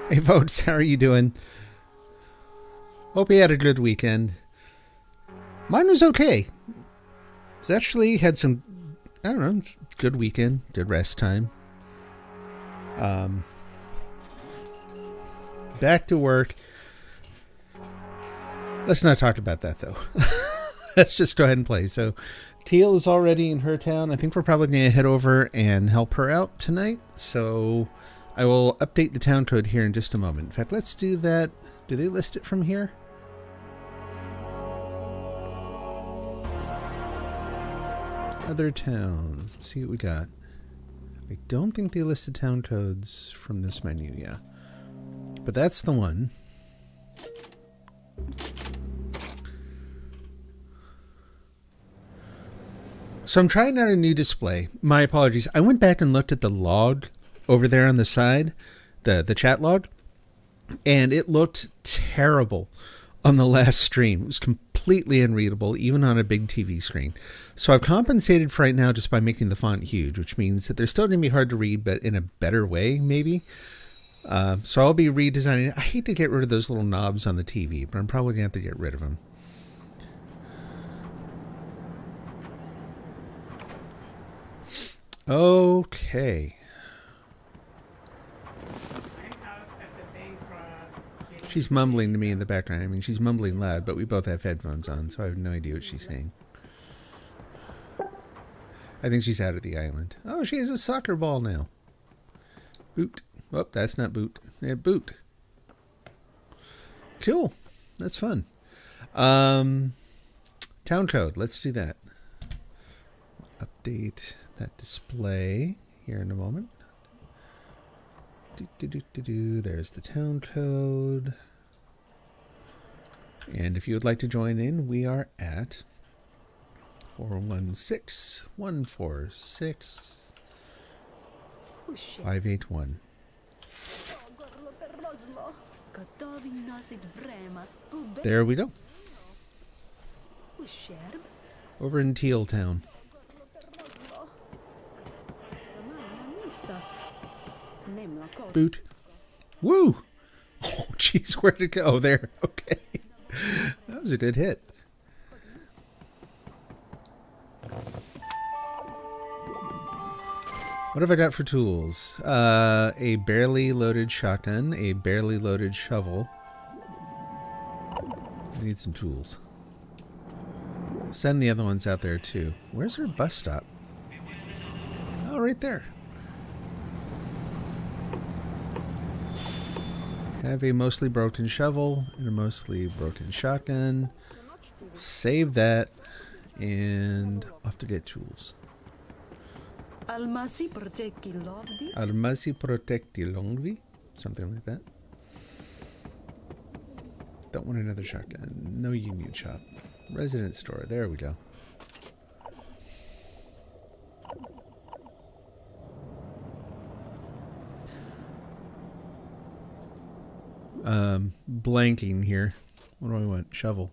Hey, folks, how are you doing? Hope you had a good weekend. Mine was okay. It's actually had some, I don't know, good weekend, good rest time. Back to work. Let's not talk about that, though. Let's just go ahead and play. So, Teal is already in her town. I think we're probably going to head over and help her out tonight. So, I will update the town code here in just a moment. In fact, let's do that. Do they list it from here? Other towns. Let's see what we got. I don't think they listed town codes from this menu, yeah. But that's the one. So I'm trying out a new display. My apologies. I went back and looked at the log over there on the side, the chat log, and it looked terrible on the last stream. It was completely unreadable, even on a big TV screen. So I've compensated for right now just by making the font huge, which means that they're still going to be hard to read, but in a better way, maybe. So I'll be redesigning it. I hate to get rid of those little knobs on the TV, but I'm probably going to have to get rid of them. Okay. She's mumbling to me in the background. I mean, she's mumbling loud, but we both have headphones on, so I have no idea what she's saying. I think she's out of the island. Oh, she has a soccer ball now. Boot. Oh, that's not boot. Yeah, boot. Cool. That's fun. Town code. Let's do that. Update that display here in a moment. There's the town code. And if you would like to join in, we are at 416-146-581. There we go. Over in Teal Town. Boot. Woo! Oh, jeez, where'd it go? There. Okay. That was a good hit. What have I got for tools? A barely loaded shotgun, a barely loaded shovel. I need some tools. Send the other ones out there too. Where's our bus stop? Oh, right there. Have a mostly broken shovel and a mostly broken shotgun. Save that and off to get tools. Almasi protetti lordi. Almasi protetti longvi. Something like that. Don't want another shotgun. No union shop. Resident store. There we go. Blanking here. What do I want? Shovel.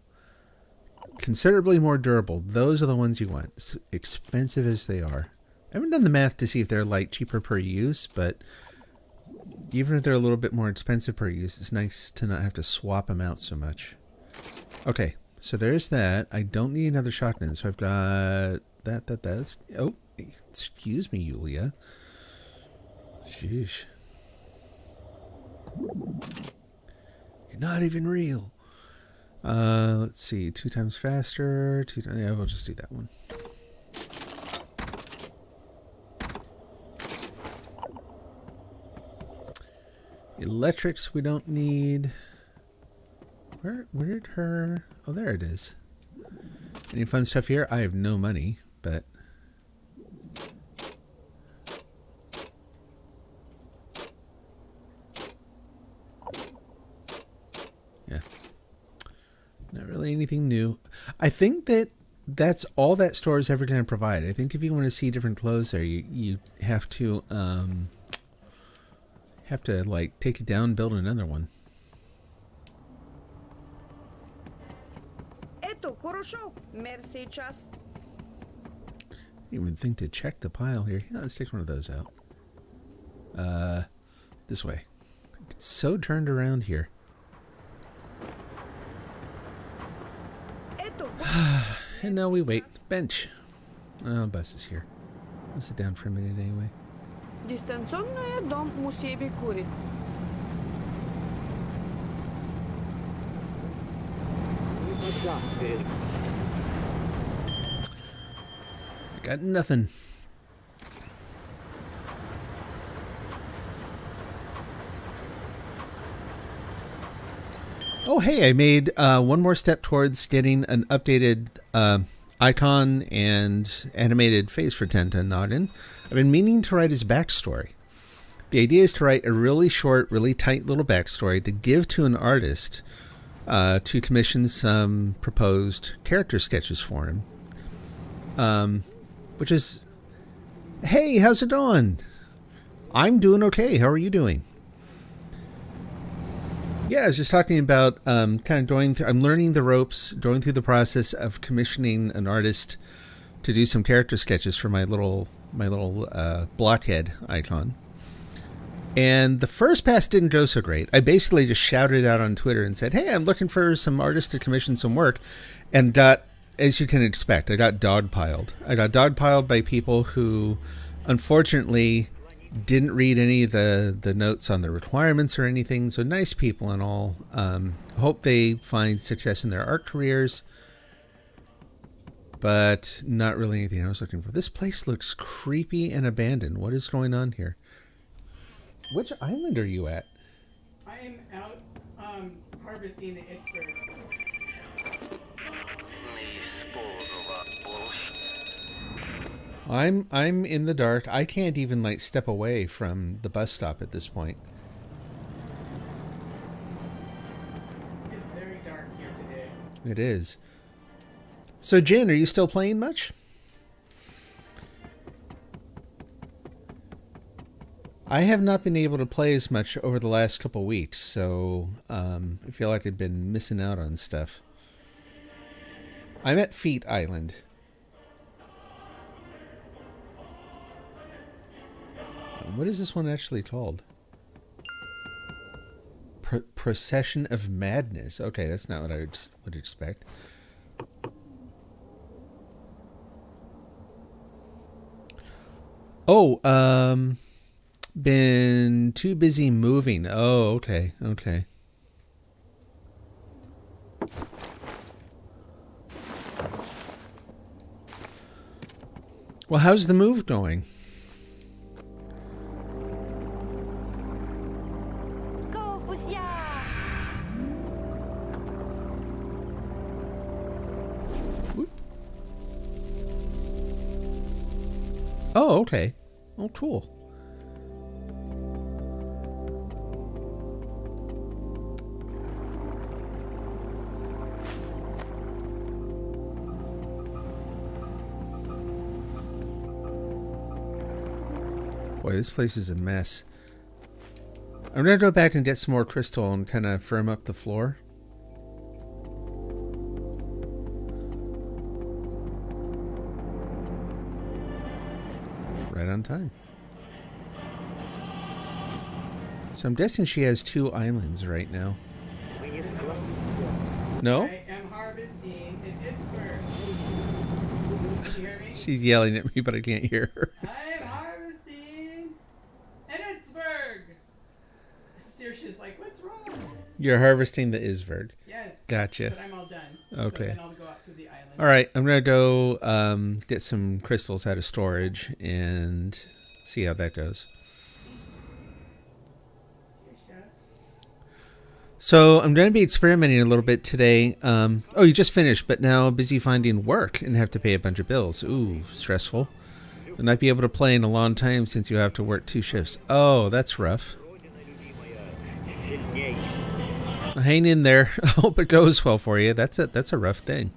Considerably more durable. Those are the ones you want. As expensive as they are. I haven't done the math to see if they're like cheaper per use, but even if they're a little bit more expensive per use, it's nice to not have to swap them out so much. Okay, so there's that. I don't need another shotgun, so I've got that's... Oh, excuse me, Yulia. Sheesh. You're not even real. Let's see. 2 times faster. Yeah, we'll just do that one. Electrics we don't need. Where'd her... Oh, there it is. Any fun stuff here? I have no money, but... Yeah. Not really anything new. I think that's all that store is ever going to provide. I think if you want to see different clothes there, you have to like take it down and build another one. Didn't even think to check the pile here. Yeah, let's take one of those out. This way. so turned around here. And now we wait. Bench. Oh, bus is here. I'll sit down for a minute anyway. Дистанционная дом Мусеби курит. Got nothing. Oh, hey, I made one more step towards getting an updated icon and animated face for Tenta Nodin. I've been meaning to write his backstory. The idea is to write a really short, really tight little backstory to give to an artist to commission some proposed character sketches for him. Which is, hey, how's it going? I'm doing okay. How are you doing? Yeah, I was just talking about kind of going through, I'm learning the ropes, going through the process of commissioning an artist to do some character sketches for my little blockhead icon. And the first pass didn't go so great. I basically just shouted out on Twitter and said, hey, I'm looking for some artists to commission some work. And got, as you can expect, I got dogpiled. I got dogpiled by people who, unfortunately, didn't read any of the notes on the requirements or anything. So nice people and all. Hope they find success in their art careers. But not really anything I was looking for. This place looks creepy and abandoned. What is going on here? Which island are you at? I am out harvesting the Itzberg. I'm in the dark. I can't even like step away from the bus stop at this point. It's very dark here today. It is. So Jen, are you still playing much? I have not been able to play as much over the last couple weeks, so I feel like I've been missing out on stuff. I'm at Feet Island. What is this one actually called? Procession of Madness. Okay, that's not what I would expect. Oh, been too busy moving. Oh, okay, okay. Well, how's the move going? Go, Fusia! Oh, okay. Oh, cool. Boy, this place is a mess. I'm going to go back and get some more crystal and kind of firm up the floor. Right on time. So I'm guessing she has 2 islands right now. No? I am harvesting in Itzberg. Can you hear me? She's yelling at me, but I can't hear her. I'm harvesting in Itzberg. Saoirse's like, what's wrong? You're harvesting the Isberg. Yes. Gotcha. But I'm all done. Okay. So then I'll go out to the island. All right, I'm going to go get some crystals out of storage and see how that goes. Saoirse? So I'm going to be experimenting a little bit today. Oh, you just finished, but now busy finding work and have to pay a bunch of bills. Ooh, stressful. Will not be able to play in a long time since you have to work 2 shifts. Oh, that's rough. Hang in there. I hope it goes well for you. That's a rough thing.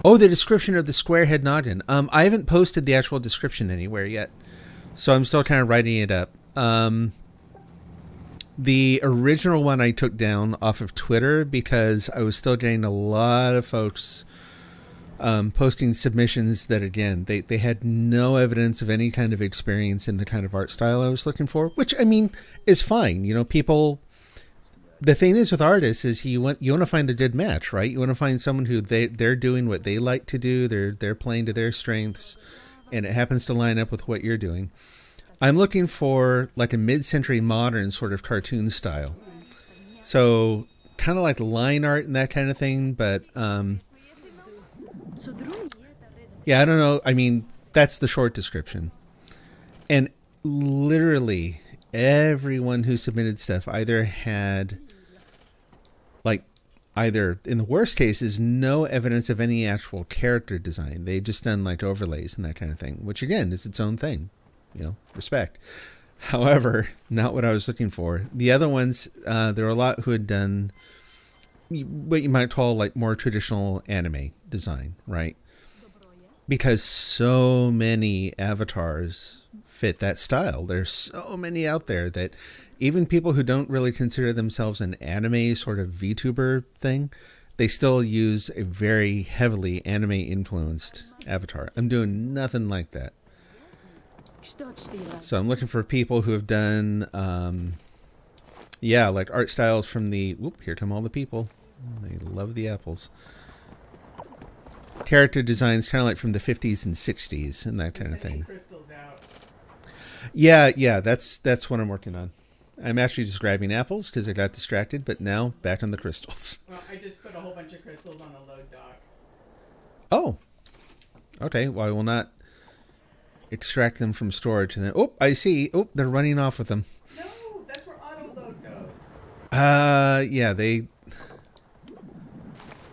Oh, the description of the squarehead noggin. I haven't posted the actual description anywhere yet, so I'm still kind of writing it up. The original one I took down off of Twitter because I was still getting a lot of folks posting submissions that, again, they had no evidence of any kind of experience in the kind of art style I was looking for, which, I mean, is fine. You know, people, the thing is with artists is you want to find a good match, right? You want to find someone who they're doing what they like to do. They're playing to their strengths, and it happens to line up with what you're doing. I'm looking for like a mid-century modern sort of cartoon style. So kind of like line art and that kind of thing, but yeah, I don't know. I mean, that's the short description. And literally everyone who submitted stuff either had, like, either in the worst cases, no evidence of any actual character design. They just done like overlays and that kind of thing, which again is its own thing, you know, respect. However, not what I was looking for. The other ones, there were a lot who had done what you might call like more traditional anime design, right? Because so many avatars fit that style. There's so many out there that even people who don't really consider themselves an anime sort of VTuber thing, they still use a very heavily anime influenced avatar. I'm doing nothing like that. So I'm looking for people who have done, like art styles from the, here come all the people. They love the apples. Character designs kind of like from the 50s and 60s and that kind of thing. Crystals out. Yeah, that's what I'm working on. I'm actually just grabbing apples because I got distracted, but now back on the crystals. Well, I just put a whole bunch of crystals on the load dock. Oh, okay. Well, I will not extract them from storage. And then, I see. They're running off with them. No, that's where auto load goes. Yeah, they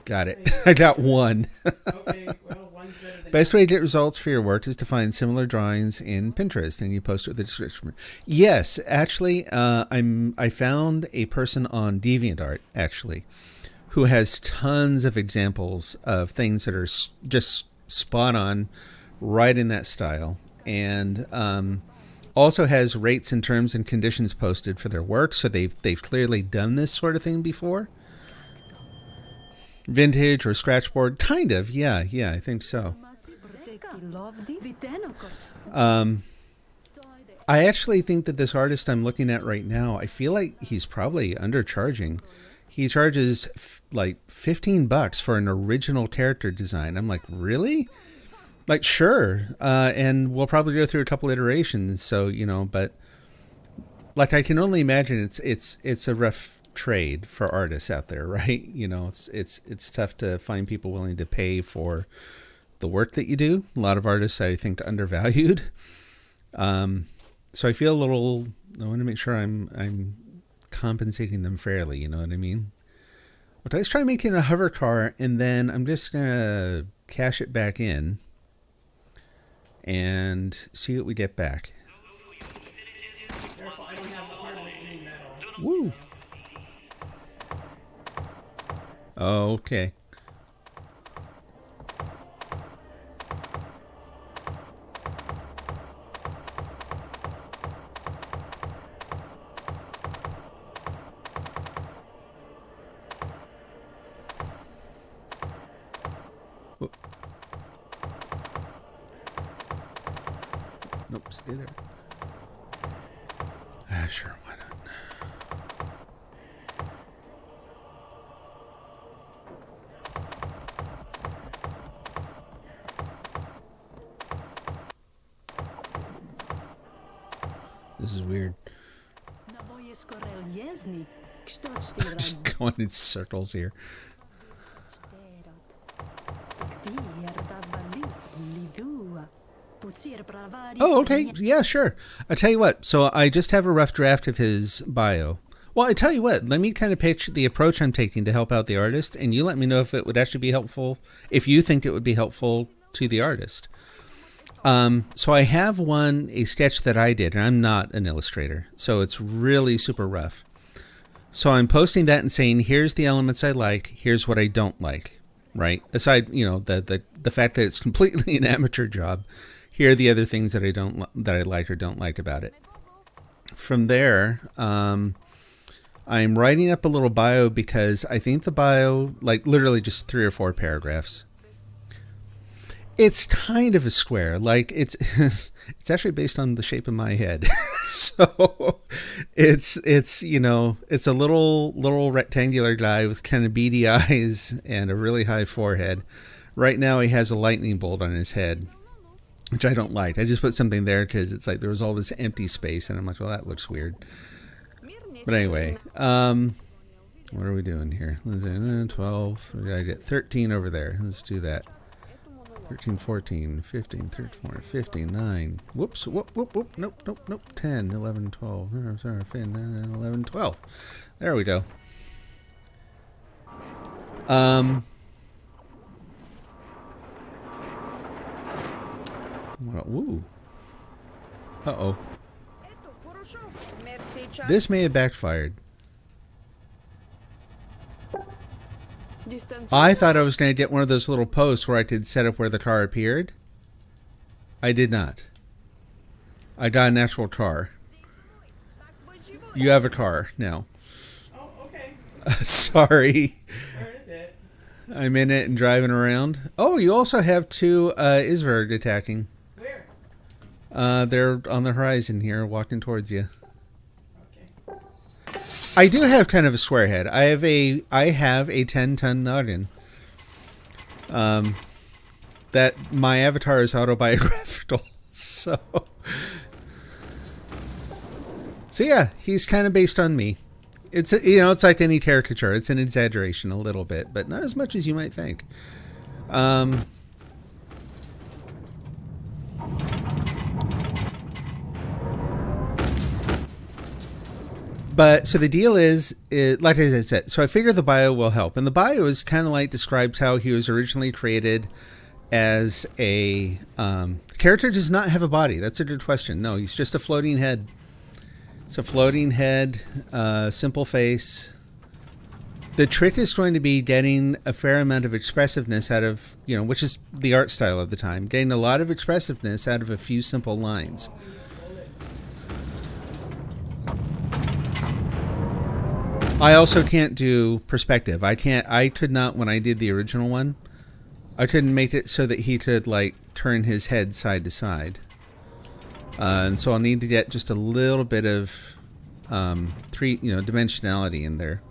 got it. I got one. Okay, well, one's better than Best way to get results for your work is to find similar drawings in Pinterest, and you post it with the description. Yes, actually, I found a person on DeviantArt actually, who has tons of examples of things that are just spot on, right in that style, and also has rates and terms and conditions posted for their work, so they've clearly done this sort of thing before. Vintage or scratchboard, kind of, yeah, I think so. I actually think that this artist I'm looking at right now, I feel like he's probably undercharging. He charges like $15 for an original character design. I'm like, really? Like, sure. And we'll probably go through a couple iterations. So, you know, but like, I can only imagine it's a rough trade for artists out there, right? You know, it's tough to find people willing to pay for the work that you do. A lot of artists, I think, undervalued. So I feel I want to make sure I'm compensating them fairly. You know what I mean? But let's try making a hover car, and then I'm just gonna cash it back in and see what we get back. Careful, I don't have hardly any metal. Woo! Okay. Nope, stay there. Sure, why not? This is weird. Just going in circles here. Oh, okay. Yeah, sure. I tell you what. So I just have a rough draft of his bio. Well, I tell you what. Let me kind of pitch the approach I'm taking to help out the artist, and you let me know if it would actually be helpful, if you think it would be helpful to the artist. So I have a sketch that I did, and I'm not an illustrator, so it's really super rough. So I'm posting that and saying, here's the elements I like, here's what I don't like, right? Aside, you know, the fact that it's completely an amateur job, here are the other things that I like or don't like about it. From there, I'm writing up a little bio because I think the bio, like literally just 3 or 4 paragraphs, It's kind of a square. Like it's it's actually based on the shape of my head. So it's you know, it's a little rectangular guy with kind of beady eyes and a really high forehead. Right now he has a lightning bolt on his head, which I don't like. I just put something there because it's like there was all this empty space, and I'm like, well, that looks weird. But anyway, what are we doing here? Let's do 12. We gotta get 13 over there. Let's do that. 13, 14, 15, 13, 14, 15, 9. Whoops, whoop, whoop, whoop. Nope. 10, 11, 12. Sorry, 10, 11, 12. There we go. Woo. Uh-oh. This may have backfired. I thought I was going to get one of those little posts where I could set up where the car appeared. I did not. I got an actual car. You have a car now. Oh, okay. Sorry. Where is it? I'm in it and driving around. Oh, you also have two Isberg attacking. Where? They're on the horizon here, walking towards you. Okay. I do have kind of a square head. I have a 10-ton noggin. That my avatar is autobiographical. So yeah, he's kind of based on me. It's it's like any caricature. It's an exaggeration a little bit, but not as much as you might think. But so the deal is, like I said, so I figure the bio will help. And the bio is kind of like describes how he was originally created as a character. Does not have a body. That's a good question. No, he's just a floating head. It's a floating head, simple face. The trick is going to be getting a fair amount of expressiveness out of, which is the art style of the time, getting a lot of expressiveness out of a few simple lines. I also can't do perspective. I could not, when I did the original one, I couldn't make it so that he could, turn his head side to side. And so I'll need to get just a little bit of dimensionality in there.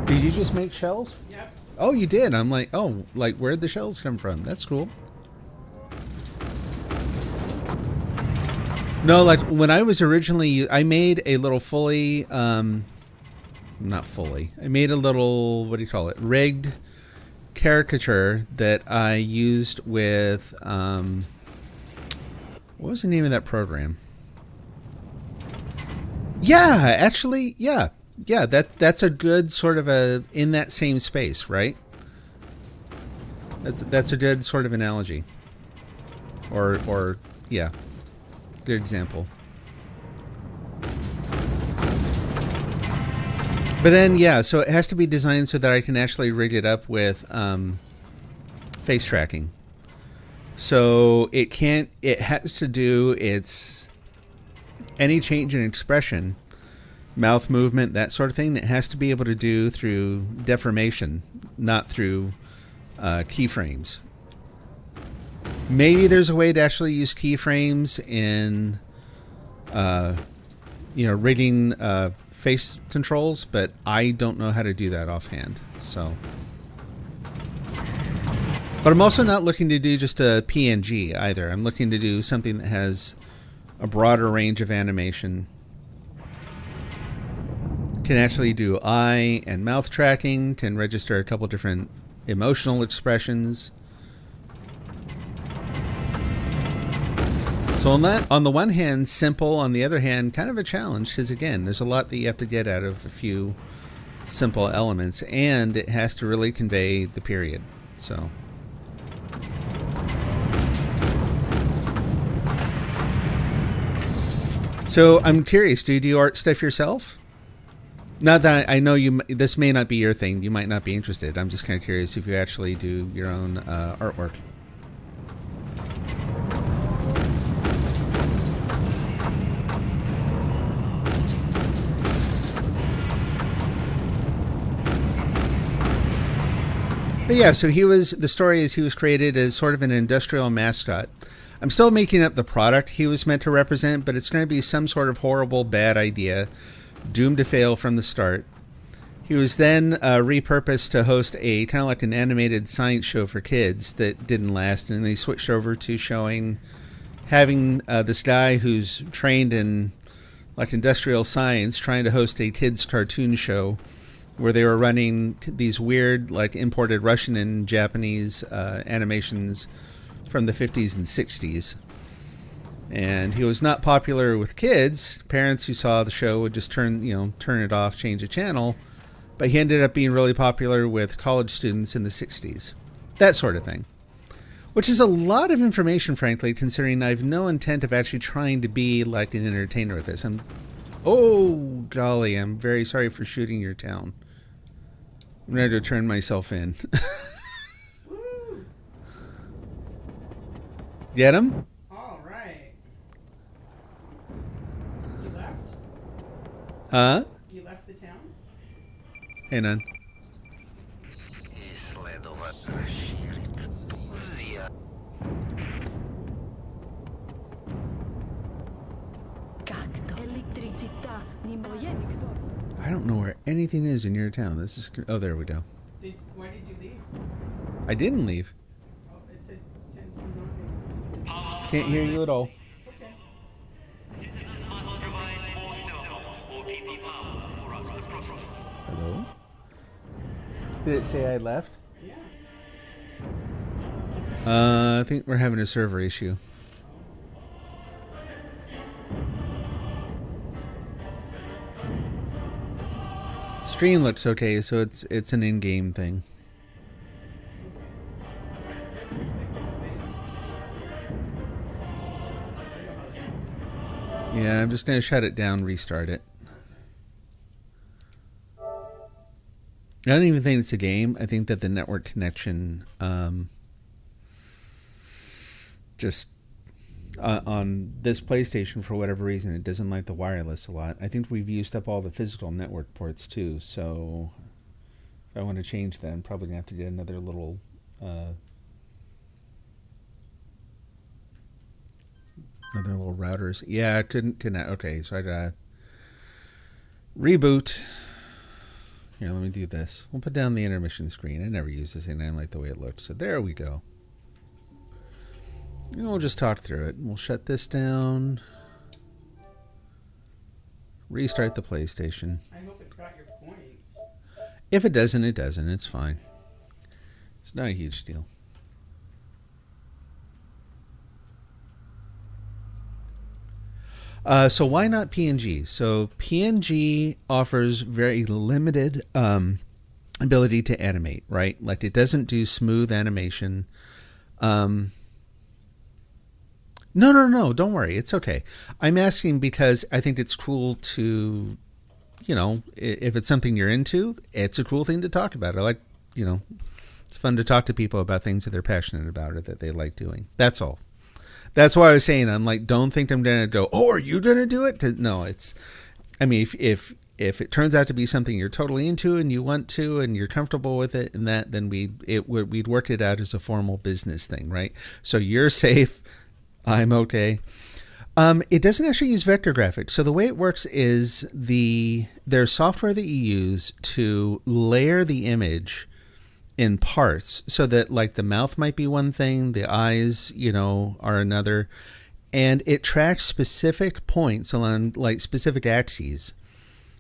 Did you just make shells? Yep. Oh, you did. I'm like, where'd the shells come from? That's cool. No, when I was originally, I made a little fully, not fully, I made a little, rigged caricature that I used with, what was the name of that program? Yeah, actually, yeah, that's a good sort of in that same space, right? That's a good sort of analogy. Or yeah. Good example. But then, yeah, so it has to be designed so that I can actually rig it up with face tracking. So it has to do any change in expression, mouth movement, that sort of thing, it has to be able to do through deformation, not through keyframes. Maybe there's a way to actually use keyframes in, rigging face controls, but I don't know how to do that offhand. So, but I'm also not looking to do just a PNG either. I'm looking to do something that has a broader range of animation. Can actually do eye and mouth tracking. Can register a couple different emotional expressions. So on the one hand, simple. On the other hand, kind of a challenge because, again, there's a lot that you have to get out of a few simple elements, and it has to really convey the period. So I'm curious, do you do art stuff yourself? Not that I know this may not be your thing. You might not be interested. I'm just kind of curious if you actually do your own artwork. But yeah, so the story is he was created as sort of an industrial mascot. I'm still making up the product he was meant to represent, but it's going to be some sort of horrible, bad idea, doomed to fail from the start. He was then repurposed to host a kind of like an animated science show for kids that didn't last, and they switched over to having this guy who's trained in like industrial science trying to host a kids cartoon show where they were running these weird like imported Russian and Japanese animations from the 50s and 60s. And he was not popular with kids. Parents who saw the show would just turn it off, change the channel. But he ended up being really popular with college students in the 60s. That sort of thing. Which is a lot of information, frankly, considering I have no intent of actually trying to be like an entertainer with this. Oh, golly, I'm very sorry for shooting your town. I'm ready to turn myself in. Woo! Get him? All right. You left? Huh? You left the town? Hang on. I don't know where anything is in your town. Oh, there we go. Why did you leave? I didn't leave. Oh, it said 10 to 9. Can't hear you at all. Okay. Hello? Did it say I left? Yeah. I think we're having a server issue. Stream looks okay, so it's an in-game thing. Yeah, I'm just gonna shut it down, restart it. I don't even think it's a game. I think that the network connection just on this PlayStation, for whatever reason, it doesn't like the wireless a lot. I think we've used up all the physical network ports too, so if I want to change that, I'm probably going to have to get another little routers. Yeah, I couldn't connect. Okay, so I gotta reboot. Here, let me do this. We'll put down the intermission screen. I never use this and I like the way it looks. So there we go. And we'll just talk through it. We'll shut this down. Restart the PlayStation. I hope it got your points. If it doesn't, it doesn't. It's fine. It's not a huge deal. So why not PNG? So PNG offers very limited ability to animate, right? Like it doesn't do smooth animation. No, don't worry. It's okay. I'm asking because I think it's cool to, if it's something you're into, it's a cool thing to talk about. I like, it's fun to talk to people about things that they're passionate about or that they like doing. That's all. That's why I was saying, I'm like, don't think I'm going to go, oh, are you going to do it? 'Cause no, if it turns out to be something you're totally into and you want to and you're comfortable with it and that, then we'd work it out as a formal business thing, right? So you're safe. I'm okay. It doesn't actually use vector graphics. So the way it works is there's software that you use to layer the image in parts so that like the mouth might be one thing, the eyes, are another, and it tracks specific points along like specific axes.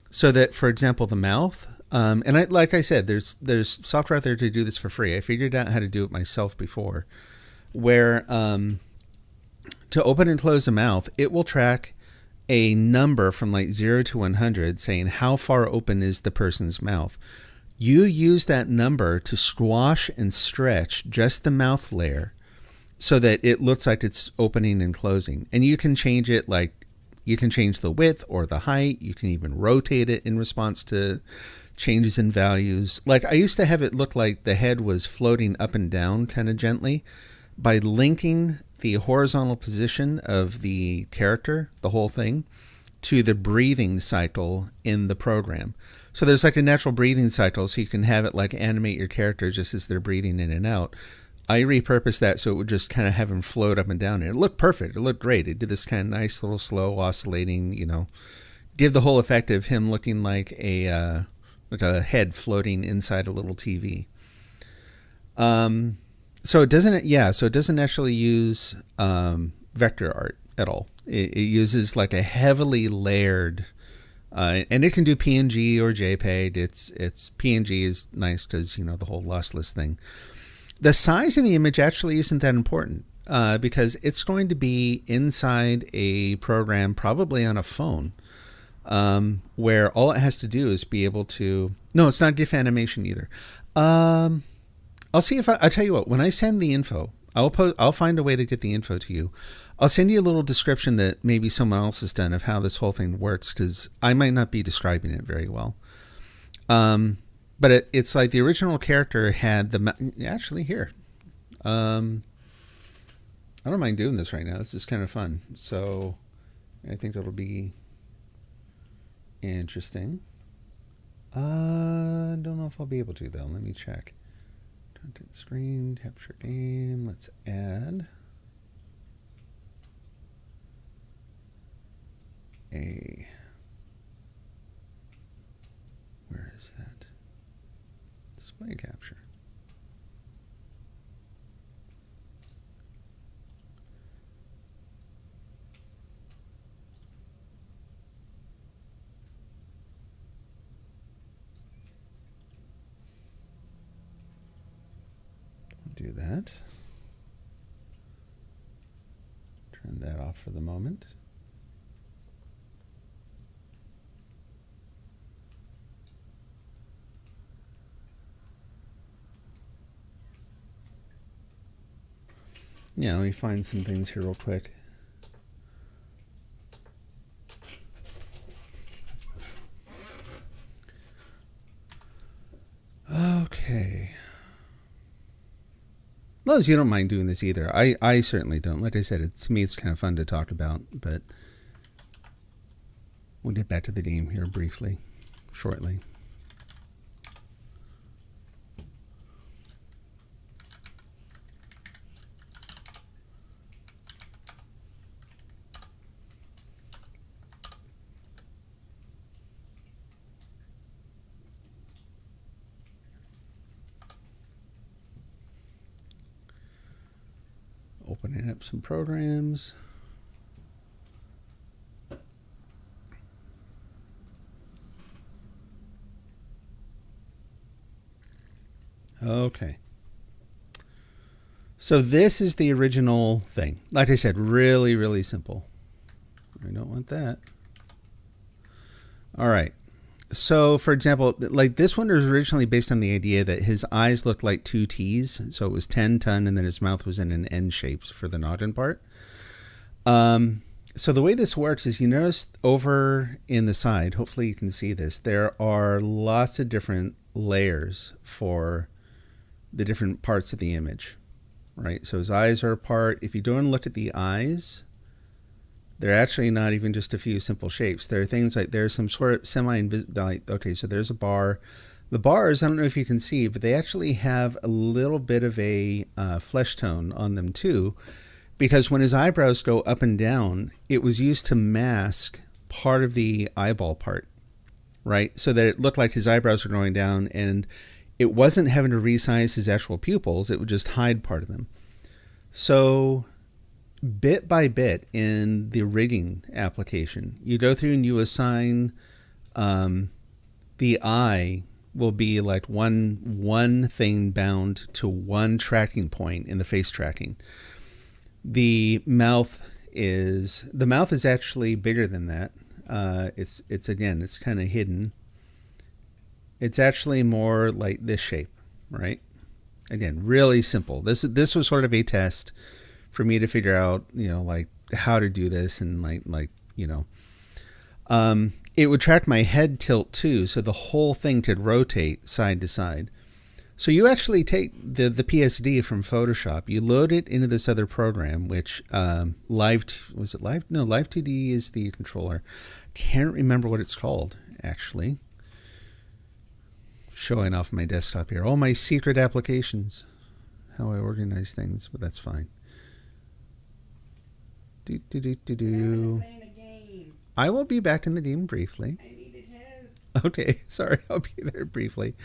So that, for example, the mouth, like I said, there's software out there to do this for free. I figured out how to do it myself before, where to open and close a mouth, it will track a number from like 0 to 100 saying how far open is the person's mouth. You use that number to squash and stretch just the mouth layer so that it looks like it's opening and closing. And you can change it, like you can change the width or the height. You can even rotate it in response to changes in values. Like I used to have it look like the head was floating up and down kind of gently by linking the horizontal position of the character, the whole thing, to the breathing cycle in the program. So there's like a natural breathing cycle, so you can have it like animate your character just as they're breathing in and out. I repurposed that so it would just kind of have him float up and down. And it looked perfect. It looked great. It did this kind of nice little slow oscillating, give the whole effect of him looking like a head floating inside a little TV. So it doesn't actually use vector art at all. It uses like a heavily layered, and it can do PNG or JPEG. It's PNG is nice because the whole lossless thing. The size of the image actually isn't that important because it's going to be inside a program, probably on a phone, where all it has to do is be able to. No, it's not GIF animation either. I'll see if I tell you what. When I send the info, I'll find a way to get the info to you. I'll send you a little description that maybe someone else has done of how this whole thing works because I might not be describing it very well. But it's like the original character had actually here. I don't mind doing this right now. This is kind of fun. So I think it'll be interesting. I don't know if I'll be able to though. Let me check. Content screen, capture game. Let's add where is that? Display capture. Do that. Turn that off for the moment. Yeah, let me find some things here real quick. Okay. As long as you don't mind doing this either. I certainly don't. Like I said, to me it's kind of fun to talk about, but we'll get back to the game here briefly, shortly. Opening up some programs. Okay. So this is the original thing. Like I said, really, really simple. I don't want that. All right. So, for example, like this one was originally based on the idea that his eyes looked like two T's. So it was 10 ton, and then his mouth was in an N shape for the noggin part. So the way this works is you notice over in the side, hopefully you can see this, there are lots of different layers for the different parts of the image, right? So his eyes are apart. If you don't look at the eyes, they're actually not even just a few simple shapes. There are things like there's some sort of semi-invisible, like, okay, so there's a bar. The bars, I don't know if you can see, but they actually have a little bit of a flesh tone on them too, because when his eyebrows go up and down, it was used to mask part of the eyeball part, right? So that it looked like his eyebrows were going down, and it wasn't having to resize his actual pupils. It would just hide part of them. So bit by bit in the rigging application, you go through and you assign the eye will be like one thing bound to one tracking point in the face tracking. The mouth is actually bigger than that. It's kind of hidden. It's actually more like this shape, right? Again, really simple. This was sort of a test for me to figure out, like how to do this, and it would track my head tilt too, so the whole thing could rotate side to side. So you actually take the PSD from Photoshop, you load it into this other program, which Live2D is the controller. Can't remember what it's called actually. showing off my desktop here. All my secret applications. How I organize things, but that's fine. Playing a game. I will be back in the game briefly. I needed help. Okay, sorry, I'll be there briefly.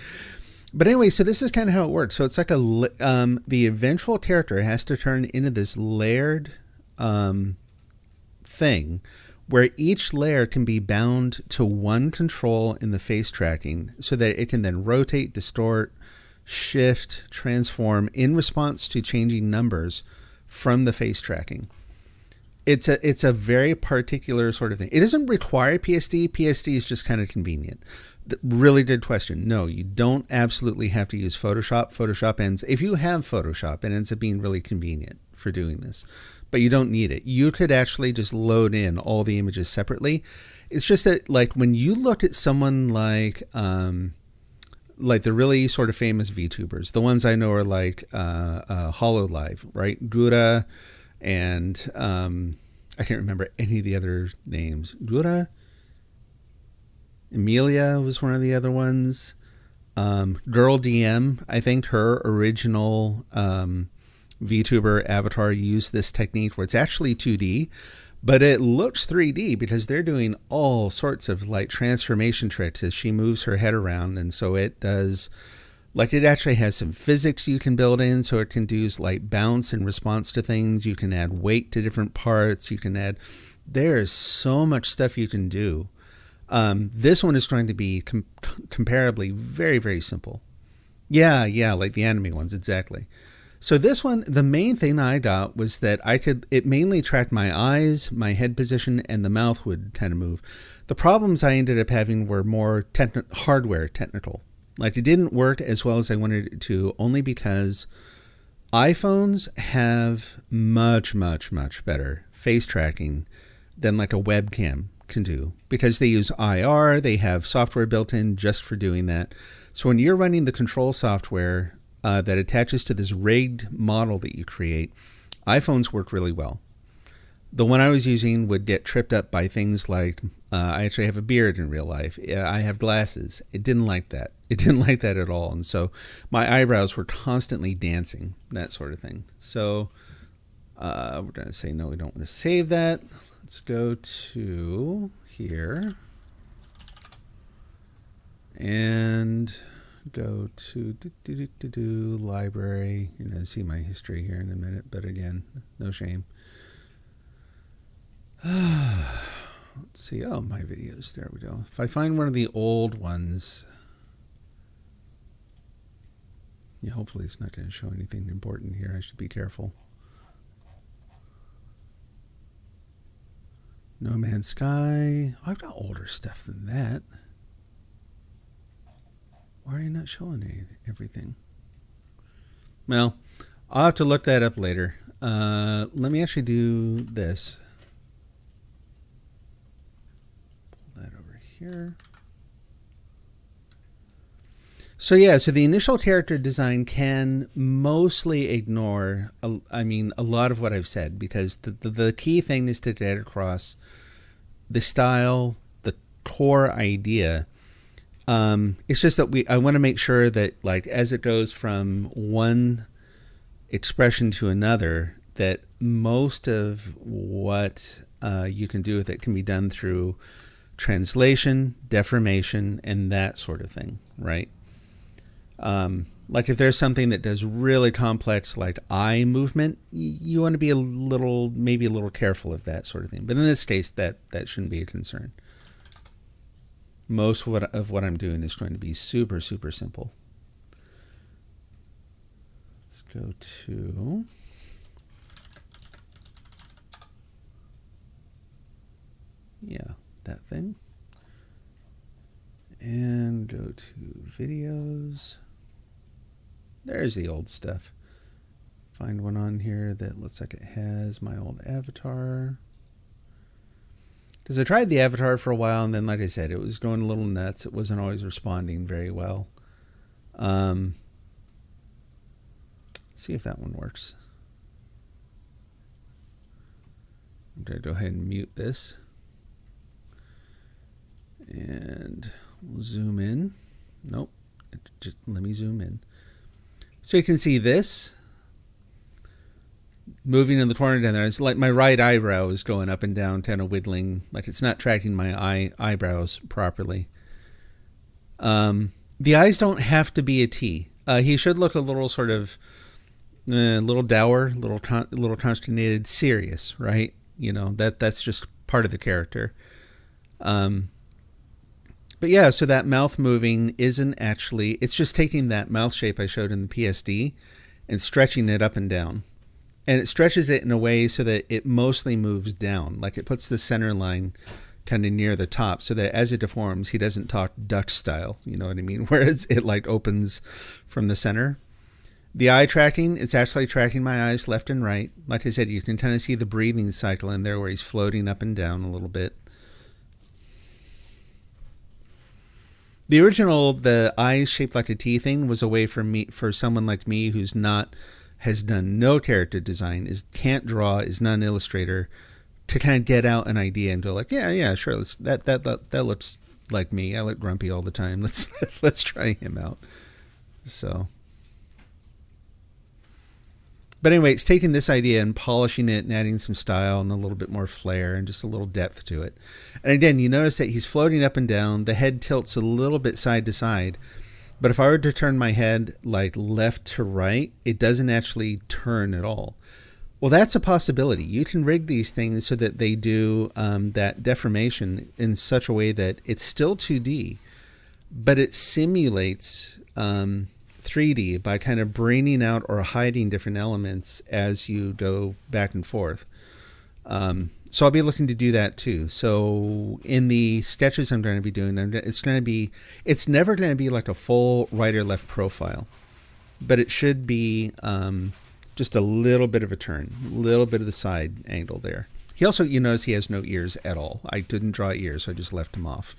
But anyway, so this is kind of how it works. So it's like the eventual character has to turn into this layered thing where each layer can be bound to one control in the face tracking so that it can then rotate, distort, shift, transform in response to changing numbers from the face tracking. It's a very particular sort of thing. It doesn't require PSD. PSD is just kind of convenient. Really good question. No, you don't absolutely have to use Photoshop. Photoshop ends, if you have Photoshop, it ends up being really convenient for doing this, but you don't need it. You could actually just load in all the images separately. It's just that, like, when you look at someone like the really sort of famous VTubers, the ones I know are like HoloLive, right? Gura and I can't remember any of the other names. Gura, Emilia was one of the other ones. Girl DM, I think her original VTuber avatar used this technique where it's actually 2D, but it looks 3D because they're doing all sorts of like transformation tricks as she moves her head around. And so it does, like, it actually has some physics you can build in, so it can do like bounce in response to things. You can add weight to different parts. You can add, there's so much stuff you can do. This one is going to be comparably very, very simple. Yeah, like the anime ones, exactly. So this one, the main thing I got was that it mainly tracked my eyes, my head position, and the mouth would kind of move. The problems I ended up having were more hardware technical. Like, it didn't work as well as I wanted it to, only because iPhones have much, much, much better face tracking than like a webcam can do, because they use IR, they have software built in just for doing that. So when you're running the control software that attaches to this rigged model that you create, iPhones work really well. The one I was using would get tripped up by things like, I actually have a beard in real life. I have glasses. It didn't like that. It didn't like that at all. And so my eyebrows were constantly dancing, that sort of thing. So we're going to say, no, we don't want to save that. Let's go to here and go to library. You're going to see my history here in a minute, but again, no shame. Let's see. Oh, my videos. There we go. If I find one of the old ones, yeah, hopefully it's not going to show anything important here. I should be careful. No Man's Sky. Oh, I've got older stuff than that. Why are you not showing everything? Well, I'll have to look that up later. Let me actually do this. Pull that over here. So yeah, so the initial character design can mostly ignore, a lot of what I've said, because the key thing is to get across the style, the core idea. It's just that I want to make sure that, like, as it goes from one expression to another, that most of what you can do with it can be done through translation, deformation, and that sort of thing, right? Like if there's something that does really complex, like eye movement, you want to be maybe a little careful of that sort of thing. But in this case, that shouldn't be a concern. Most of what I'm doing is going to be super, super simple. Let's go to that thing. And go to videos. There's the old stuff. Find one on here that looks like it has my old avatar. Because I tried the avatar for a while, and then, like I said, it was going a little nuts. It wasn't always responding very well. Let's see if that one works. I'm going to go ahead and mute this. And we'll zoom in. Nope. Just let me zoom in. So you can see this moving in the corner down there. It's like my right eyebrow is going up and down, kind of wiggling, like it's not tracking my eyebrows properly. The eyes don't have to be a T. He should look a little sort of little dour, little consternated, serious, right? You know, that's just part of the character. But yeah, so that mouth moving isn't actually, it's just taking that mouth shape I showed in the PSD and stretching it up and down. And it stretches it in a way so that it mostly moves down. Like it puts the center line kind of near the top so that as it deforms, he doesn't talk duck style. You know what I mean? Whereas it like opens from the center. The eye tracking, it's actually tracking my eyes left and right. Like I said, you can kind of see the breathing cycle in there where he's floating up and down a little bit. The original, the eyes shaped like a T thing was a way for someone like me who's has done no character design, can't draw, is not an illustrator, to kind of get out an idea and go like, yeah, sure, that looks like me. I look grumpy all the time. Let's try him out. So, but anyway, it's taking this idea and polishing it and adding some style and a little bit more flair and just a little depth to it. And again, you notice that he's floating up and down. The head tilts a little bit side to side. But if I were to turn my head like left to right, it doesn't actually turn at all. Well, that's a possibility. You can rig these things so that they do that deformation in such a way that it's still 2D, but it simulates 3D by kind of bringing out or hiding different elements as you go back and forth. So I'll be looking to do that too. So in the sketches I'm going to be doing, it's never going to be like a full right or left profile, but it should be just a little bit of a turn, a little bit of the side angle there. He also, you notice he has no ears at all. I didn't draw ears, so I just left him off.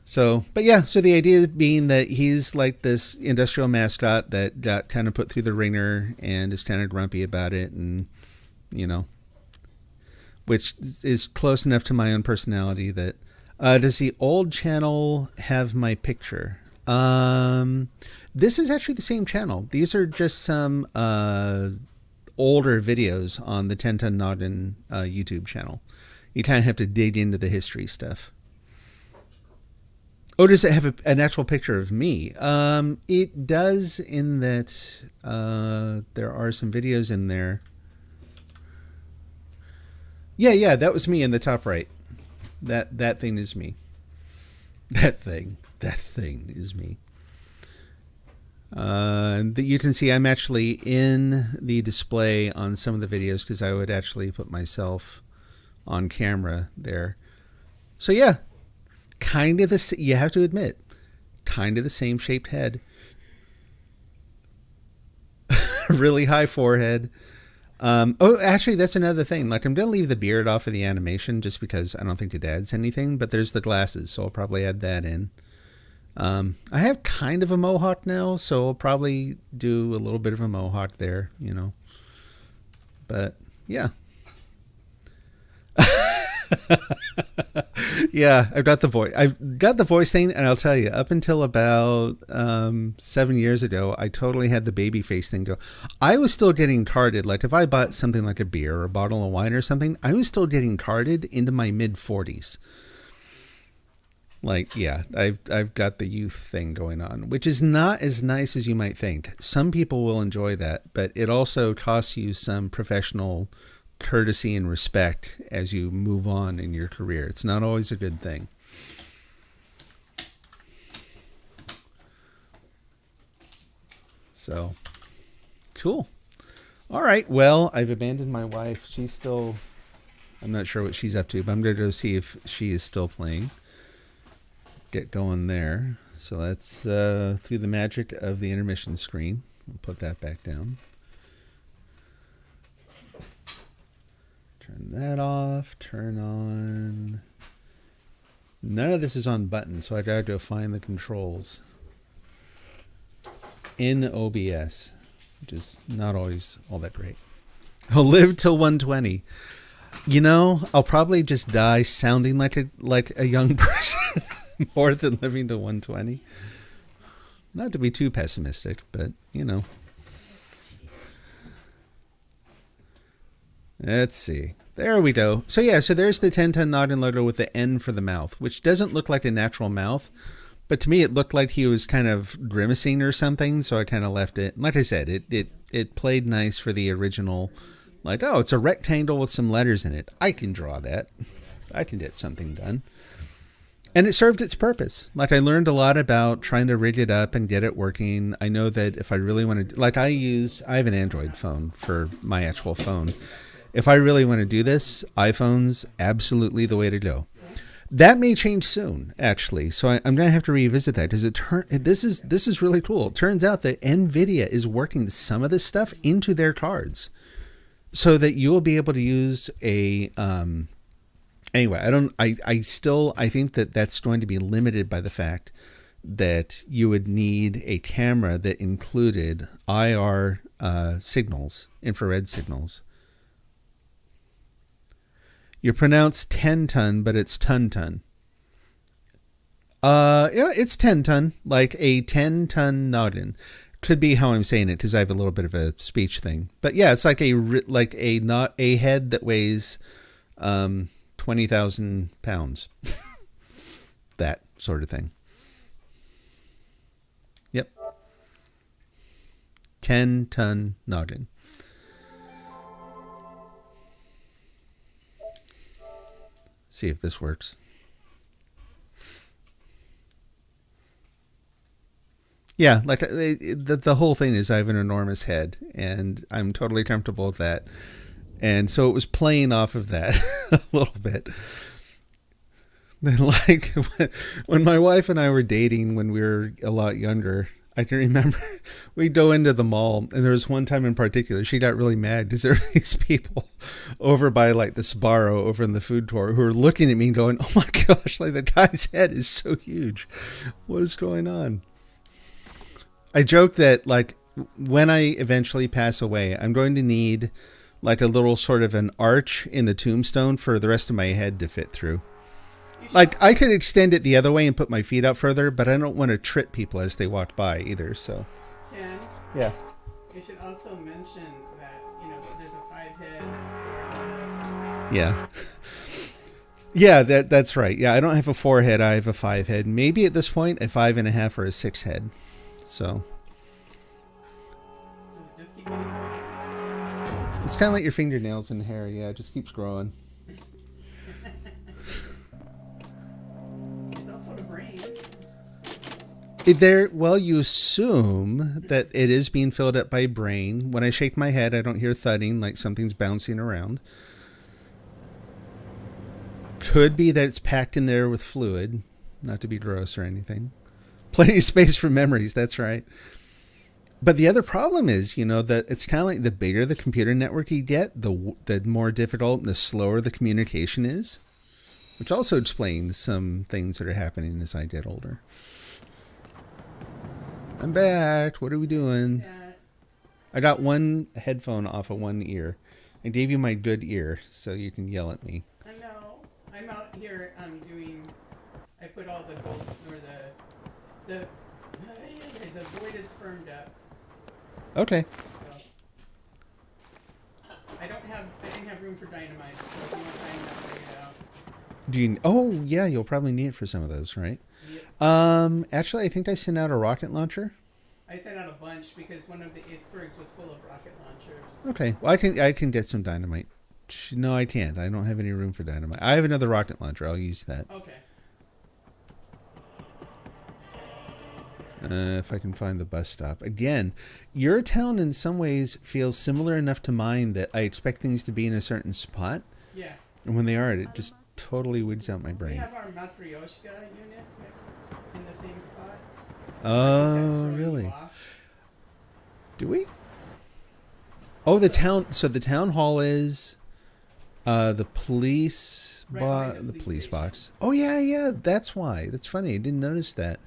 So, but yeah, so the idea being that he's like this industrial mascot that got kind of put through the ringer and is kind of grumpy about it, and, you know, which is close enough to my own personality that, does the old channel have my picture? This is actually the same channel. These are just some older videos on the 10 Ton Noggin YouTube channel. You kind of have to dig into the history stuff. Oh, does it have an actual picture of me? It does, in that there are some videos in there. Yeah, that was me in the top right. That thing is me. That thing is me. You can see I'm actually in the display on some of the videos because I would actually put myself on camera there. So yeah, kind of you have to admit, kind of the same shaped head. Really high forehead. Oh, actually, that's another thing. Like, I'm going to leave the beard off of the animation just because I don't think it adds anything, but there's the glasses, so I'll probably add that in. I have kind of a mohawk now, so I'll probably do a little bit of a mohawk there, you know. But, yeah. Yeah, I've got the voice thing, and I'll tell you, up until about 7 years ago, I totally had the baby face thing go. I was still getting carded. Like, if I bought something like a beer or a bottle of wine or something, I was still getting carded into my mid-40s. Like, yeah, I've got the youth thing going on, which is not as nice as you might think. Some people will enjoy that, but it also costs you some professional courtesy and respect as you move on in your career. It's not always a good thing. So, cool. All right, well, I've abandoned my wife. She's still, I'm not sure what she's up to, but I'm going to go see if she is still playing. Get going there. So that's through the magic of the intermission screen. I'll put that back down. Turn that off. Turn on. None of this is on buttons, so I gotta go find the controls in OBS, which is not always all that great. I'll live till 120. You know, I'll probably just die sounding like a young person. More than living to 120. Not to be too pessimistic, but, you know. Let's see. There we go. So yeah, so there's the 10-ton Nodin logo with the N for the mouth, which doesn't look like a natural mouth. But to me, it looked like he was kind of grimacing or something, so I kind of left it. Like I said, it played nice for the original. Like, oh, it's a rectangle with some letters in it. I can draw that. I can get something done. And it served its purpose. Like, I learned a lot about trying to rig it up and get it working. I know that if I really want to... Like, I have an Android phone for my actual phone. If I really want to do this, iPhone's absolutely the way to go. That may change soon, actually. So I'm going to have to revisit that because this is really cool. It turns out that NVIDIA is working some of this stuff into their cards so that you'll be able to use a... Anyway, I think that that's going to be limited by the fact that you would need a camera that included IR signals, infrared signals. You pronounce 10-ton, but it's ton-ton. Yeah, it's 10-ton, like a 10-ton Nodin. Could be how I'm saying it because I have a little bit of a speech thing. But yeah, it's like a head that weighs 20,000 pounds. That sort of thing. Yep. 10-ton Nodin. See if this works. Yeah, like the whole thing is I have an enormous head, and I'm totally comfortable with that. And so it was playing off of that a little bit. Like when my wife and I were dating when we were a lot younger, I can remember we'd go into the mall, and there was one time in particular she got really mad because there were these people over by like the Sbarro over in the food court who were looking at me and going, "Oh my gosh, like the guy's head is so huge. What is going on?" I joked that like when I eventually pass away, I'm going to need like a little sort of an arch in the tombstone for the rest of my head to fit through. Like, I could extend it the other way and put my feet out further, but I don't want to trip people as they walk by either, so. Ken? Yeah. You should also mention that, there's a 5-head. Yeah. Yeah, that's right. Yeah, I don't have a 4-head, I have a 5-head. Maybe at this point, a 5.5 or a 6-head. So. Just keep getting more. It's kind of like your fingernails and hair. Yeah, it just keeps growing. It's all full of brains. Well, you assume that it is being filled up by brain. When I shake my head, I don't hear thudding like something's bouncing around. Could be that it's packed in there with fluid, not to be gross or anything. Plenty of space for memories, that's right. But the other problem is, that it's kind of like the bigger the computer network you get, the more difficult and the slower the communication is, which also explains some things that are happening as I get older. I'm back. What are we doing? Yeah. I got one headphone off of one ear. I gave you my good ear so you can yell at me. I know. I'm out here. I put all the gold or the void is firmed up. Okay. So I didn't have room for dynamite, so if you want dynamite, bring it out. Oh yeah, you'll probably need it for some of those, right? Yep. Actually, I think I sent out a rocket launcher. I sent out a bunch because one of the icebergs was full of rocket launchers. Okay, well I can get some dynamite. No, I can't. I don't have any room for dynamite. I have another rocket launcher. I'll use that. Okay. If I can find the bus stop. Again, your town in some ways feels similar enough to mine that I expect things to be in a certain spot. Yeah. And when they aren't, it just totally weeds out my We brain. have our Matryoshka units next in the same spots. Oh, really? Do we? Oh, the town. So the town hall is the police Right behind the the police police box. Oh yeah. That's why. That's funny. I didn't notice that.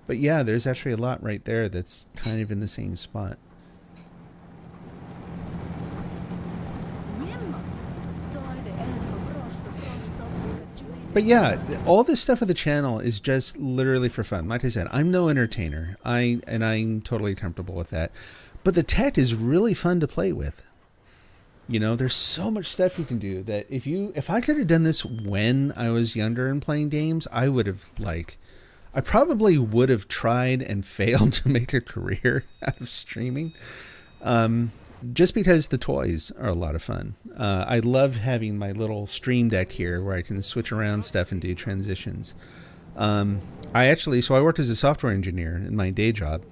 But yeah, there's actually a lot right there that's kind of in the same spot. But yeah, all this stuff with the channel is just literally for fun. Like I said, I'm no entertainer. I'm totally comfortable with that. But the tech is really fun to play with. You know, there's so much stuff you can do that if I could have done this when I was younger and playing games, I probably would have tried and failed to make a career out of streaming. Just because the toys are a lot of fun. I love having my little stream deck here where I can switch around stuff and do transitions. I worked as a software engineer in my day job,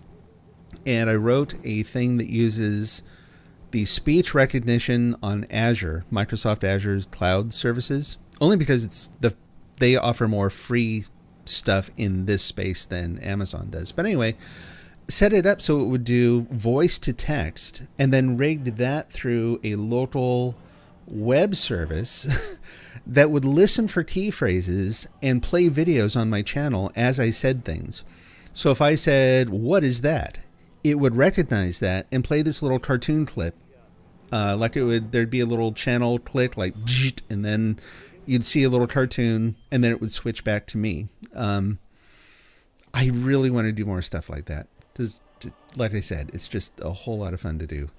and I wrote a thing that uses the speech recognition on Azure, Microsoft Azure's cloud services, only because they offer more free stuff in this space than Amazon does. But anyway, set it up so it would do voice to text, and then rigged that through a local web service that would listen for key phrases and play videos on my channel as I said things. So if I said, "What is that?" it would recognize that and play this little cartoon clip. There'd be a little channel click, like, and then you'd see a little cartoon, and then it would switch back to me. I really want to do more stuff like that. Because, like I said, it's just a whole lot of fun to do.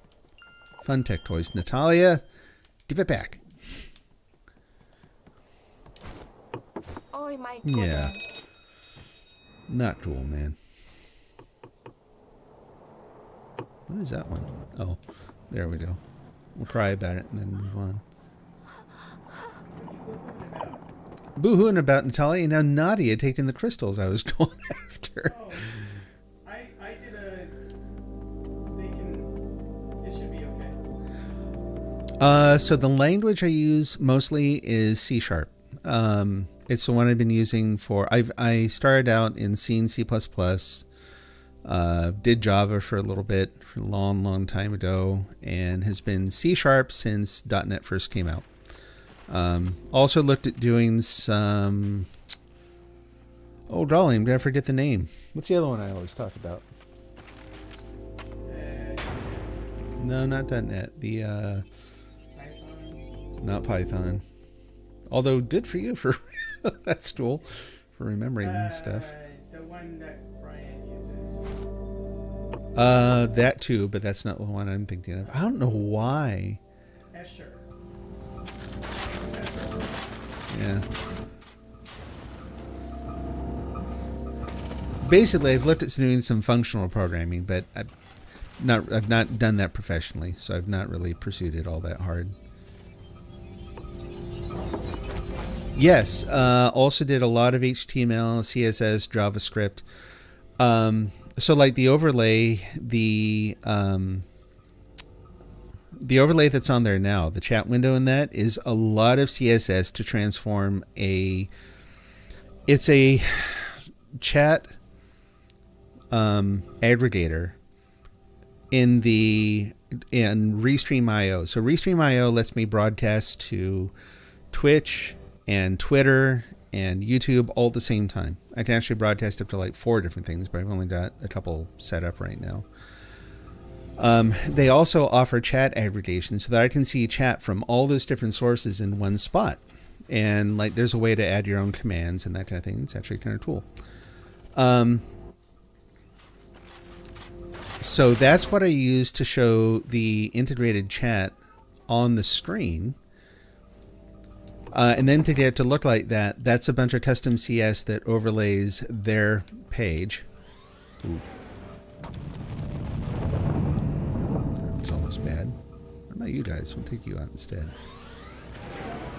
Fun tech toys. Natalia, give it back. Oi, my Yeah. Not cool, man. What is that one? Oh, there we go. We'll cry about it and then move on. Boo-hooing about Natalia, and now Nadia taking the crystals I was going after. Oh, I did it should be okay. So the language I use mostly is C#. It's the one I've been using I started out in C and C++, did Java for a little bit, for a long, long time ago, and has been C# since .NET first came out. Also looked at doing some... Oh, golly, I'm going to forget the name. What's the other one I always talk about? No, not .NET. Python. Not Python. Although, good for you for... That's cool. For remembering stuff. The one that Brian uses. That too, but that's not the one I'm thinking of. I don't know why. Escher. Yeah. Basically, I've looked at doing some functional programming, but I've not done that professionally, so I've not really pursued it all that hard. Yes, also did a lot of HTML, CSS, JavaScript. So like the overlay, the overlay that's on there now, the chat window in that is a lot of CSS to transform it's a chat aggregator in Restream.io. So Restream.io lets me broadcast to Twitch and Twitter and YouTube all at the same time. I can actually broadcast up to like 4 different things, but I've only got a couple set up right now. They also offer chat aggregation so that I can see chat from all those different sources in one spot. And like there's a way to add your own commands and that kind of thing. It's actually kind of cool. So that's what I use to show the integrated chat on the screen. And then to get it to look like that, that's a bunch of custom CS that overlays their page. Ooh. That was almost bad. What about you guys? We'll take you out instead.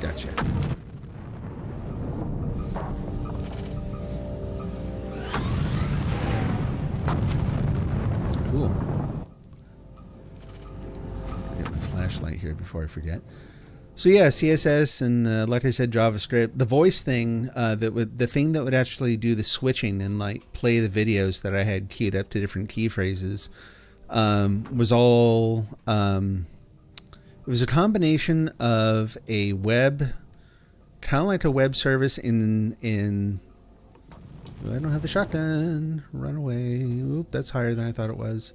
Gotcha. Cool. Get my flashlight here before I forget. So yeah, CSS and like I said, JavaScript. The voice thing, the thing that would actually do the switching and like play the videos that I had queued up to different key phrases, was all. It was a combination of a web, kind of like a web service in. I don't have a shotgun. Run away. Oop, that's higher than I thought it was.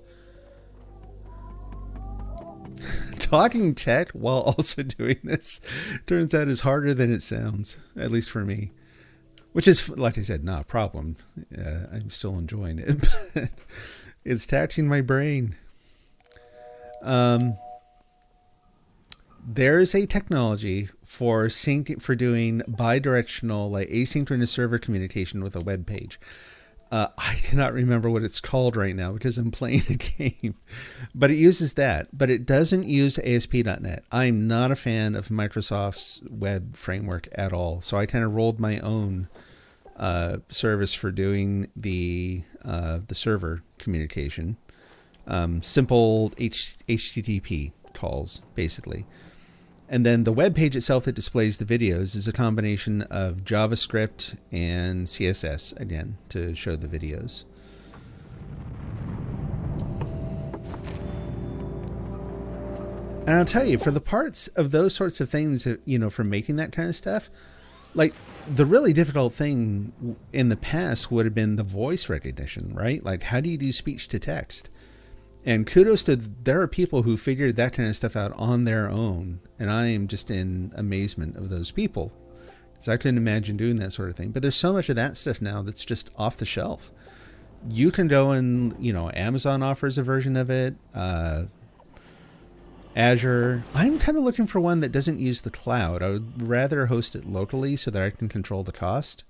talking tech while also doing this turns out is harder than it sounds, at least for me. Which is, like I said, not a problem. I'm still enjoying it, but it's taxing my brain. There's a technology for doing bidirectional, like asynchronous server communication with a web page. I cannot remember what it's called right now because I'm playing a game, but it uses that, but it doesn't use ASP.NET. I'm not a fan of Microsoft's web framework at all. So I kind of rolled my own service for doing the server communication. Simple HTTP calls, basically. And then the web page itself that displays the videos is a combination of JavaScript and CSS, again, to show the videos. And I'll tell you, for the parts of those sorts of things, for making that kind of stuff, like the really difficult thing in the past would have been the voice recognition, right? Like, how do you do speech to text? And kudos to, there are people who figured that kind of stuff out on their own. And I am just in amazement of those people. Because I couldn't imagine doing that sort of thing. But there's so much of that stuff now that's just off the shelf. You can go and, Amazon offers a version of it. Azure. I'm kind of looking for one that doesn't use the cloud. I would rather host it locally so that I can control the cost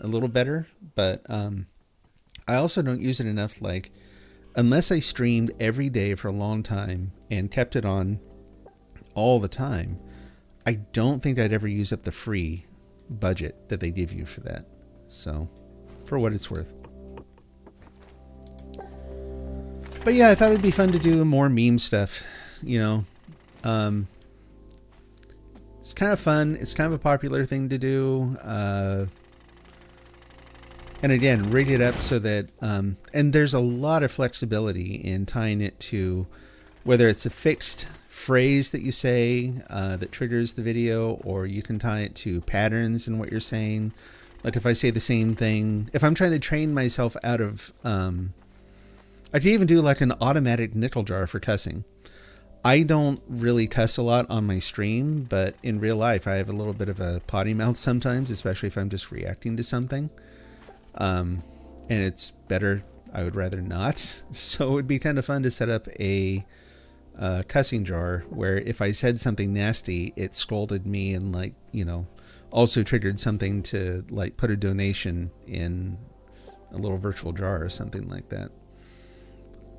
a little better. But I also don't use it enough, unless I streamed every day for a long time and kept it on all the time, I don't think I'd ever use up the free budget that they give you for that. So, for what it's worth. But yeah, I thought it'd be fun to do more meme stuff, It's kind of fun. It's kind of a popular thing to do. And again, rig it up so that, and there's a lot of flexibility in tying it to whether it's a fixed phrase that you say that triggers the video, or you can tie it to patterns in what you're saying. Like if I say the same thing, if I'm trying to train myself out of, I could even do like an automatic nickel jar for cussing. I don't really cuss a lot on my stream, but in real life, I have a little bit of a potty mouth sometimes, especially if I'm just reacting to something. And it's better, I would rather not. So it would be kind of fun to set up a cussing jar where if I said something nasty, it scolded me and also triggered something to put a donation in a little virtual jar or something like that.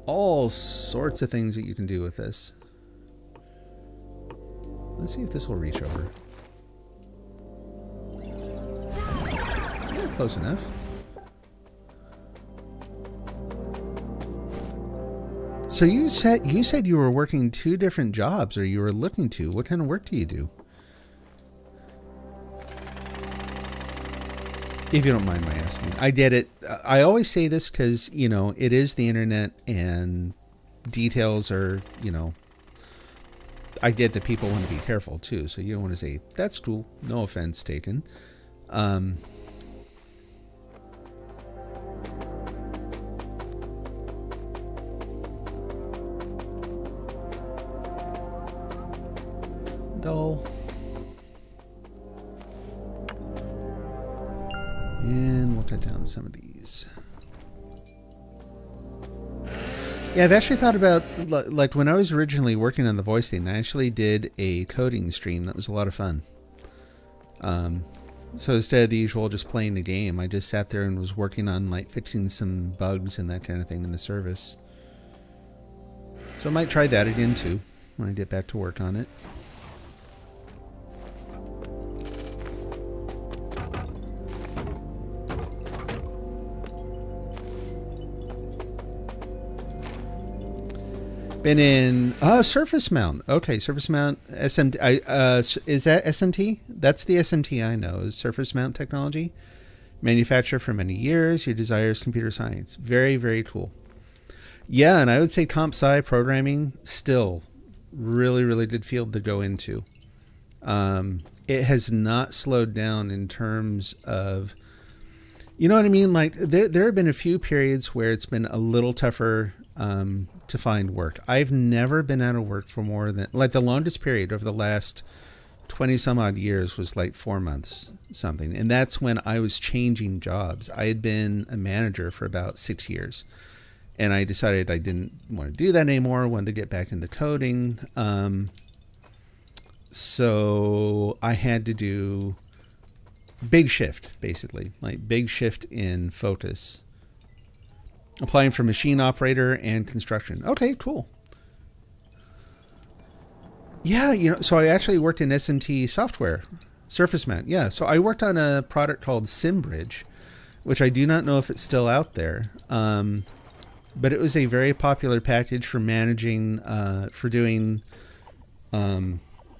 All sorts of things that you can do with this. Let's see if this will reach over. Yeah, close enough. So you said you were working 2 different jobs, or you were looking to. What kind of work do you do? If you don't mind my asking. I get it. I always say this because, it is the internet and details are, I get that people want to be careful too. So you don't want to say, that's cool. No offense taken. Dull. And we'll cut down some of these. Yeah, I've actually thought about, when I was originally working on the voice thing, I actually did a coding stream. That was a lot of fun. So instead of the usual just playing the game, I just sat there and was working on fixing some bugs and that kind of thing in the service. So I might try that again too when I get back to work on it. Been in Surface Mount. Okay, Surface Mount SMT. Is that SMT? That's the SMT I know. Is Surface Mount Technology, manufacturer for many years. Your desire is computer science. Very, very cool. Yeah, and I would say comp sci programming still really, really good field to go into. It has not slowed down in terms of, you know what I mean? There have been a few periods where it's been a little tougher to find work. I've never been out of work for more than, like, the longest period over the last 20 some odd years was like 4 months something. And that's when I was changing jobs. I had been a manager for about 6 years. And I decided I didn't want to do that anymore. I wanted to get back into coding. So I had to do big shift, basically, like big shift in focus. Applying for machine operator and construction. Okay, cool. Yeah, so I actually worked in SMT software, Surface Mount. Yeah, so I worked on a product called SimBridge, which I do not know if it's still out there. But it was a very popular package for managing, for doing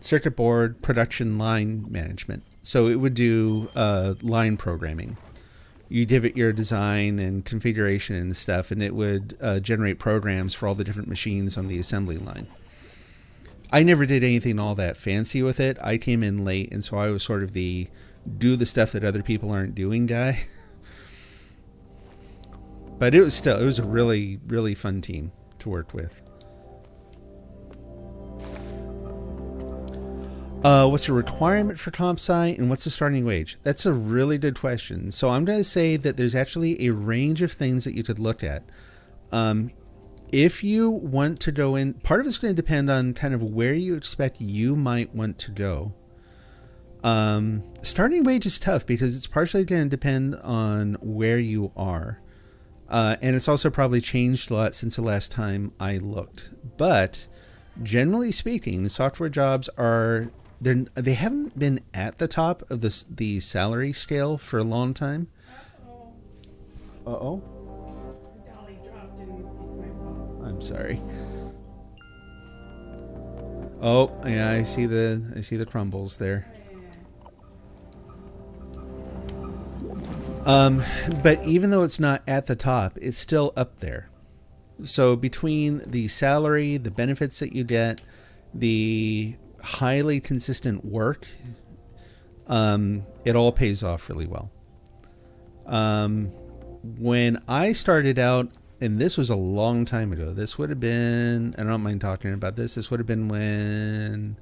circuit board production line management. So it would do line programming. You give it your design and configuration and stuff, and it would generate programs for all the different machines on the assembly line. I never did anything all that fancy with it. I came in late, and so I was sort of the do the stuff that other people aren't doing guy. But it was a really, really fun team to work with. What's the requirement for comp sci and what's the starting wage? That's a really good question. So I'm going to say that there's actually a range of things that you could look at. If you want to go in, part of it's going to depend on kind of where you expect you might want to go. Starting wage is tough because it's partially going to depend on where you are. And it's also probably changed a lot since the last time I looked. But generally speaking, the software jobs they haven't been at the top of the salary scale for a long time. Uh-oh. Dolly dropped and it's my fault. I'm sorry. Oh, yeah, I see the crumbles there. But even though it's not at the top, it's still up there. So between the salary, the benefits that you get, the highly consistent work, it all pays off really well. When I started out, and this was a long time ago, this would have been, I don't mind talking about this would have been when,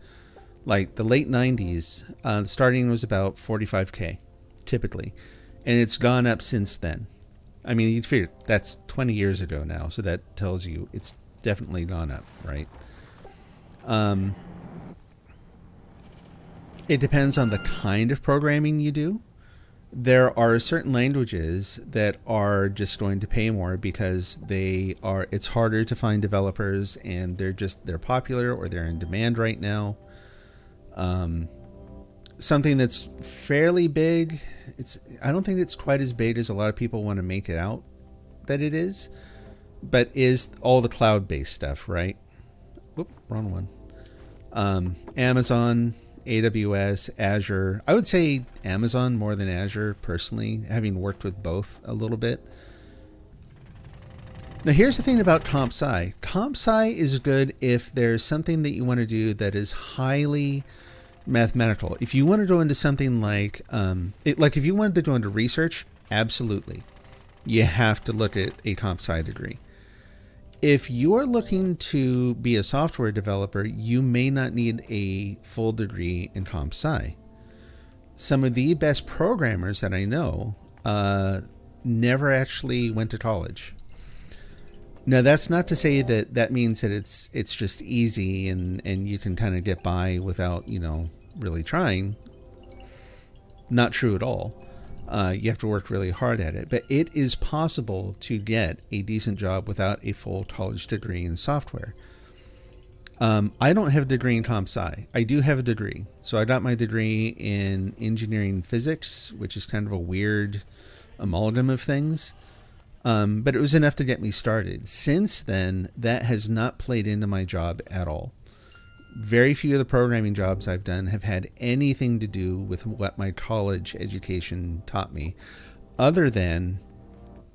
like, the late 90s, starting was about $45K, typically. And it's gone up since then. I mean, you'd figure that's 20 years ago now, so that tells you it's definitely gone up, right? It depends on the kind of programming you do. There are certain languages that are just going to pay more because it's harder to find developers and they're popular or they're in demand right now. Something that's fairly big, I don't think it's quite as big as a lot of people want to make it out that it is, but is all the cloud-based stuff, right? Whoop, wrong one. Amazon, AWS, Azure. I would say Amazon more than Azure, personally, having worked with both a little bit. Now, here's the thing about comp sci. Comp sci is good if there's something that you want to do that is highly mathematical. If you want to go into something like if you wanted to go into research, absolutely, you have to look at a comp sci degree. If you are looking to be a software developer, you may not need a full degree in comp sci. Some of the best programmers that I know never actually went to college. Now, that's not to say that means that it's just easy and you can kind of get by without, really trying. Not true at all. You have to work really hard at it. But it is possible to get a decent job without a full college degree in software. I don't have a degree in comp sci. I do have a degree. So I got my degree in engineering physics, which is kind of a weird amalgam of things. But it was enough to get me started. Since then, that has not played into my job at all. Very few of the programming jobs I've done have had anything to do with what my college education taught me, other than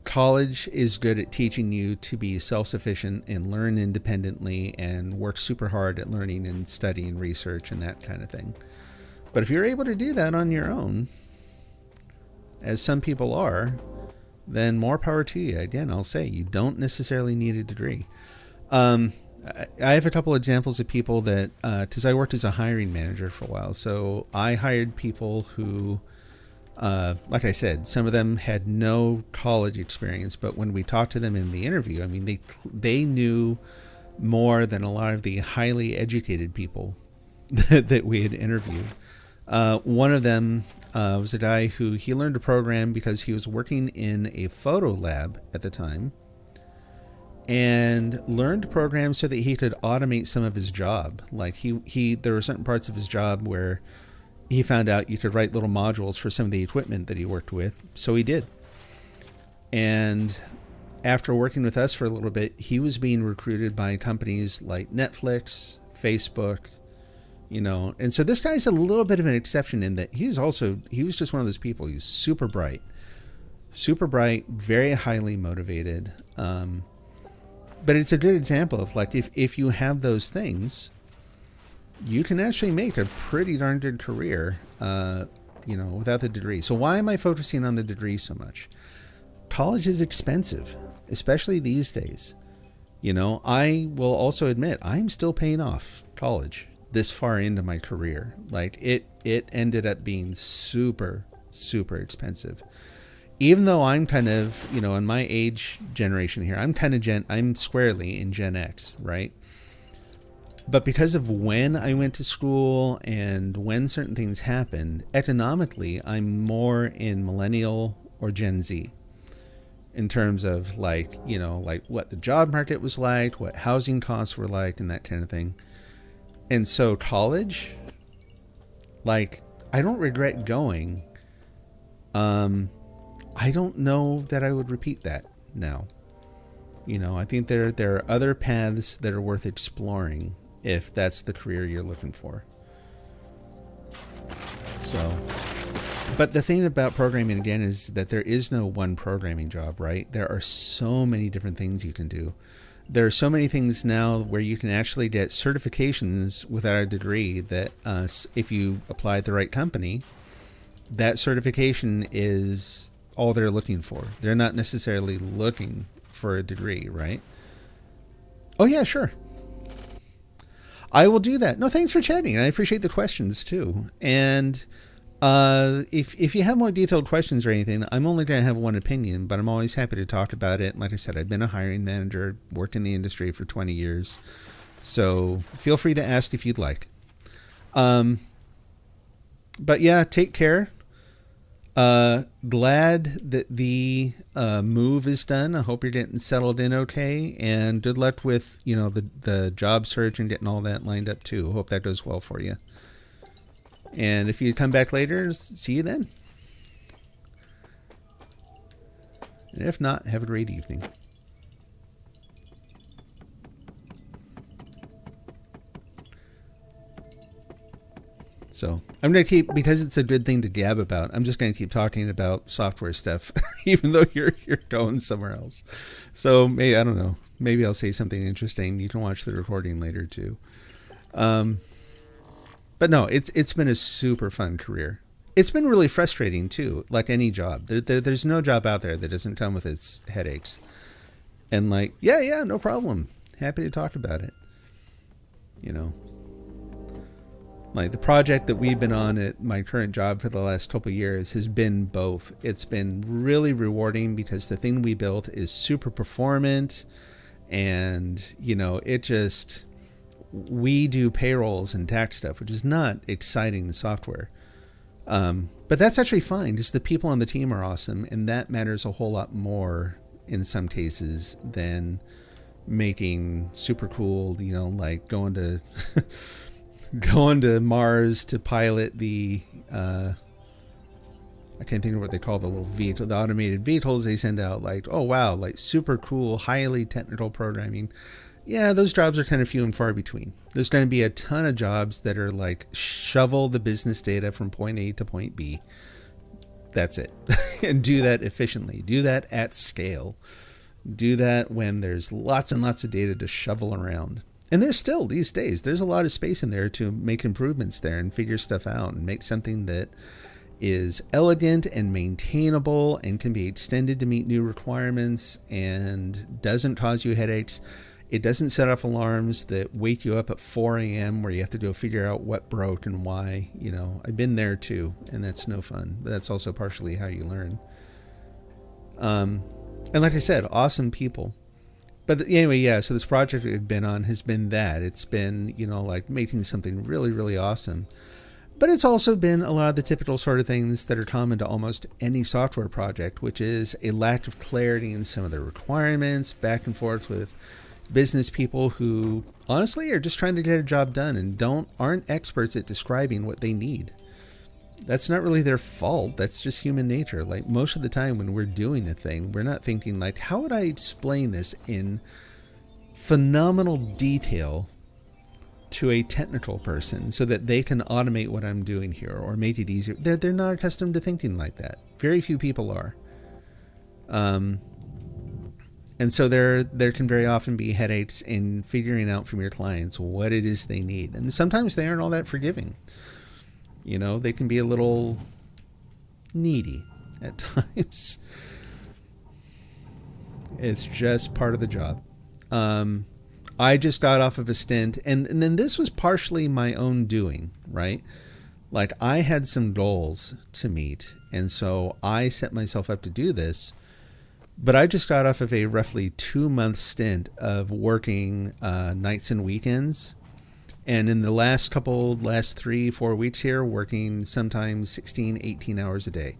college is good at teaching you to be self-sufficient and learn independently and work super hard at learning and studying research and that kind of thing. But if you're able to do that on your own, as some people are, then more power to you. Again, I'll say you don't necessarily need a degree. I have a couple examples of people that, because I worked as a hiring manager for a while, so I hired people who, like I said, some of them had no college experience, but when we talked to them in the interview, I mean, they knew more than a lot of the highly educated people that we had interviewed. One of them was a guy who he learned to program because he was working in a photo lab at the time, and learned to program so that he could automate some of his job. Like there were certain parts of his job where he found out you could write little modules for some of the equipment that he worked with, so he did. And after working with us for a little bit, he was being recruited by companies like Netflix, Facebook, and so this guy's a little bit of an exception in that he was just one of those people. He's super bright, very highly motivated. But it's a good example of, like, if you have those things, you can actually make a pretty darn good career, without the degree. So why am I focusing on the degree so much? College is expensive, especially these days. I will also admit I'm still paying off college this far into my career. Like, it ended up being super, super expensive. Even though I'm kind of, in my age generation here, I'm squarely in Gen X, right? But because of when I went to school and when certain things happened, economically, I'm more in millennial or Gen Z in terms of like what the job market was like, what housing costs were like, and that kind of thing. And so college, like, I don't regret going. I don't know that I would repeat that now. I think there are other paths that are worth exploring if that's the career you're looking for. So, but the thing about programming, again, is that there is no one programming job, right? There are so many different things you can do. There are so many things now where you can actually get certifications without a degree that if you apply at the right company, that certification is all they're looking for. They're not necessarily looking for a degree, right? Oh, yeah, sure. I will do that. No, thanks for chatting. I appreciate the questions, too. And if you have more detailed questions or anything, I'm only going to have one opinion, but I'm always happy to talk about it. Like I said, I've been a hiring manager, worked in the industry for 20 years. So feel free to ask if you'd like. But yeah, take care. Glad that the move is done. I hope you're getting settled in okay, and good luck with the job search and getting all that lined up too. Hope that goes well for you. And if you come back later, see you then. And if not, have a great evening. So I'm going to keep, because it's a good thing to gab about, I'm just going to keep talking about software stuff, even though you're going somewhere else. So maybe, I don't know, maybe I'll say something interesting. You can watch the recording later too. But no, it's been a super fun career. It's been really frustrating too, like any job. There's no job out there that doesn't come with its headaches. And like, yeah, no problem. Happy to talk about it. Like the project that we've been on at my current job for the last couple of years has been both. It's been really rewarding because the thing we built is super performant, and we do payrolls and tax stuff, which is not exciting software. But that's actually fine. Just the people on the team are awesome, and that matters a whole lot more in some cases than making super cool, like going to Mars to pilot the I can't think of what they call the little vehicle, the automated vehicles they send out. Like, oh wow, like super cool, highly technical programming. Yeah, those jobs are kind of few and far between. There's going to be a ton of jobs that are like shovel the business data from point A to point B. That's it. And do that efficiently. Do that at scale. Do that when there's lots and lots of data to shovel around. And there's still, these days, there's a lot of space in there to make improvements there and figure stuff out and make something that is elegant and maintainable and can be extended to meet new requirements and doesn't cause you headaches. It doesn't set off alarms that wake you up at 4 a.m. where you have to go figure out what broke and why. You know, I've been there too, and that's no fun. But that's also partially how you learn. And like I said, awesome people. But anyway, yeah, so this project we've been on has been that. It's been, you know, like making something really, really awesome. But it's also been a lot of the typical sort of things that are common to almost any software project, which is a lack of clarity in some of the requirements, back and forth with business people who honestly are just trying to get a job done and aren't experts at describing what they need. That's not really their fault. That's just human nature. Like most of the time when we're doing a thing, we're not thinking like, how would I explain this in phenomenal detail to a technical person so that they can automate what I'm doing here or make it easier. They're not accustomed to thinking like that. Very few people are. And so there can very often be headaches in figuring out from your clients what it is they need. And sometimes they aren't all that forgiving. You know, they can be a little needy at times. It's just part of the job. I just got off of a stint, and then this was partially my own doing, right? Like I had some goals to meet, and so I set myself up to do this. But I just got off of a roughly 2-month stint of working nights and weekends. And in the last 3-4 weeks here, working sometimes 16, 18 hours a day.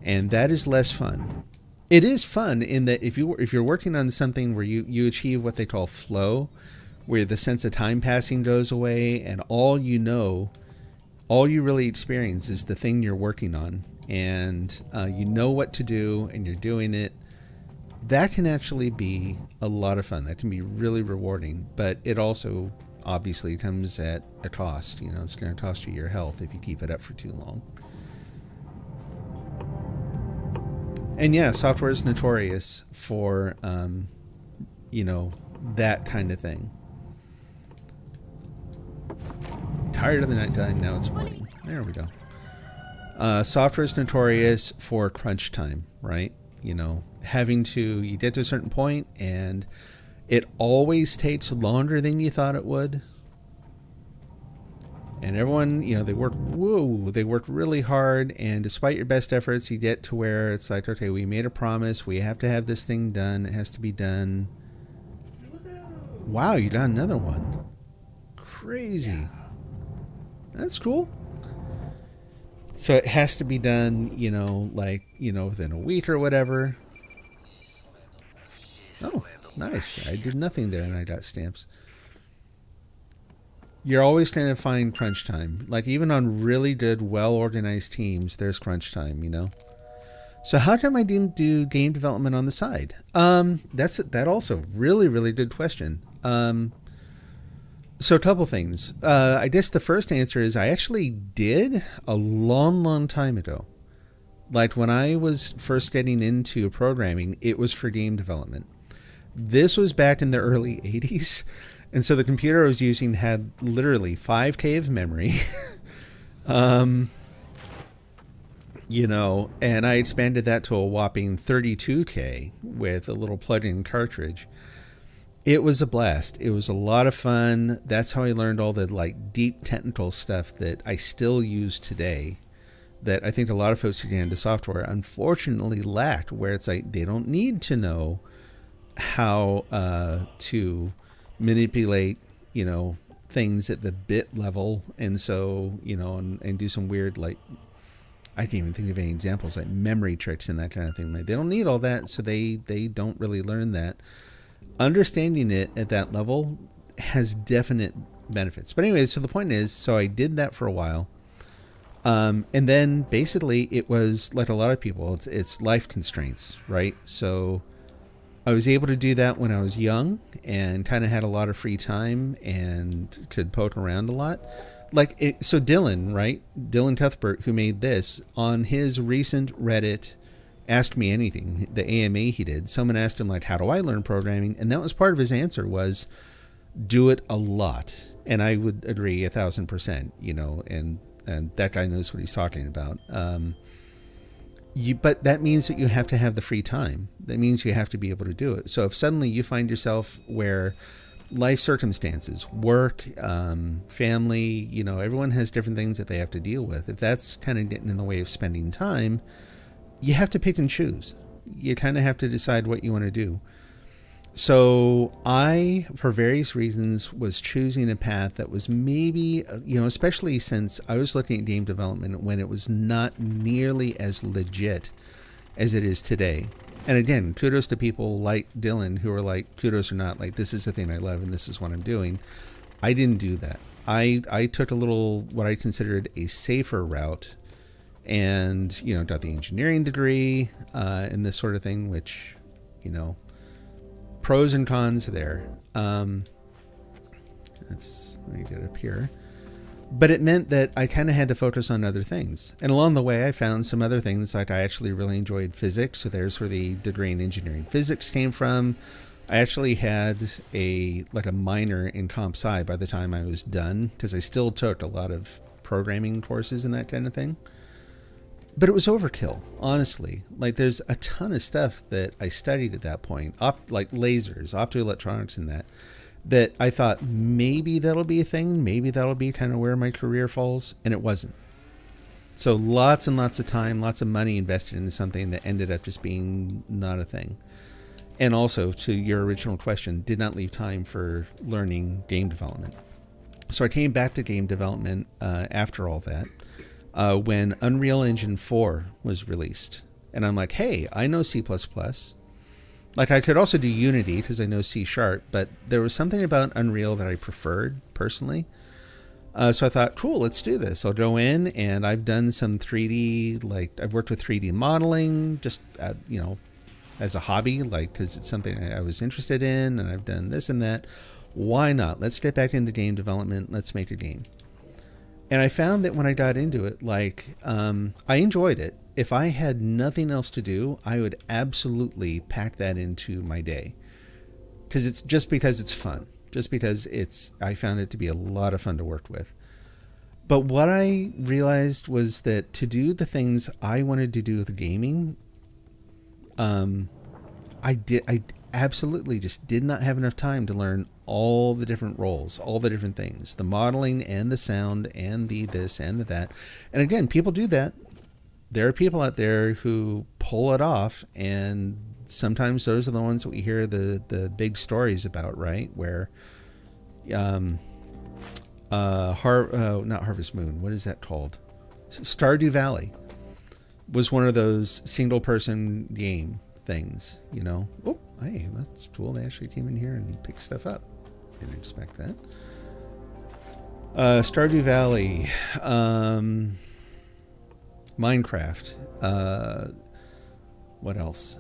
And that is less fun. It is fun in that if you're working on something where you achieve what they call flow, where the sense of time passing goes away and all you really experience is the thing you're working on. And you know what to do and you're doing it. That can actually be a lot of fun. That can be really rewarding. But it also obviously comes at a cost. You know, it's going to cost you your health if you keep it up for too long. And yeah, software is notorious for, you know, that kind of thing. Tired of the nighttime, now it's morning. There we go. Software is notorious for crunch time, right? You know, you get to a certain point and it always takes longer than you thought it would. And everyone, you know, they work really hard, and despite your best efforts, you get to where it's like, okay, we made a promise, we have to have this thing done, it has to be done. Wow, you got another one. Crazy. That's cool. So it has to be done, you know, like, you know, within a week or whatever. Oh, nice. I did nothing there and I got stamps. You're always trying to find crunch time. Like even on really good, well-organized teams, there's crunch time, you know? So how come I didn't do game development on the side? That also really, really good question. So a couple things. I guess the first answer is I actually did a long, long time ago. Like when I was first getting into programming, it was for game development. This was back in the early 80s. And so the computer I was using had literally 5K of memory. You know, and I expanded that to a whopping 32K with a little plug-in cartridge. It was a blast. It was a lot of fun. That's how I learned all the like deep technical stuff that I still use today, that I think a lot of folks who get into software unfortunately lack, where it's like they don't need to know how to manipulate, you know, things at the bit level, and so, you know, and do some weird, like, I can't even think of any examples, like memory tricks and that kind of thing. Like, they don't need all that, so they don't really learn that. Understanding it at that level has definite benefits. But anyway, so the point is, so I did that for a while. And then basically it was like a lot of people, it's life constraints, right? So I was able to do that when I was young and kind of had a lot of free time and could poke around a lot. So Dylan, right? Dylan Cuthbert, who made this, on his recent Reddit Ask Me Anything, the AMA he did, someone asked him, like, how do I learn programming? And that was part of his answer was, do it a lot. And I would agree 1,000%, you know, and that guy knows what he's talking about. But that means that you have to have the free time. That means you have to be able to do it. So if suddenly you find yourself where life circumstances, work, family, everyone has different things that they have to deal with. If that's kind of getting in the way of spending time, you have to pick and choose. You kind of have to decide what you want to do. So I, for various reasons, was choosing a path that was maybe, especially since I was looking at game development when it was not nearly as legit as it is today. And again, kudos to people like Dylan who are like, kudos or not, like, this is the thing I love and this is what I'm doing. I didn't do that. I took a little, what I considered a safer route and, got the engineering degree and this sort of thing, which, pros and cons there. Let me get up here. But it meant that I kind of had to focus on other things. And along the way, I found some other things, like I actually really enjoyed physics. So there's where the degree in engineering physics came from. I actually had a minor in comp sci by the time I was done, because I still took a lot of programming courses and that kind of thing. But it was overkill, honestly. Like, there's a ton of stuff that I studied at that point, like lasers, optoelectronics and that I thought maybe that'll be a thing. Maybe that'll be kind of where my career falls. And it wasn't. So lots and lots of time, lots of money invested into something that ended up just being not a thing. And also, to your original question, did not leave time for learning game development. So I came back to game development after all that. When Unreal Engine 4 was released. And I'm like, hey, I know C++. Like, I could also do Unity because I know C#, but there was something about Unreal that I preferred personally. So I thought, cool, let's do this. I'll go in, and I've done some 3D, I've worked with 3D modeling just, as a hobby, because it's something I was interested in, and I've done this and that. Why not? Let's get back into game development. Let's make a game. And I found that when I got into it, I enjoyed it. If I had nothing else to do, I would absolutely pack that into my day. Because it's fun. Just because I found it to be a lot of fun to work with. But what I realized was that to do the things I wanted to do with gaming, I absolutely just did not have enough time to learn all the different roles, all the different things, the modeling and the sound and the this and the that. And again, people do that. There are people out there who pull it off, and sometimes those are the ones that we hear the big stories about, right? Where, not Harvest Moon, what is that called? Stardew Valley was one of those single person game things, Oh, hey, that's cool. They actually came in here and picked stuff up. Didn't expect that. Stardew Valley, Minecraft, what else?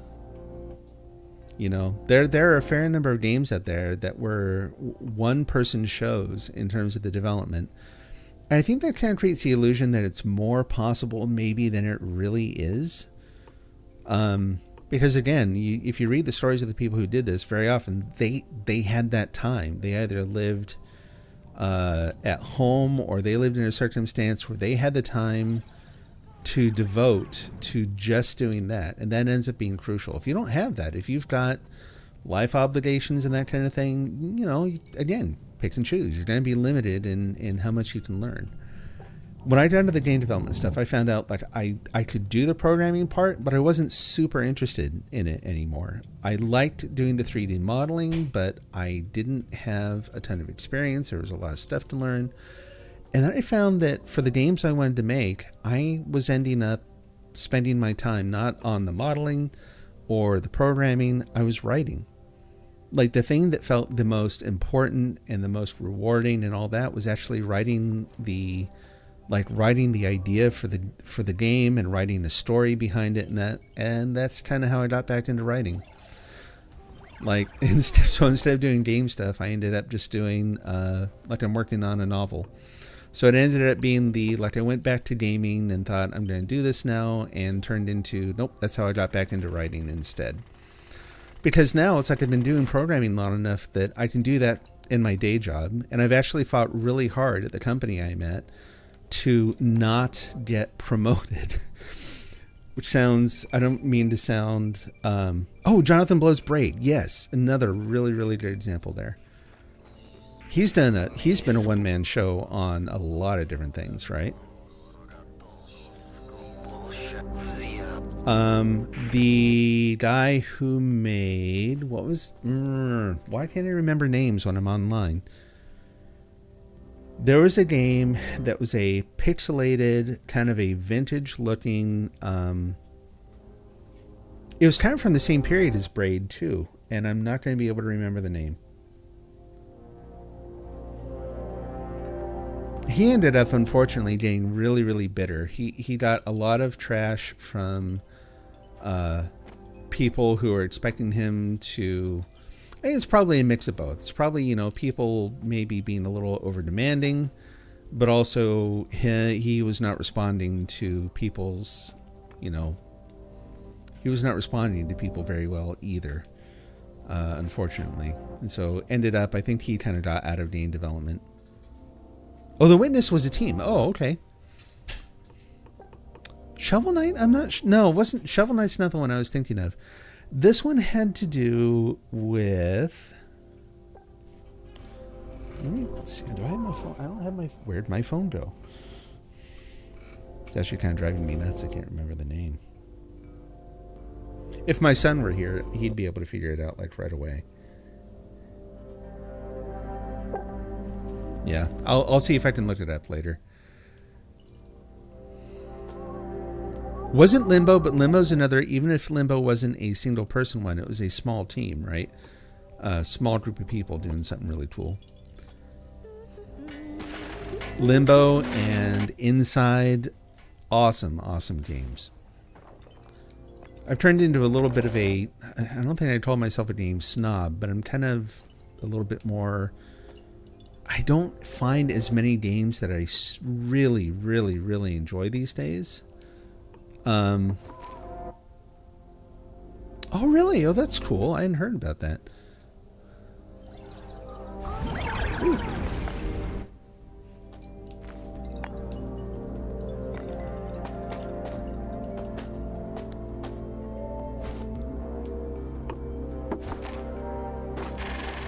There are a fair number of games out there that were one-person shows in terms of the development. And I think that kind of creates the illusion that it's more possible maybe than it really is. Because again, if you read the stories of the people who did this, very often they had that time. They either lived at home or they lived in a circumstance where they had the time to devote to just doing that. And that ends up being crucial. If you don't have that, if you've got life obligations and that kind of thing, again, pick and choose. You're going to be limited in how much you can learn. When I got into the game development stuff, I found out I could do the programming part, but I wasn't super interested in it anymore. I liked doing the 3D modeling, but I didn't have a ton of experience. There was a lot of stuff to learn. And then I found that for the games I wanted to make, I was ending up spending my time not on the modeling or the programming. I was writing. The thing that felt the most important and the most rewarding and all that was actually writing the idea for the game and writing the story behind it, and that's kind of how I got back into writing. So instead of doing game stuff, I ended up just doing I'm working on a novel. So it ended up being I went back to gaming and thought I'm going to do this now, and turned into nope. That's how I got back into writing instead. Because now it's like I've been doing programming long enough that I can do that in my day job, and I've actually fought really hard at the company I'm at to not get promoted which sounds, I don't mean to sound, oh, Jonathan Blow's Braid. Yes, another really, really good example there. He's been a one-man show on a lot of different things, right? The guy who made, why can't I remember names when I'm online? There was a game that was a pixelated, kind of a vintage looking, it was kind of from the same period as Braid too, and I'm not going to be able to remember the name. He ended up, unfortunately, getting really, really bitter. He got a lot of trash from people who were expecting him to... I think it's probably a mix of both. It's probably, people maybe being a little over demanding, but also he was not responding to people's, he was not responding to people very well either, unfortunately. And so ended up, I think he kind of got out of game development. Oh, The Witness was a team. Oh, okay. Shovel Knight? No, it wasn't. Shovel Knight's not the one I was thinking of. This one had to do with... Let me see. Do I have my phone? I don't have my... Where'd my phone go? It's actually kind of driving me nuts. I can't remember the name. If my son were here, he'd be able to figure it out like right away. Yeah, I'll see if I can look it up later. Wasn't Limbo, but Limbo's another, even if Limbo wasn't a single person one, it was a small team, right? A small group of people doing something really cool. Limbo and Inside, awesome games. I've turned into a little bit of I don't think I call myself a game snob, but I'm kind of a little bit more... I don't find as many games that I really, really, really enjoy these days. Oh, really? Oh, that's cool. I hadn't heard about that. Ooh.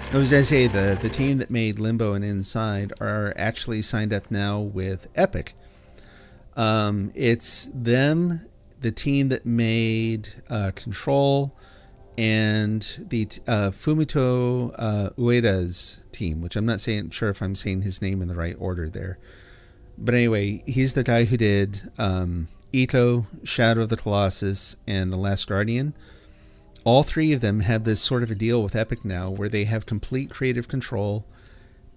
I was going to say, the team that made Limbo and Inside are actually signed up now with Epic. It's them, the team that made Control, and the Fumito Ueda's team, which I'm not sure if I'm saying his name in the right order there. But anyway, he's the guy who did Ico, Shadow of the Colossus, and The Last Guardian. All three of them have this sort of a deal with Epic now where they have complete creative control.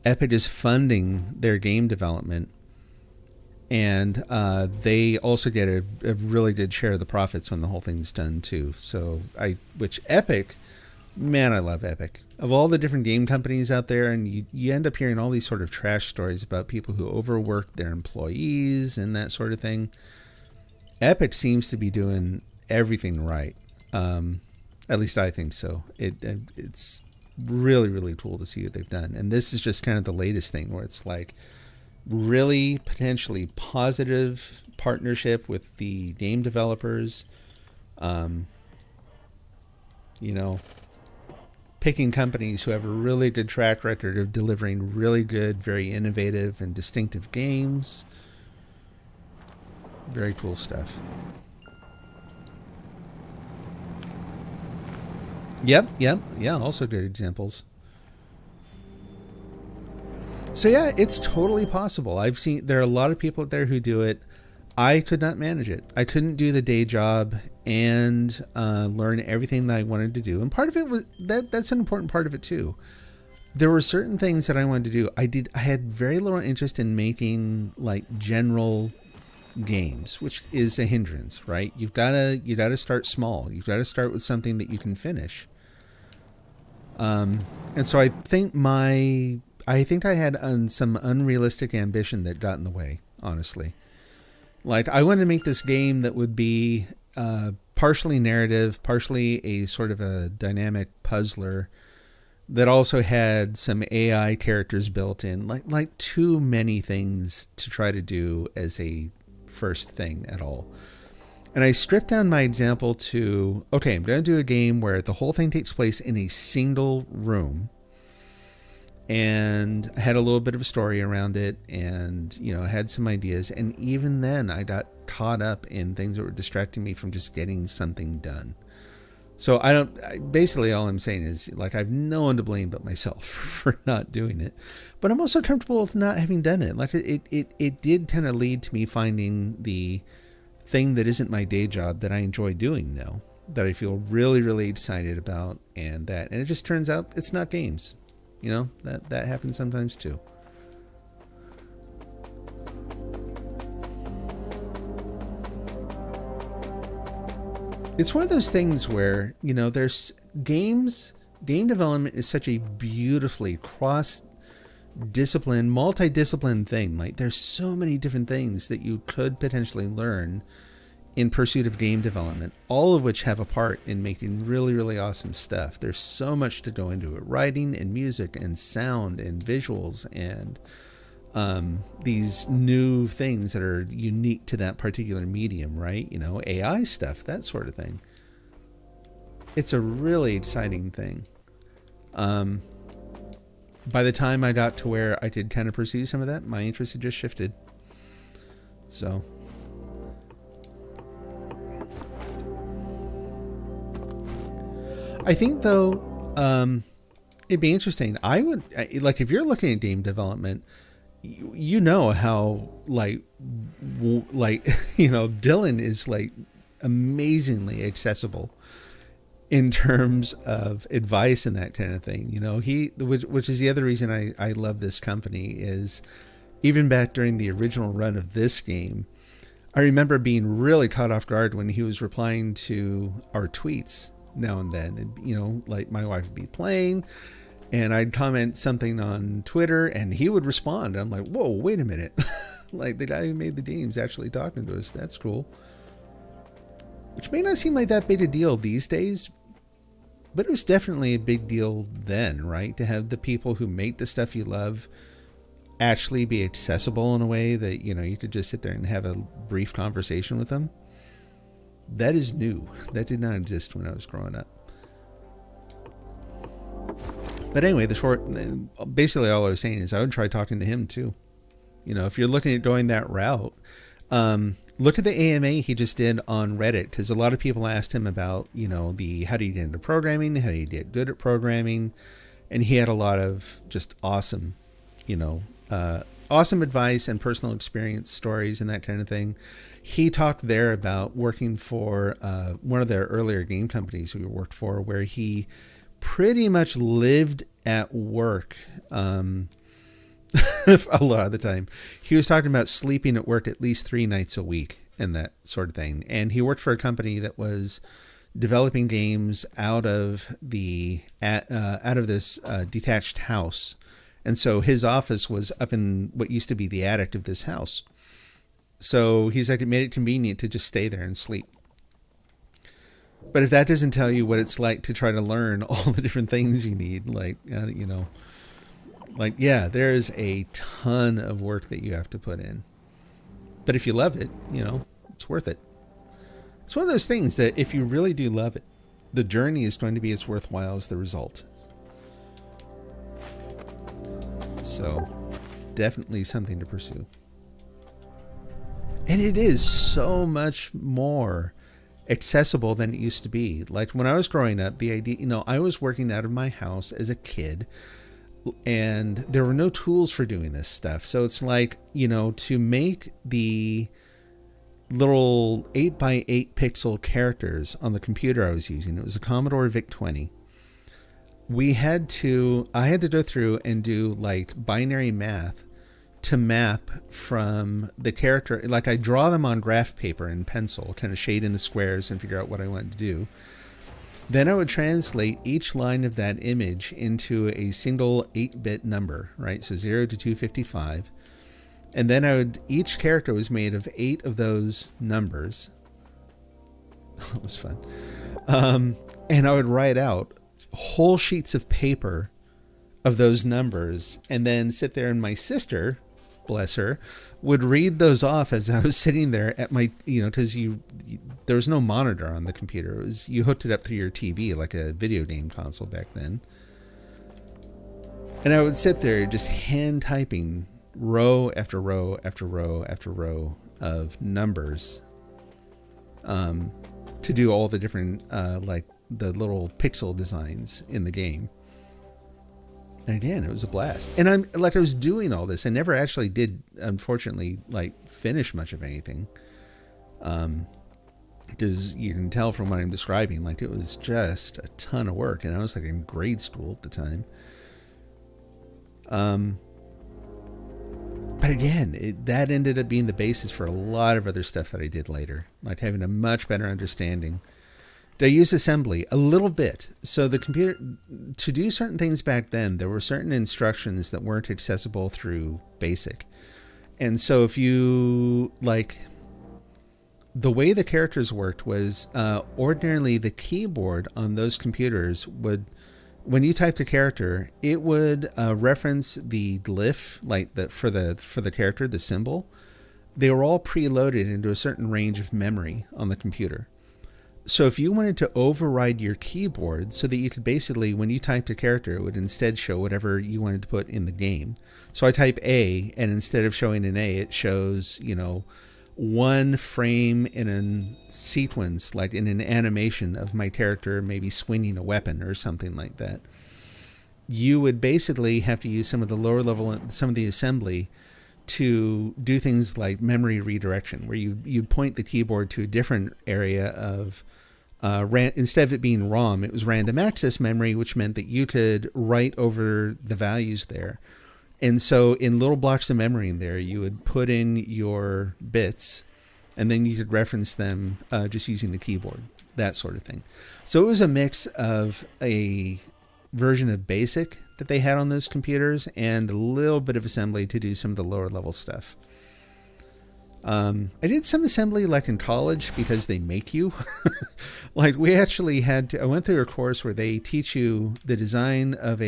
Epic is funding their game development. And they also get a really good share of the profits when the whole thing's done too. So which Epic, man, I love Epic. Of all the different game companies out there, and you end up hearing all these sort of trash stories about people who overwork their employees and that sort of thing. Epic seems to be doing everything right. At least I think so. It's really, really cool to see what they've done. And this is just kind of the latest thing where it's like really potentially positive partnership with the game developers. Picking companies who have a really good track record of delivering really good, very innovative and distinctive games. Very cool stuff. Yep. Yeah, also good examples. So yeah, it's totally possible. There are a lot of people out there who do it. I could not manage it. I couldn't do the day job and learn everything that I wanted to do. And part of it was that's an important part of it too. There were certain things that I wanted to do. I had very little interest in making like general games, which is a hindrance, right? You gotta start small. You've got to start with something that you can finish. And so I think I had some unrealistic ambition that got in the way, honestly. Like, I wanted to make this game that would be partially narrative, partially a sort of a dynamic puzzler that also had some AI characters built in, like too many things to try to do as a first thing at all. And I stripped down my example to, okay, I'm going to do a game where the whole thing takes place in a single room. And I had a little bit of a story around it, and, you know, I had some ideas. And even then, I got caught up in things that were distracting me from just getting something done. So basically all I'm saying is, like, I've no one to blame but myself for not doing it. But I'm also comfortable with not having done it. Like, it did kind of lead to me finding the thing that isn't my day job that I enjoy doing now, that I feel really, really excited about, and it just turns out it's not games. You know, that happens sometimes too. It's one of those things where, you know, there's game development is such a beautifully cross-discipline, multidiscipline thing. Like, there's so many different things that you could potentially learn in pursuit of game development, all of which have a part in making really, really awesome stuff. There's so much to go into it. Writing and music and sound and visuals and these new things that are unique to that particular medium, right? You know, AI stuff, that sort of thing. It's a really exciting thing. By the time I got to where I could kind of pursue some of that, my interest had just shifted. So... I think, though, it'd be interesting. If you're looking at game development, you know how, you know, Dylan is, like, amazingly accessible in terms of advice and that kind of thing. You know, which is the other reason I love this company, is even back during the original run of this game, I remember being really caught off guard when he was replying to our tweets now and then. And, you know, like, my wife would be playing and I'd comment something on Twitter and he would respond. I'm like, whoa, wait a minute. Like, the guy who made the game's actually talking to us. That's cool. Which may not seem like that big a deal these days, but it was definitely a big deal then, right? To have the people who make the stuff you love actually be accessible in a way that, you know, you could just sit there and have a brief conversation with them. That is new. That did not exist when I was growing up. But anyway, basically all I was saying is I would try talking to him too. You know, if you're looking at going that route, look at the AMA he just did on Reddit, because a lot of people asked him about, you know, how do you get into programming? How do you get good at programming? And he had a lot of just awesome, you know, awesome advice and personal experience stories and that kind of thing. He talked there about working for one of their earlier game companies he worked for, where he pretty much lived at work a lot of the time. He was talking about sleeping at work at least 3 nights a week and that sort of thing. And he worked for a company that was developing games out of this detached house. And so his office was up in what used to be the attic of this house. So he's like, it made it convenient to just stay there and sleep. But if that doesn't tell you what it's like to try to learn all the different things you need, like, you know, like, yeah, there's a ton of work that you have to put in. But if you love it, you know, it's worth it. It's one of those things that if you really do love it, the journey is going to be as worthwhile as the result. So, definitely something to pursue. And it is so much more accessible than it used to be. Like, when I was growing up, the idea, you know, I was working out of my house as a kid, and there were no tools for doing this stuff. So it's like, you know, to make the little 8x8 pixel characters on the computer I was using, it was a Commodore VIC-20. I had to go through and do like binary math to map from the character. Like, I draw them on graph paper and pencil, kind of shade in the squares and figure out what I wanted to do. Then I would translate each line of that image into a single 8-bit number, right? So 0 to 255. And then each character was made of 8 of those numbers. It was fun. And I would write out whole sheets of paper of those numbers, and then sit there, and my sister bless her, would read those off as I was sitting there at my, because there was no monitor on the computer. You hooked it up through your TV like a video game console back then. And I would sit there just hand typing row after row after row after row of numbers to do all the different, like the little pixel designs in the game. And again, it was a blast. And I was doing all this and never actually did, unfortunately, like finish much of anything. Because you can tell from what I'm describing, like it was just a ton of work. And I was like in grade school at the time. But again, that ended up being the basis for a lot of other stuff that I did later, like having a much better understanding. Did I use assembly? A little bit. So the computer, to do certain things back then, there were certain instructions that weren't accessible through BASIC. And so if you, like, the way the characters worked was ordinarily the keyboard on those computers would, when you typed a character, it would reference the glyph, like for the character, the symbol. They were all preloaded into a certain range of memory on the computer. So if you wanted to override your keyboard so that you could basically, when you typed a character, it would instead show whatever you wanted to put in the game. So I type A, and instead of showing an A, it shows, one frame in a sequence, like in an animation of my character maybe swinging a weapon or something like that. You would basically have to use some of the lower level, some of the assembly to do things like memory redirection, where you'd point the keyboard to a different area of, instead of it being ROM, it was random access memory, which meant that you could write over the values there. And so in little blocks of memory in there, you would put in your bits, and then you could reference them just using the keyboard, that sort of thing. So it was a mix of a version of BASIC that they had on those computers and a little bit of assembly to do some of the lower level stuff. I did some assembly like in college because they make you. Like we actually I went through a course where they teach you the design of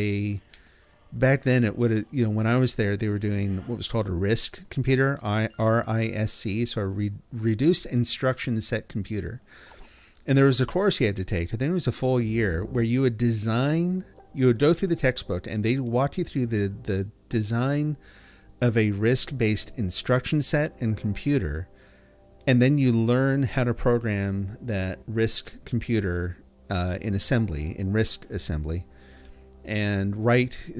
back then it would, when I was there, they were doing what was called a RISC computer, RISC, so a reduced instruction set computer. And there was a course you had to take, I think it was a full year, where you would go through the textbook and they'd walk you through the design of a RISC-based instruction set and computer. And then you learn how to program that RISC computer in RISC assembly. And write.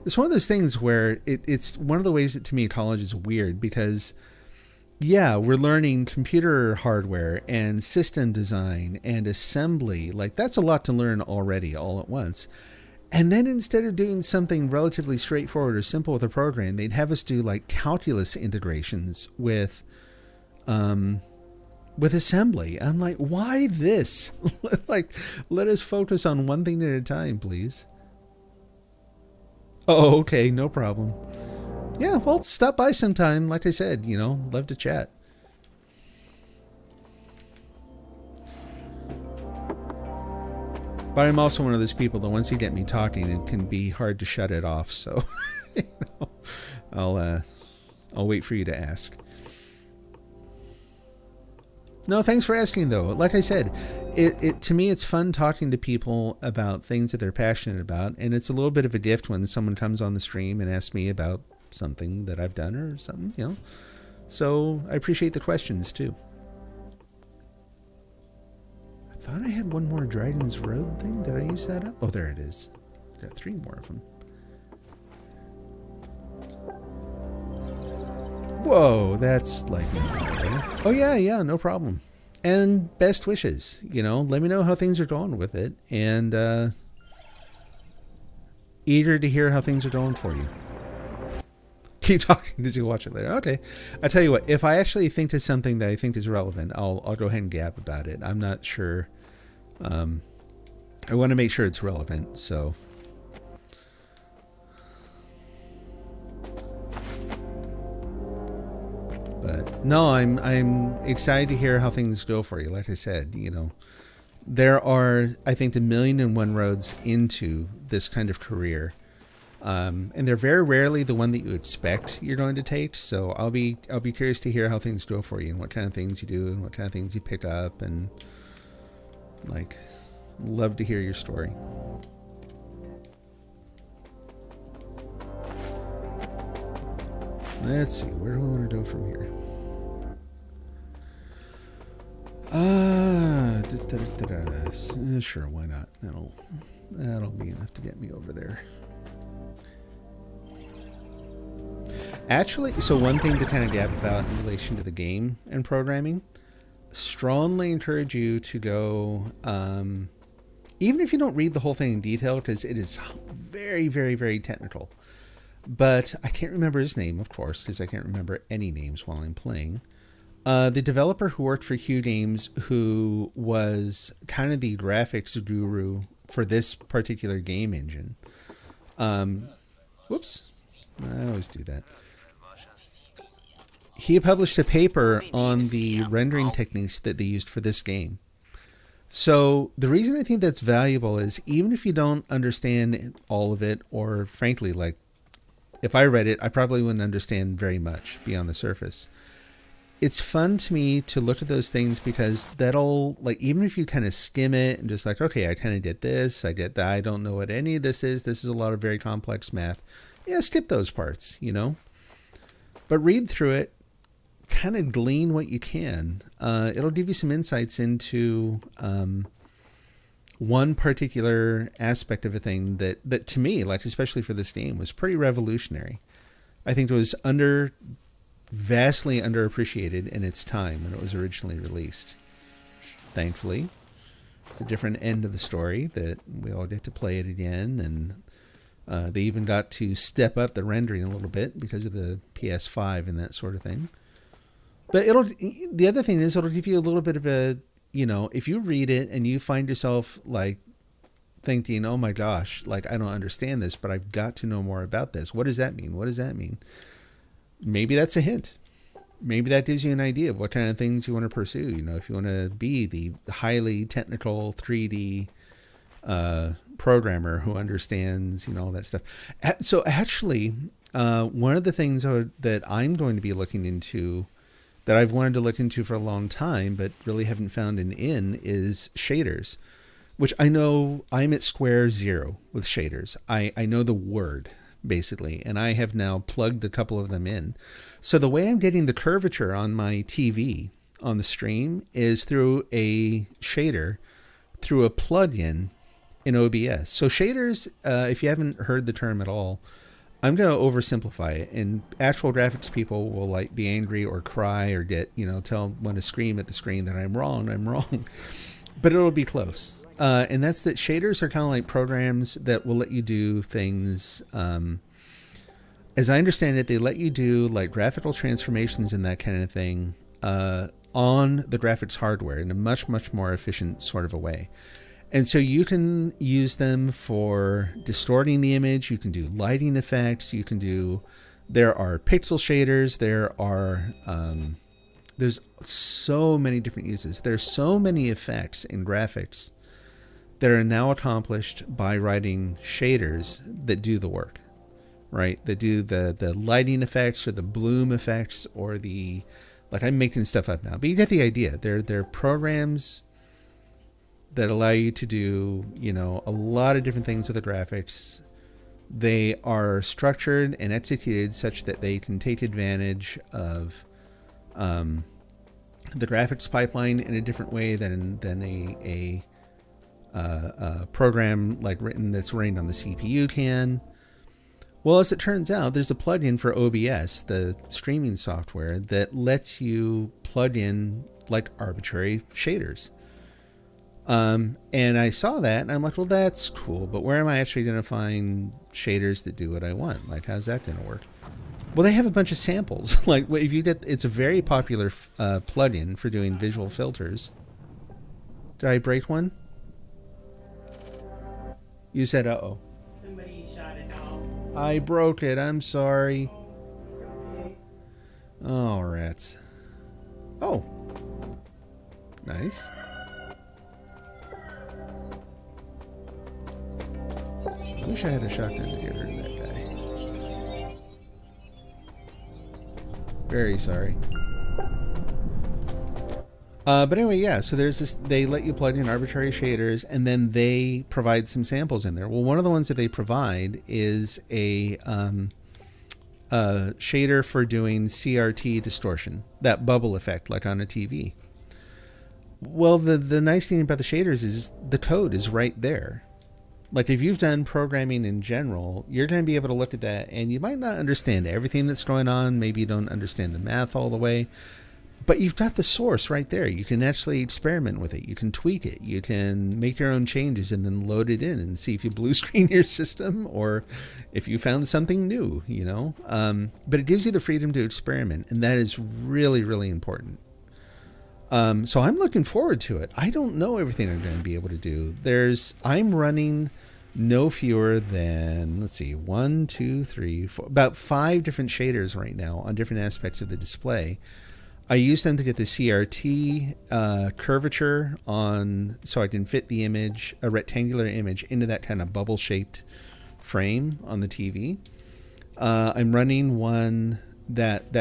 It's one of those things where it's one of the ways that to me college is weird because, yeah, we're learning computer hardware and system design and assembly. Like that's a lot to learn already all at once. And then instead of doing something relatively straightforward or simple with a program, they'd have us do like calculus integrations with assembly. I'm like, why this? Like, let us focus on one thing at a time, please. Oh, okay, no problem. Yeah, well, stop by sometime. Like I said, love to chat. But I'm also one of those people that once you get me talking, it can be hard to shut it off. So, I'll wait for you to ask. No, thanks for asking, though. Like I said, it to me, it's fun talking to people about things that they're passionate about, and it's a little bit of a gift when someone comes on the stream and asks me about something that I've done or something, So I appreciate the questions, too. I thought I had one more Dragon's Road thing. Did I use that up? Oh, there it is. Got 3 more of them. Whoa, that's like... Oh, yeah, no problem. And best wishes, let me know how things are going with it. And eager to hear how things are going for you. Keep talking as you watch it later. Okay. I tell you what, if I actually think of something that I think is relevant, I'll go ahead and gab about it. I'm not sure. I want to make sure it's relevant, so... But no, I'm excited to hear how things go for you. Like I said, there are, I think, 1,000,001 roads into this kind of career. And they're very rarely the one that you expect you're going to take. So I'll be curious to hear how things go for you and what kind of things you do and what kind of things you pick up, and like, love to hear your story. Let's see, where do we want to go from here? Sure, why not? That'll be enough to get me over there. Actually, so one thing to kind of gab about in relation to the game and programming, strongly encourage you to go, even if you don't read the whole thing in detail, because it is very, very, very technical. But I can't remember his name, of course, because I can't remember any names while I'm playing. The developer who worked for Q Games, who was kind of the graphics guru for this particular game engine. Whoops. I always do that. He published a paper on the rendering techniques that they used for this game. So the reason I think that's valuable is, even if you don't understand all of it, or frankly, like, if I read it, I probably wouldn't understand very much beyond the surface. It's fun to me to look at those things, because that'll, like, even if you kind of skim it and just like, okay, I kind of get this, I get that, I don't know what any of this is a lot of very complex math. Yeah, skip those parts, you know? But read through it, kind of glean what you can. It'll give you some insights into one particular aspect of a thing that to me, like, especially for this game, was pretty revolutionary. I think it was vastly underappreciated in its time when it was originally released. Thankfully, it's a different end of the story that we all get to play it again, and they even got to step up the rendering a little bit because of the PS5 and that sort of thing. But the other thing is, it'll give you a little bit of a, you know, if you read it and you find yourself like thinking, oh my gosh, like, I don't understand this, but I've got to know more about this. What does that mean? What does that mean? Maybe that's a hint. Maybe that gives you an idea of what kind of things you want to pursue. You know, if you want to be the highly technical 3D programmer who understands, you know, all that stuff. So actually, one of the things that I'm going to be looking into, that I've wanted to look into for a long time, but really haven't found an in, is shaders, which I know I'm at square zero with shaders. I know the word, basically, and I have now plugged a couple of them in. So the way I'm getting the curvature on my TV on the stream is through a shader, through a plugin in OBS. So shaders, if you haven't heard the term at all, I'm going to oversimplify it, and actual graphics people will like be angry or cry or get, you know, want to scream at the screen that I'm wrong, but it'll be close. And that's that shaders are kind of like programs that will let you do things. As I understand it, they let you do like graphical transformations and that kind of thing on the graphics hardware in a much, much more efficient sort of a way. And so you can use them for distorting the image. You can do lighting effects. There are pixel shaders. There's so many different uses. There's so many effects in graphics that are now accomplished by writing shaders that do the work, right? That do the lighting effects or the bloom effects or the, like, I'm making stuff up now, but you get the idea. They're programs that allow you to do, you know, a lot of different things with the graphics. They are structured and executed such that they can take advantage of the graphics pipeline in a different way than a program like that's running on the CPU can. Well, as it turns out, there's a plugin for OBS, the streaming software, that lets you plug in like arbitrary shaders. And I saw that and I'm like, well, that's cool, but where am I actually going to find shaders that do what I want? Like, how's that going to work? Well, they have a bunch of samples. Like, if you get, it's a very popular plugin for doing visual filters. Did I break one? You said, uh-oh. Somebody shot it off. I broke it. I'm sorry. It's okay. Oh, rats. Oh. Nice. Wish I had a shotgun to get rid of that guy. Very sorry. But anyway, yeah, so there's this, they let you plug in arbitrary shaders and then they provide some samples in there. Well, one of the ones that they provide is a shader for doing CRT distortion, that bubble effect like on a TV. Well, the nice thing about the shaders is the code is right there. Like if you've done programming in general, you're going to be able to look at that and you might not understand everything that's going on. Maybe you don't understand the math all the way. But you've got the source right there. You can actually experiment with it. You can tweak it. You can make your own changes and then load it in and see if you blue screen your system or if you found something new, you know. But it gives you the freedom to experiment, and that is really, really important. So I'm looking forward to it. I don't know everything I'm going to be able to do. I'm running no fewer than, let's see, 1, 2, 3, 4, about 5 different shaders right now on different aspects of the display. I use them to get the CRT curvature on, so I can fit the image, a rectangular image, into that kind of bubble-shaped frame on the TV. I'm running one that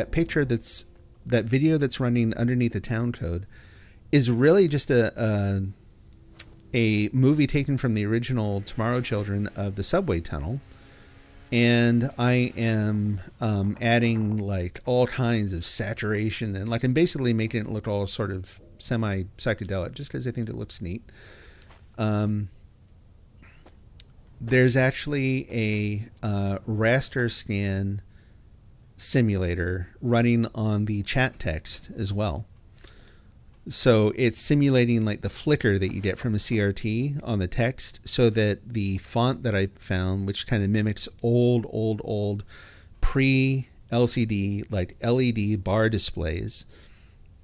video that's running underneath the town code is really just a movie taken from the original Tomorrow Children of the subway tunnel. And I am adding like all kinds of saturation and like I'm basically making it look all sort of semi-psychedelic just because I think it looks neat. There's actually a raster scan simulator running on the chat text as well. So it's simulating like the flicker that you get from a CRT on the text so that the font that I found, which kind of mimics old pre-LCD, like LED bar displays,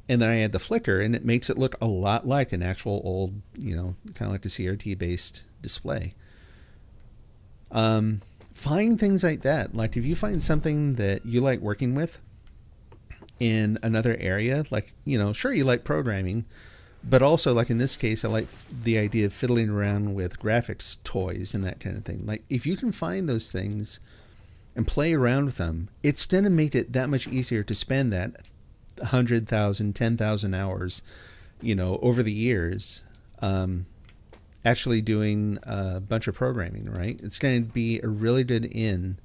and then I add the flicker and it makes it look a lot like an actual old, you know, kind of like a CRT-based display. Find things like that. Like if you find something that you like working with in another area, like, you know, sure, you like programming, but also like in this case, I like the idea of fiddling around with graphics toys and that kind of thing. Like if you can find those things and play around with them, it's going to make it that much easier to spend that 100,000, 10,000 hours, you know, over the years, actually doing a bunch of programming, right? It's going to be a really good in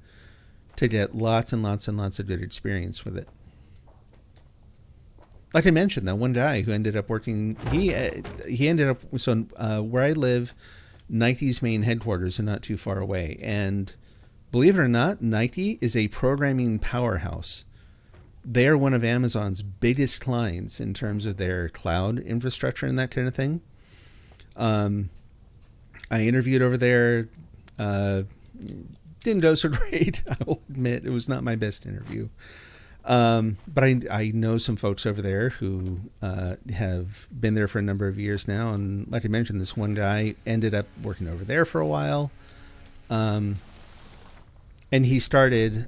to get lots and lots and lots of good experience with it. Like I mentioned, that one guy who ended up working, he ended up, so where I live, Nike's main headquarters are not too far away. And believe it or not, Nike is a programming powerhouse. They are one of Amazon's biggest clients in terms of their cloud infrastructure and that kind of thing. I interviewed over there. Didn't go so great, I will admit. It was not my best interview. But I know some folks over there who have been there for a number of years now. And like I mentioned, this one guy ended up working over there for a while. And he started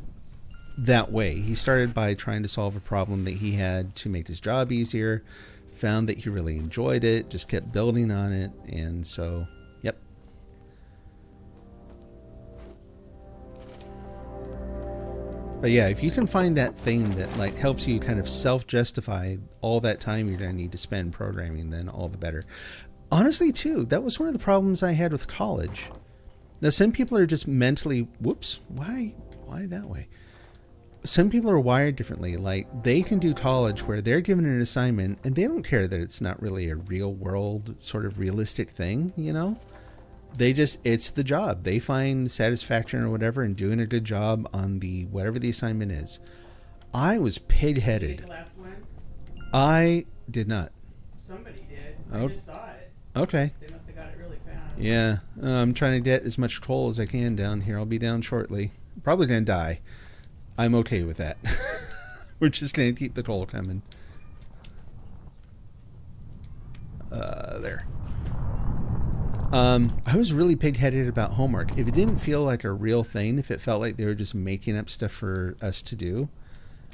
that way. He started by trying to solve a problem that he had to make his job easier, found that he really enjoyed it, just kept building on it. And so, yep. But yeah, if you can find that thing that like helps you kind of self-justify all that time you're going to need to spend programming, then all the better. Honestly, too, that was one of the problems I had with college. Now, some people are just mentally, why that way? Some people are wired differently. Like they can do college where they're given an assignment and they don't care that it's not really a real world sort of realistic thing, you know? It's the job. They find satisfaction or whatever in doing a good job on the whatever the assignment is. I was pig-headed. Did you take the last one? I did not. Somebody did. I just saw it. Okay. They must have got it really fast. Yeah. I'm trying to get as much coal as I can down here. I'll be down shortly. Probably going to die. I'm okay with that. We're just going to keep the coal coming. There. I was really pig-headed about homework. If it didn't feel like a real thing, if it felt like they were just making up stuff for us to do,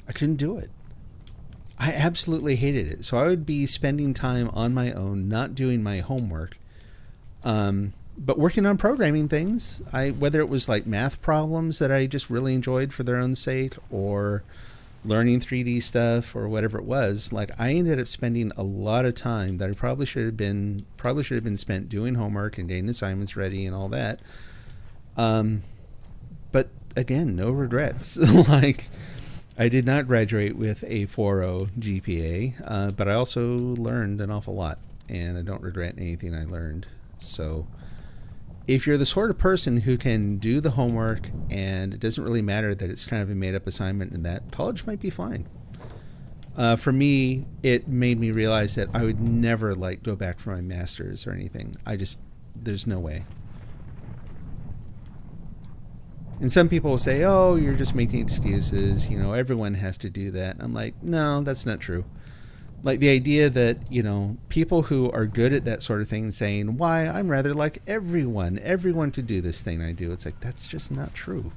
I couldn't do it. I absolutely hated it. So I would be spending time on my own, not doing my homework, but working on programming things. Whether it was like math problems that I just really enjoyed for their own sake, or learning 3D stuff or whatever it was, like I ended up spending a lot of time that I probably should have been spent doing homework and getting assignments ready and all that. But again, no regrets. Like I did not graduate with a 4.0 GPA, but I also learned an awful lot, and I don't regret anything I learned. So if you're the sort of person who can do the homework and it doesn't really matter that it's kind of a made-up assignment and that, college might be fine. For me, it made me realize that I would never like go back for my master's or anything. There's no way. And some people will say, oh, you're just making excuses. You know, everyone has to do that. I'm like, no, that's not true. Like the idea that, you know, people who are good at that sort of thing saying, why, I'm rather like everyone could do this thing I do. It's like, that's just not true.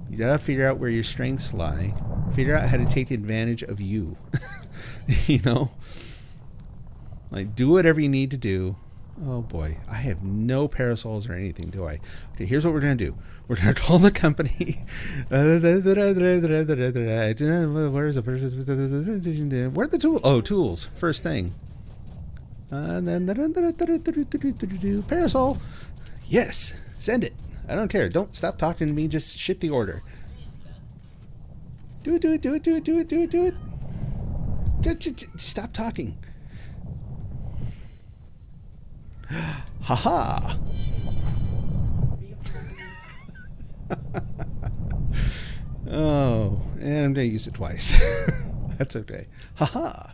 You gotta figure out where your strengths lie. Figure out how to take advantage of you. You know? Like, do whatever you need to do. Oh boy, I have no parasols or anything, do I? Okay, here's what we're gonna do. We're gonna call the company. Where's the where are the tools? Oh, tools. First thing. Parasol. Yes, send it. I don't care. Don't stop talking to me. Just ship the order. Do it. Stop talking. Haha. Oh, and I'm going to use it twice. That's okay. Haha.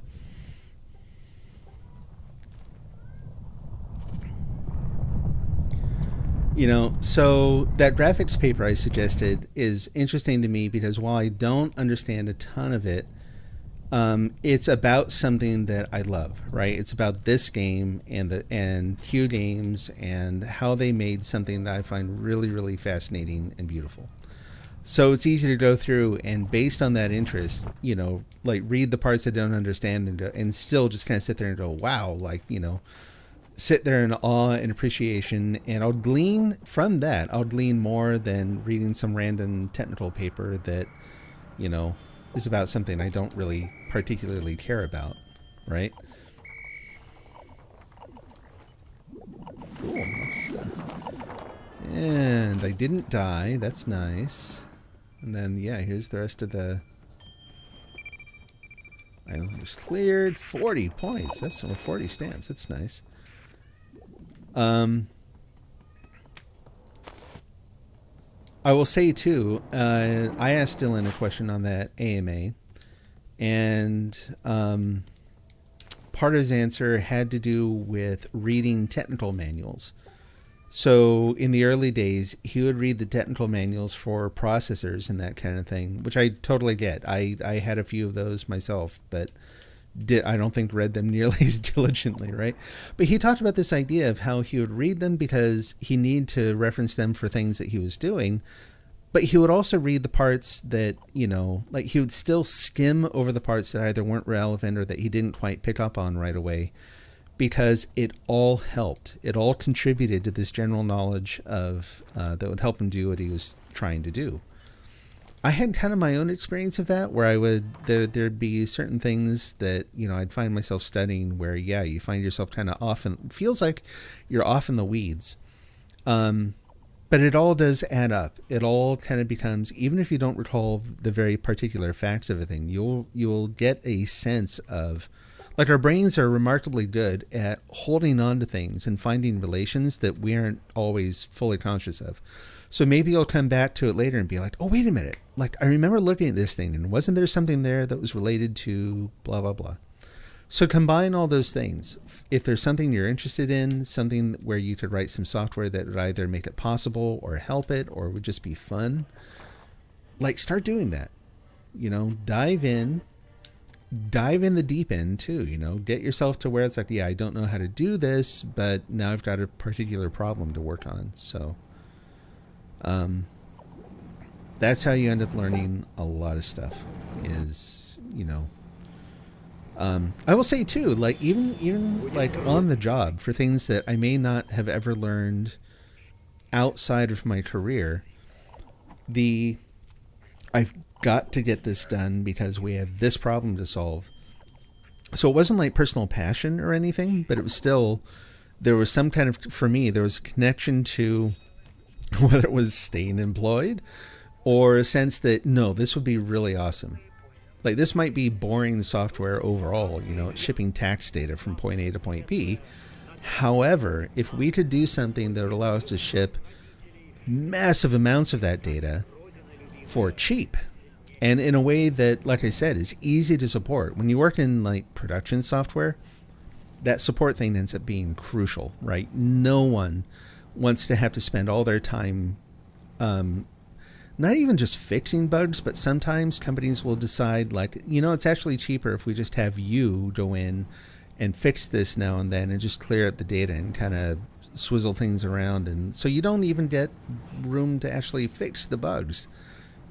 You know, so that graphics paper I suggested is interesting to me because while I don't understand a ton of it, it's about something that I love, right? It's about this game and Q Games and how they made something that I find really, really fascinating and beautiful. So it's easy to go through and based on that interest, you know, like read the parts I don't understand and still just kind of sit there and go, wow, like, you know, sit there in awe and appreciation. And I'll glean from that. I'll glean more than reading some random technical paper that, you know, is about something I don't really particularly care about, right? Cool, lots of stuff. And I didn't die, that's nice. And then, yeah, here's the rest of the... I was cleared 40 points, that's 40 stamps, that's nice. I will say too, I asked Dylan a question on that AMA, and part of his answer had to do with reading technical manuals. So in the early days, he would read the technical manuals for processors and that kind of thing, which I totally get. I had a few of those myself, but I don't think read them nearly as diligently, right? But he talked about this idea of how he would read them because he needed to reference them for things that he was doing, but he would also read the parts that, you know, like he would still skim over the parts that either weren't relevant or that he didn't quite pick up on right away, because it all helped. It all contributed to this general knowledge of that would help him do what he was trying to do. I had kind of my own experience of that, where I would there'd be certain things that, you know, I'd find myself studying where, yeah, you find yourself kind of off and feels like you're off in the weeds. But it all does add up. It all kind of becomes, even if you don't recall the very particular facts of a thing, you'll get a sense of, like, our brains are remarkably good at holding on to things and finding relations that we aren't always fully conscious of. So maybe you'll come back to it later and be like, oh, wait a minute. Like, I remember looking at this thing, and wasn't there something there that was related to blah, blah, blah. So combine all those things. If there's something you're interested in, something where you could write some software that would either make it possible or help it or would just be fun, like, start doing that. You know, dive in the deep end too, you know, get yourself to where it's like, yeah, I don't know how to do this, but now I've got a particular problem to work on. So that's how you end up learning a lot of stuff is, you know, I will say too, like even like on the job for things that I may not have ever learned outside of my career, I've got to get this done because we have this problem to solve. So it wasn't like personal passion or anything, but it was still, there was some kind of, for me, there was a connection to whether it was staying employed or a sense that, no, this would be really awesome. Like, this might be boring software overall, you know, it's shipping tax data from point A to point B. However, if we could do something that would allow us to ship massive amounts of that data for cheap, and in a way that, like I said, is easy to support. When you work in like production software, that support thing ends up being crucial, right? No one wants to have to spend all their time not even just fixing bugs, but sometimes companies will decide, like, you know, it's actually cheaper if we just have you go in and fix this now and then and just clear up the data and kind of swizzle things around. And so you don't even get room to actually fix the bugs.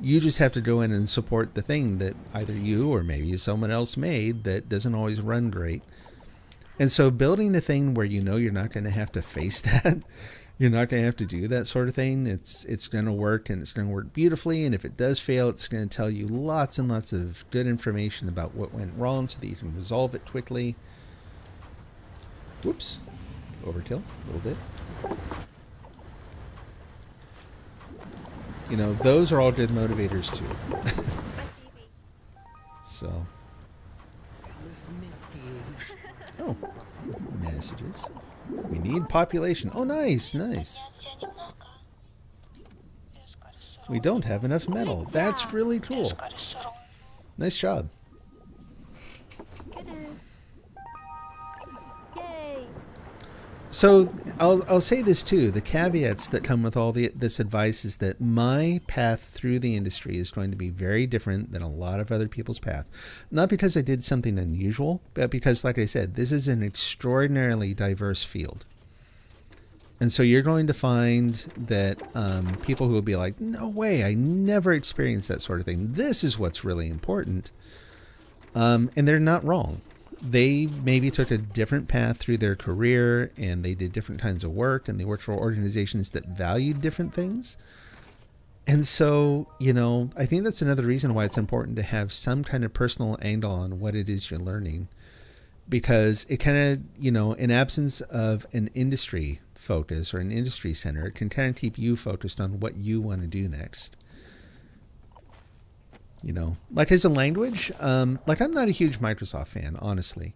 You just have to go in and support the thing that either you or maybe someone else made that doesn't always run great. And so building a thing where you know you're not going to have to face that, you're not going to have to do that sort of thing, it's going to work, and it's going to work beautifully. And if it does fail, it's going to tell you lots and lots of good information about what went wrong so that you can resolve it quickly. Whoops. Overkill a little bit. You know, those are all good motivators too. So. Oh, messages. We need population. Oh, nice, nice. We don't have enough metal. That's really cool. Nice job. So I'll say this too. The caveats that come with all this advice is that my path through the industry is going to be very different than a lot of other people's path. Not because I did something unusual, but because, like I said, this is an extraordinarily diverse field. And so you're going to find that people who will be like, no way, I never experienced that sort of thing. This is what's really important. And they're not wrong. They maybe took a different path through their career, and they did different kinds of work, and they worked for organizations that valued different things. And so, you know, I think that's another reason why it's important to have some kind of personal angle on what it is you're learning, because it kind of, you know, in absence of an industry focus or an industry center, it can kind of keep you focused on what you want to do next. You know, like as a language, like I'm not a huge Microsoft fan, honestly,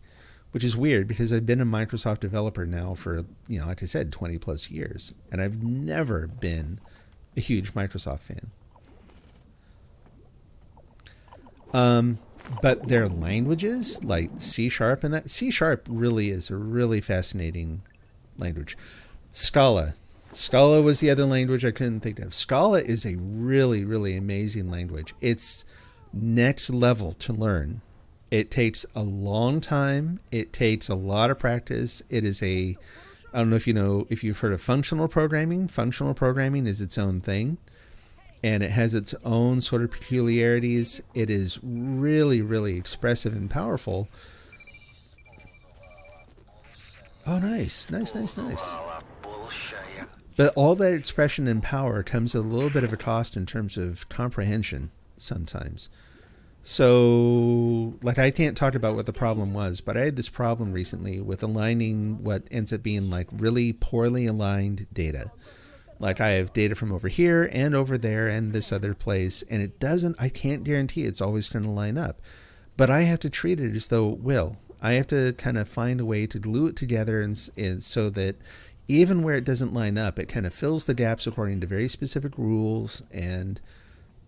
which is weird because I've been a Microsoft developer now for, you know, like I said, 20 plus years, and I've never been a huge Microsoft fan. But their languages, like C# and that, C# really is a really fascinating language. Scala was the other language I couldn't think of. Scala is a really, really amazing language. It's next level to learn. It takes a long time. It takes a lot of practice. It is I don't know if you've heard of functional programming. Functional programming is its own thing, and it has its own sort of peculiarities. It is really, really expressive and powerful. Oh, nice. But all that expression and power comes at a little bit of a cost in terms of comprehension sometimes. So, like, I can't talk about what the problem was, but I had this problem recently with aligning what ends up being like really poorly aligned data. Like, I have data from over here and over there and this other place, and I can't guarantee it's always going to line up. But I have to treat it as though it will. I have to kind of find a way to glue it together and so that even where it doesn't line up, it kind of fills the gaps according to very specific rules. And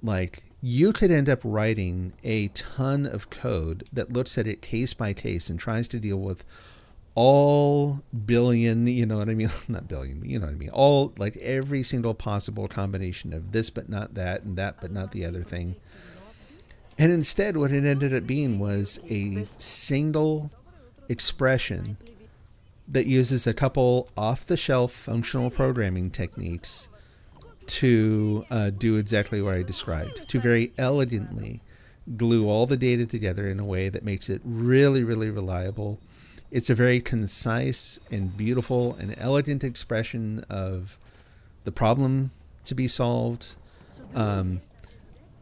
like, you could end up writing a ton of code that looks at it case by case and tries to deal with all billion, you know what I mean? Not billion, but you know what I mean? All, like, every single possible combination of this but not that and that but not the other thing. And instead, what it ended up being was a single expression that uses a couple off-the-shelf functional programming techniques to do exactly what I described, to very elegantly glue all the data together in a way that makes it really, really reliable. It's a very concise and beautiful and elegant expression of the problem to be solved.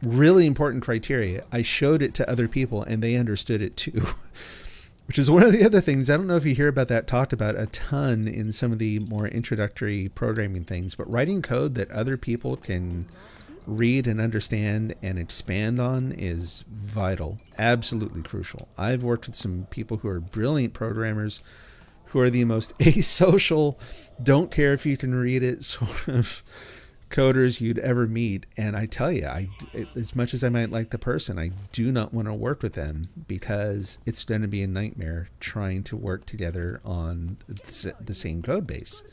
really important criteria. I showed it to other people and they understood it too. Which is one of the other things. I don't know if you hear about that talked about a ton in some of the more introductory programming things, but writing code that other people can read and understand and expand on is vital, absolutely crucial. I've worked with some people who are brilliant programmers who are the most asocial, don't care if you can read it sort of coders you'd ever meet. And I tell you, as much as I might like the person, I do not want to work with them because it's going to be a nightmare trying to work together on the same code base,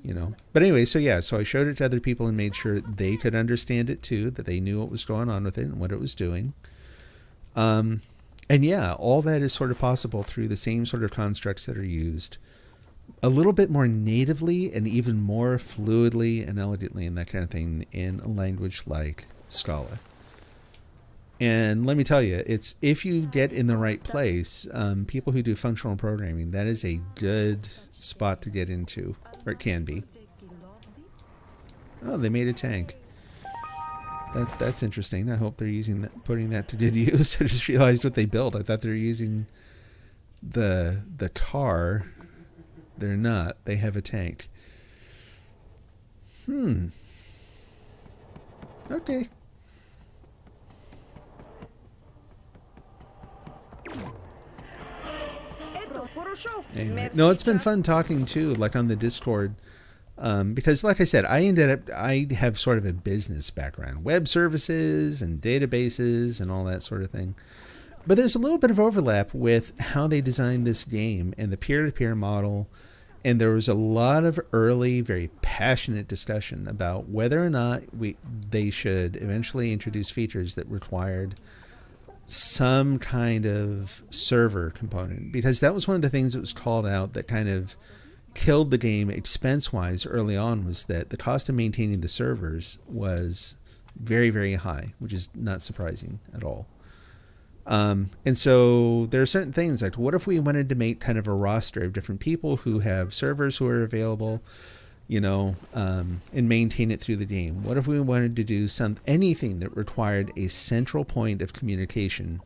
you know. But anyway, so I showed it to other people and made sure they could understand it too, that they knew what was going on with it and what it was doing. And yeah, all that is sort of possible through the same sort of constructs that are used a little bit more natively and even more fluidly and elegantly and that kind of thing in a language like Scala. And let me tell you, it's if you get in the right place, people who do functional programming, that is a good spot to get into, or it can be. Oh, they made a tank. That's interesting. I hope they're using that, putting that to good use. I just realized what they built. I thought they were using the car. They're not. They have a tank. Okay. Anyway. No, it's been fun talking too, like on the Discord. Because like I said, I have sort of a business background, web services and databases and all that sort of thing. But there's a little bit of overlap with how they designed this game and the peer-to-peer model. And there was a lot of early, very passionate discussion about whether or not they should eventually introduce features that required some kind of server component. Because that was one of the things that was called out that kind of killed the game expense-wise early on, was that the cost of maintaining the servers was very, very high, which is not surprising at all. And so there are certain things like, what if we wanted to make kind of a roster of different people who have servers who are available, you know, and maintain it through the game? What if we wanted to do anything that required a central point of communication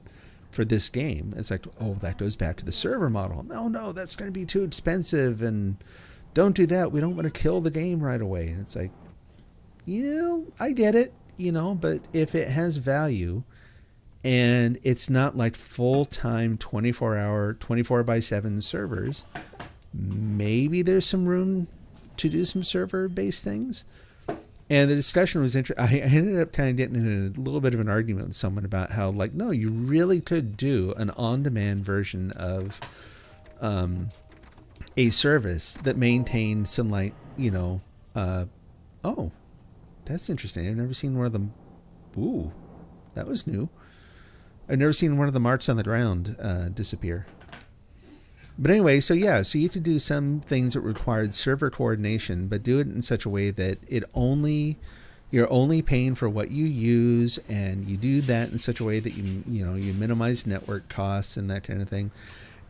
for this game? It's like, oh, that goes back to the server model. No, that's going to be too expensive, and don't do that. We don't want to kill the game right away. And it's like, I get it, but if it has value, and it's not like full-time 24-hour, 24/7 servers, maybe there's some room to do some server-based things. And the discussion was interesting. I ended up kind of getting in a little bit of an argument with someone about how, like, no, you really could do an on-demand version of a service that maintained some, like, oh, that's interesting. I've never seen one of them. Ooh, that was new. I've never seen one of the marks on the ground disappear. But anyway, so you could do some things that required server coordination, but do it in such a way that you're only paying for what you use, and you do that in such a way that you minimize network costs and that kind of thing.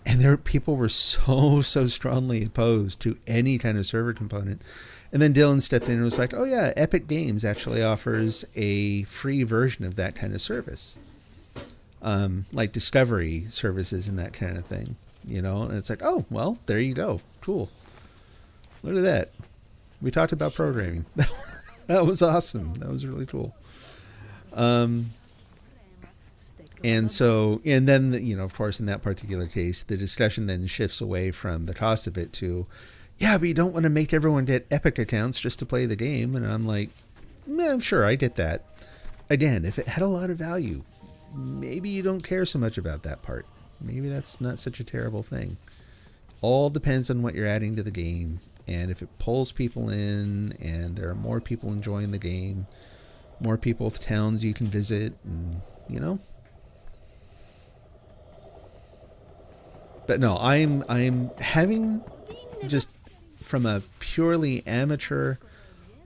And people were so strongly opposed to any kind of server component. And then Dylan stepped in and was like, "Oh yeah, Epic Games actually offers a free version of that kind of service." Like discovery services and that kind of thing, and it's like, oh, well, there you go. Cool. Look at that. We talked about programming. That was awesome. That was really cool. And then, of course, in that particular case, the discussion then shifts away from the cost of it to, yeah, but you don't want to make everyone get Epic accounts just to play the game. And I'm like, I'm sure I get that. Again, if it had a lot of value, maybe you don't care so much about that part. Maybe that's not such a terrible thing. All depends on what you're adding to the game, and if it pulls people in, and there are more people enjoying the game, more people with towns you can visit, and But no, I'm having, just from a purely amateur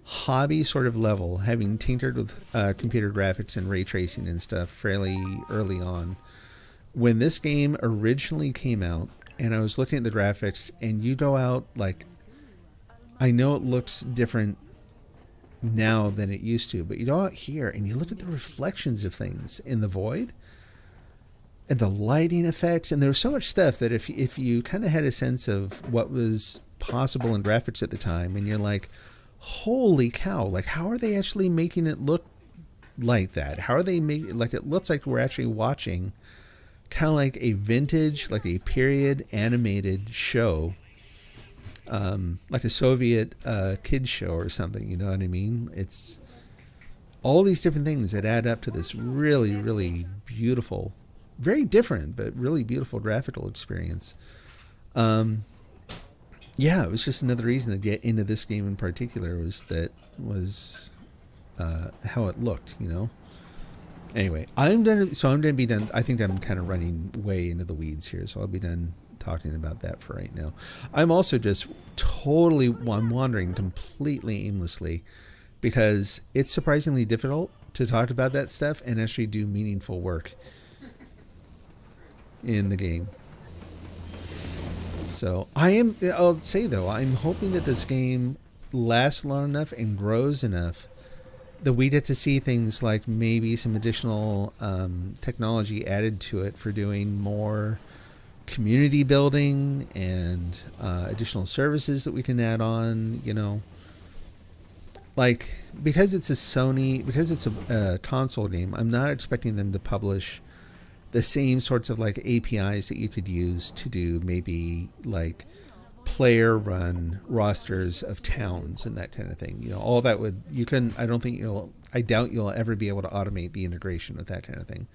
hobby sort of level, having tinkered with computer graphics and ray tracing and stuff fairly early on, when this game originally came out and I was looking at the graphics, and you go out, like, I know it looks different now than it used to. But you go out here and you look at the reflections of things in the void and the lighting effects, and there was so much stuff that if you kind of had a sense of what was possible in graphics at the time, and you're like, holy cow, like how are they actually making it look like that? How are they making, like, it looks like we're actually watching kind of like a vintage, like a period animated show, like a Soviet kids show or something, you know what I mean? It's all these different things that add up to this really, really beautiful, very different, but really beautiful graphical experience. Yeah, it was just another reason to get into this game in particular, was how it looked, you know? Anyway, I'm going to be done. I think I'm kind of running way into the weeds here, so I'll be done talking about that for right now. I'm also just I'm wandering completely aimlessly because it's surprisingly difficult to talk about that stuff and actually do meaningful work in the game. So I'll say though, I'm hoping that this game lasts long enough and grows enough that we get to see things like maybe some additional technology added to it for doing more community building and additional services that we can add on, you know. Like, because it's a console game, I'm not expecting them to publish the same sorts of like APIs that you could use to do maybe like player run rosters of towns and that kind of thing. You know, all that I doubt you'll ever be able to automate the integration with that kind of thing.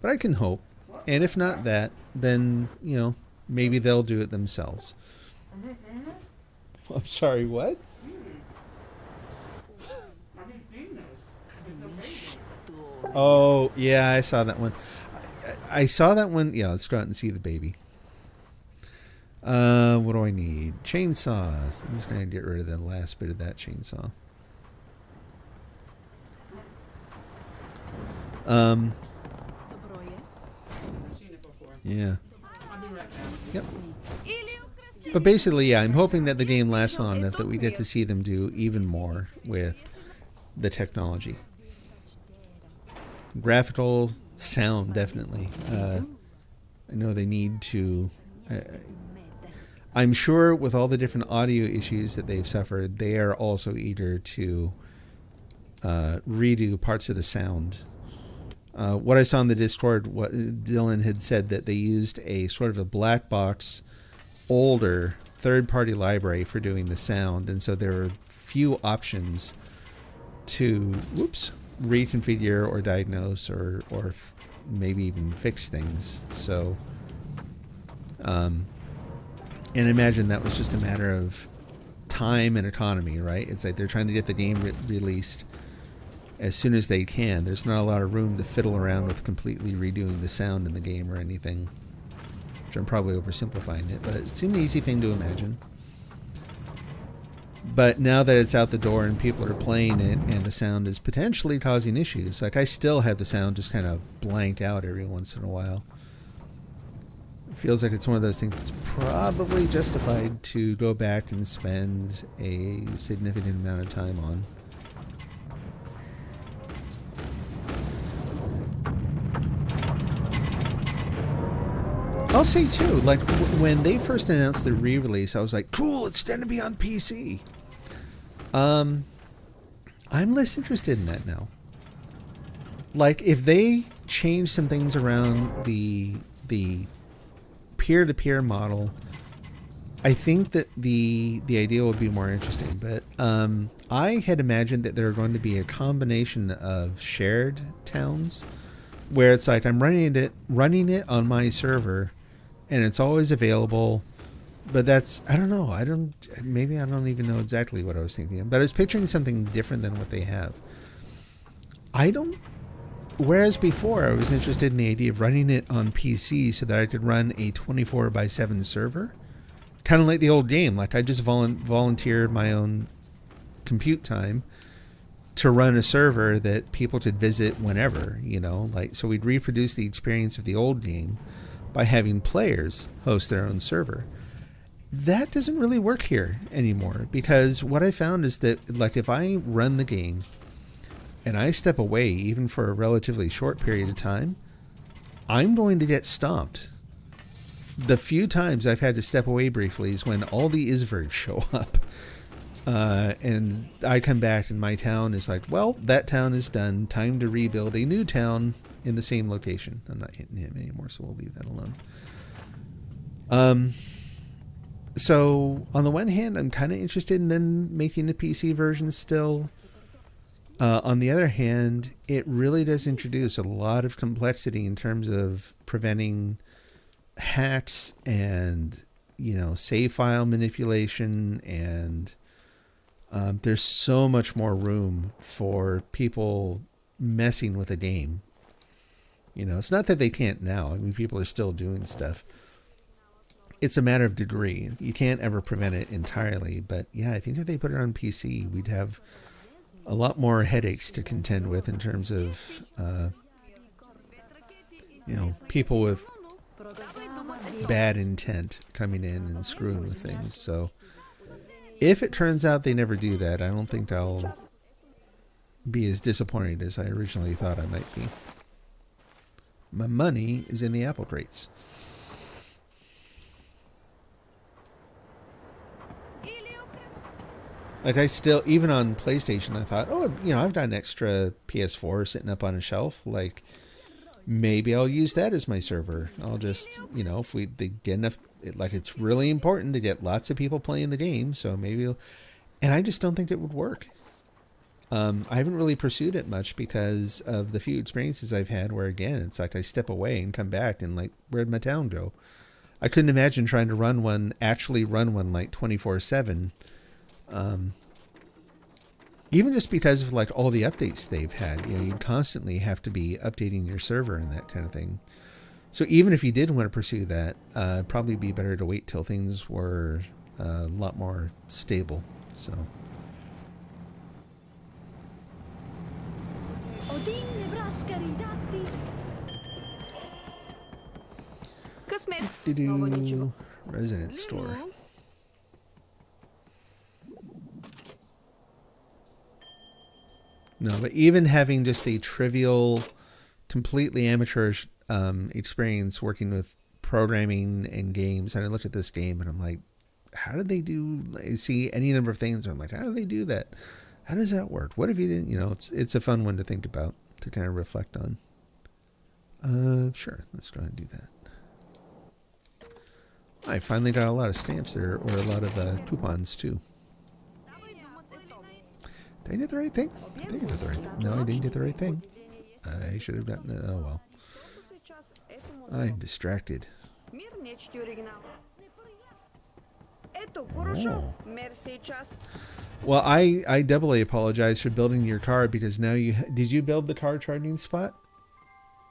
But I can hope. And if not that, then, you know, maybe they'll do it themselves. I'm sorry, what? Oh, yeah, I saw that one. I saw that one. Yeah, let's go out and see the baby. What do I need? Chainsaw. I'm just going to get rid of the last bit of that chainsaw. Yeah. I'll be right back. Yep. But basically, yeah, I'm hoping that the game lasts long enough that we get to see them do even more with the technology. Graphical, sound, definitely. I know they need to... I'm sure with all the different audio issues that they've suffered, they are also eager to redo parts of the sound. What I saw in the Discord, what Dylan had said that they used a sort of a black box, older third-party library for doing the sound, and so there are few options to reconfigure or diagnose or maybe even fix things. So, and I imagine that was just a matter of time and economy, right? It's like they're trying to get the game released as soon as they can. There's not a lot of room to fiddle around with completely redoing the sound in the game or anything. Which I'm probably oversimplifying it, but it's an easy thing to imagine. But now that it's out the door and people are playing it and the sound is potentially causing issues, like I still have the sound just kind of blanked out every once in a while. It feels like it's one of those things that's probably justified to go back and spend a significant amount of time on. I'll say too, like when they first announced the re-release, I was like, cool, it's going to be on PC. I'm less interested in that now. Like if they change some things around the peer-to-peer model, I think that the idea would be more interesting. But I had imagined that there were going to be a combination of shared towns where it's like I'm running it on my server and it's always available. But that's, I don't know. Maybe I don't even know exactly what I was thinking of. But I was picturing something different than what they have. Whereas before I was interested in the idea of running it on PC so that I could run a 24/7 server. Kind of like the old game. Like I just volunteered my own compute time to run a server that people could visit whenever, you know. Like so we'd reproduce the experience of the old game by having players host their own server. That doesn't really work here anymore, because what I found is that, like, if I run the game and I step away even for a relatively short period of time, I'm going to get stomped. The few times I've had to step away briefly is when all the Isverds show up. And I come back and my town is like, well, that town is done. Time to rebuild a new town in the same location. I'm not hitting him anymore, so we'll leave that alone. So on the one hand, I'm kind of interested in them making the PC version still. On the other hand, it really does introduce a lot of complexity in terms of preventing hacks and, save file manipulation, and there's so much more room for people messing with a game. It's not that they can't now. I mean, people are still doing stuff. It's a matter of degree. You can't ever prevent it entirely. But yeah, I think if they put it on PC, we'd have a lot more headaches to contend with in terms of, people with bad intent coming in and screwing with things. So if it turns out they never do that, I don't think I'll be as disappointed as I originally thought I might be. My money is in the apple crates. Like, I still, even on PlayStation, I thought, I've got an extra PS4 sitting up on a shelf. Like, maybe I'll use that as my server. I'll just, if they get enough, it's really important to get lots of people playing the game. So maybe, and I just don't think it would work. I haven't really pursued it much because of the few experiences I've had where, again, it's like I step away and come back and, like, where'd my town go? I couldn't imagine trying to actually run one like 24/7. Even just because of, like, all the updates they've had, you constantly have to be updating your server and that kind of thing. So even if you did want to pursue that, it'd probably be better to wait till things were a lot more stable. So. Resident store. No, but even having just a trivial, completely amateurish experience working with programming and games, and I looked at this game and I'm like, how did they do? I see any number of things. And I'm like, how do they do that? How does that work? What if you didn't? It's a fun one to think about, to kind of reflect on. Sure, let's go ahead and do that. I finally got a lot of stamps there, or a lot of coupons too. Did I get the right thing? I think I did the right thing. No, I didn't get the right thing. I should have gotten it. Oh well. I'm distracted. Oh. Well, I doubly apologize for building your car, because now did you build the car charging spot?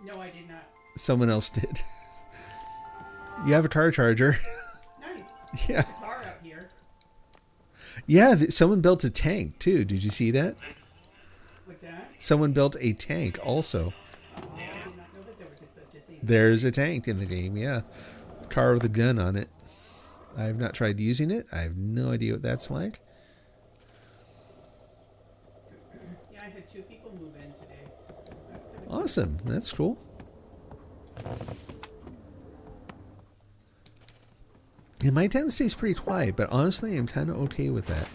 No, I did not. Someone else did. You have a car charger. Nice. Yeah. There's a car up here. Yeah, someone built a tank too. Did you see that? What's that? Someone built a tank also. Oh, I did not know that there was such a thing. There's a tank in the game, yeah. Car with a gun on it. I have not tried using it. I have no idea what that's like. Yeah, I had 2 people move in today. So that's gonna be Awesome. That's cool. And my town stays pretty quiet, but honestly, I'm kind of okay with that.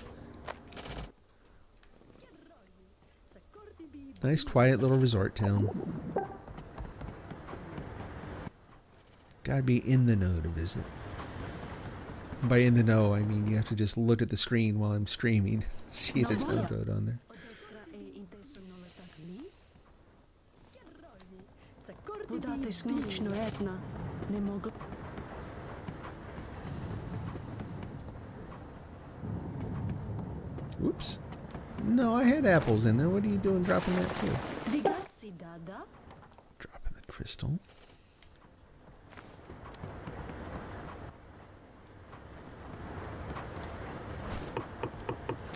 Nice, quiet little resort town. Gotta be in the know to visit. And by in the know, I mean you have to just look at the screen while I'm streaming, see the time code on there. Oops. No, I had apples in there. What are you doing dropping that too? Dropping the crystal.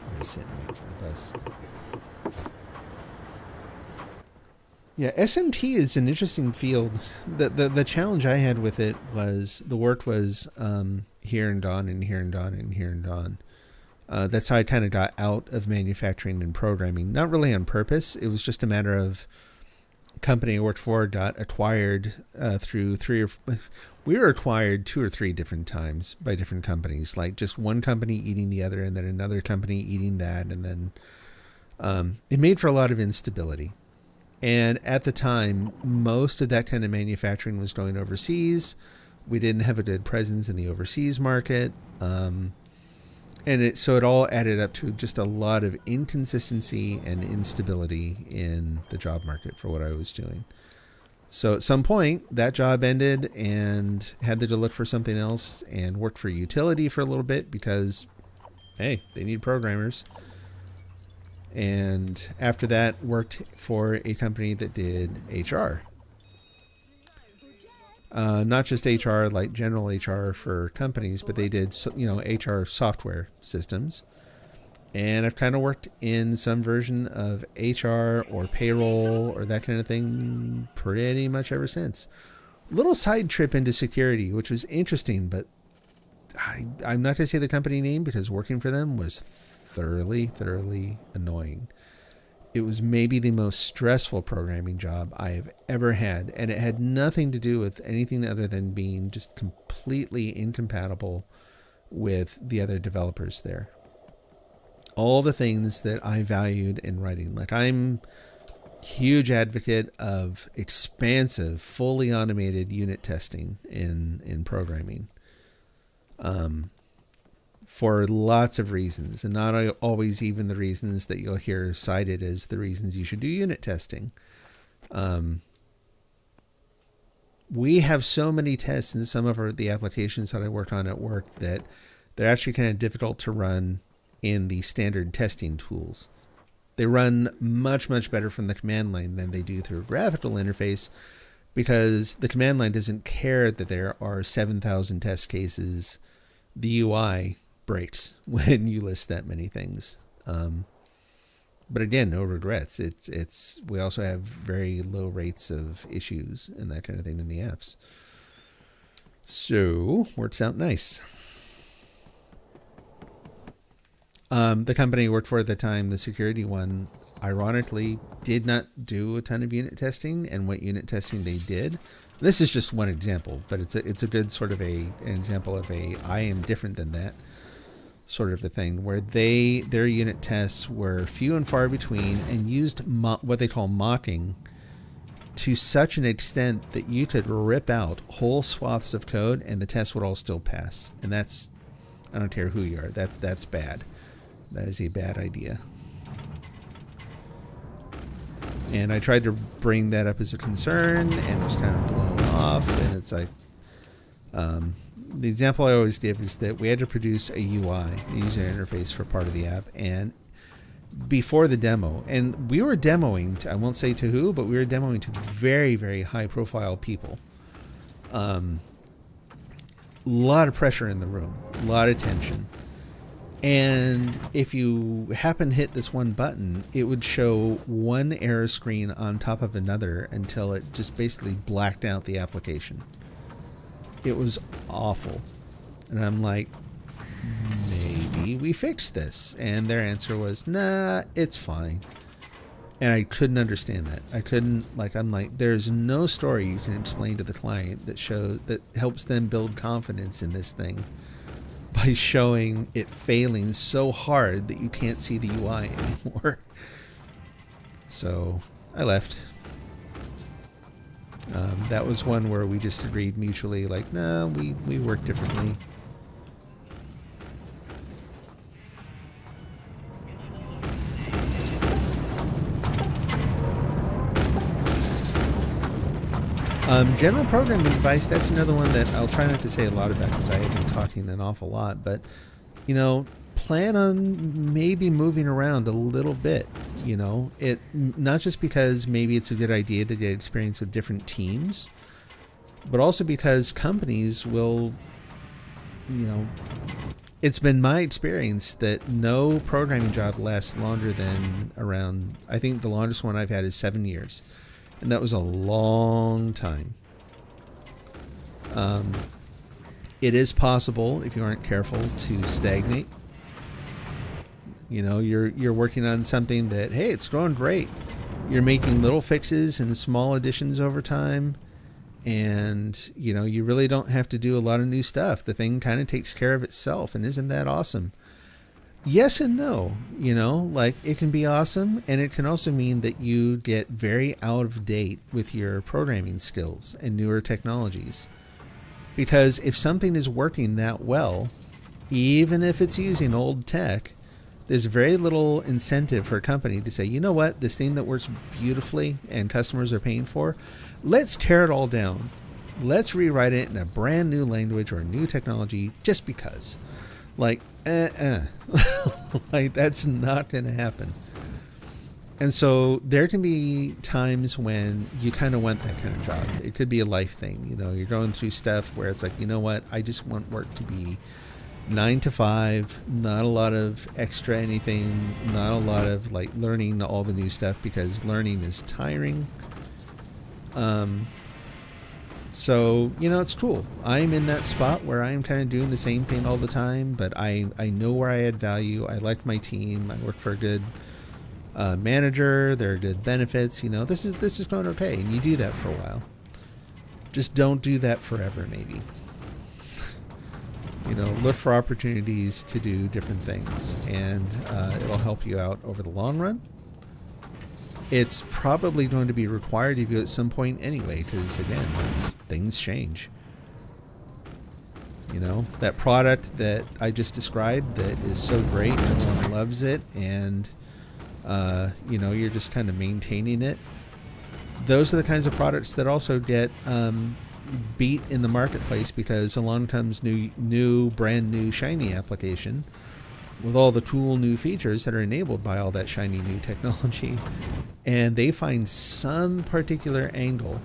I'm just sitting waiting for the bus. Yeah, SMT is an interesting field. The challenge I had with it was, the work was, here and dawn and here and dawn and here and dawn. That's how I kind of got out of manufacturing and programming. Not really on purpose. It was just a matter of company I worked for got acquired through we were acquired 2 or 3 different times by different companies, like just one company eating the other and then another company eating that. And then it made for a lot of instability. And at the time, most of that kind of manufacturing was going overseas. We didn't have a good presence in the overseas market. So it all added up to just a lot of inconsistency and instability in the job market for what I was doing. So at some point, that job ended and had to go look for something else, and worked for utility for a little bit because, hey, they need programmers. And after that, worked for a company that did HR. Not just HR, like general HR for companies, but they did, HR software systems. And I've kind of worked in some version of HR or payroll or that kind of thing pretty much ever since. Little side trip into security, which was interesting, but I'm not going to say the company name because working for them was thoroughly annoying. It was maybe the most stressful programming job I have ever had, and it had nothing to do with anything other than being just completely incompatible with the other developers there. All the things that I valued in writing. Like, I'm a huge advocate of expansive, fully automated unit testing in programming. For lots of reasons, and not always even the reasons that you'll hear cited as the reasons you should do unit testing. We have so many tests in some of the applications that I worked on at work that they're actually kind of difficult to run in the standard testing tools. They run much better from the command line than they do through a graphical interface, because the command line doesn't care that there are 7,000 test cases. The UI breaks when you list that many things. But again, no regrets. We also have very low rates of issues and that kind of thing in the apps. So works out nice. The company I worked for at the time, the security one, ironically did not do a ton of unit testing, and what unit testing they did. This is just one example, but it's a good sort of an example of I am different than that sort of a thing, where their unit tests were few and far between and used what they call mocking to such an extent that you could rip out whole swaths of code and the test would all still pass. And that's, I don't care who you are, that's bad. That is a bad idea. And I tried to bring that up as a concern and was kind of blown off. And it's like, the example I always give is that we had to produce a UI, a user interface, for part of the app. And before the demo, and we were demoing to, I won't say to who, but we were demoing to very high profile people. Lot of pressure in the room, a lot of tension. And if you happen to hit this one button, it would show one error screen on top of another until it just basically blacked out the application. It was awful. And I'm like, maybe we fixed this. And their answer was, nah, it's fine. And I couldn't understand that. I'm like, there's no story you can explain to the client that helps them build confidence in this thing by showing it failing so hard that you can't see the UI anymore. So I left. That was one where we just agreed mutually, like, no, we work differently. General programming advice, that's another one that I'll try not to say a lot about because I have been talking an awful lot, but, plan on maybe moving around a little bit, it not just because maybe it's a good idea to get experience with different teams, but also because companies will, it's been my experience that no programming job lasts longer than around, I think the longest one I've had is 7 years. And that was a long time. It is possible, if you aren't careful, to stagnate. You know, you're working on something that, hey, it's growing great. You're making little fixes and small additions over time, and you know, you really don't have to do a lot of new stuff. The thing kind of takes care of itself, and isn't that awesome? Yes and no. You know, like, it can be awesome, and it can also mean that you get very out of date with your programming skills and newer technologies. Because if something is working that well, even if it's using old tech, there's very little incentive for a company to say, you know what, this thing that works beautifully and customers are paying for, let's tear it all down. Let's rewrite it in a brand new language or a new technology just because. Like, like, that's not going to happen. And so there can be times when you kind of want that kind of job. It could be a life thing. You know, you're going through stuff where it's like, you know what, I just want work to be 9 to 5, not a lot of extra anything, not a lot of like learning all the new stuff, because learning is tiring. So, you know, it's cool. I'm in that spot where I'm kind of doing the same thing all the time, but I know where I add value. I like my team. I work for a good manager. There are good benefits. You know, this is going okay, and you do that for a while. Just don't do that forever, maybe. You know, look for opportunities to do different things, and it'll help you out over the long run. It's probably going to be required of you at some point anyway, because again, things change. You know, that product that I just described that is so great, everyone loves it, and you know, you're just kind of maintaining it. Those are the kinds of products that also get beat in the marketplace, because along comes brand new shiny application with all the cool new features that are enabled by all that shiny new technology, and they find some particular angle.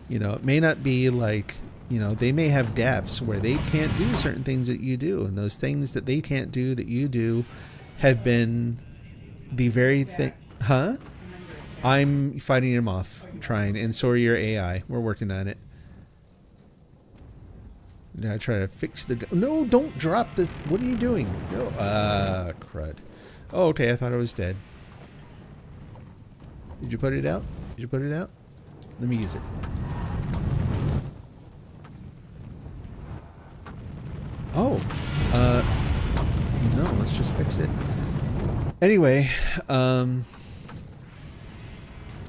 You know, it may not be like, you know, they may have gaps where they can't do certain things that you do, and those things that they can't do that you do have been the very thing. Huh? I'm fighting him off, trying, and so are your AI. We're working on it. Now try to fix the... No, don't drop the... What are you doing? No, crud. Oh, okay, I thought I was dead. Did you put it out? Did you put it out? Let me use it. Oh, no, let's just fix it. Anyway,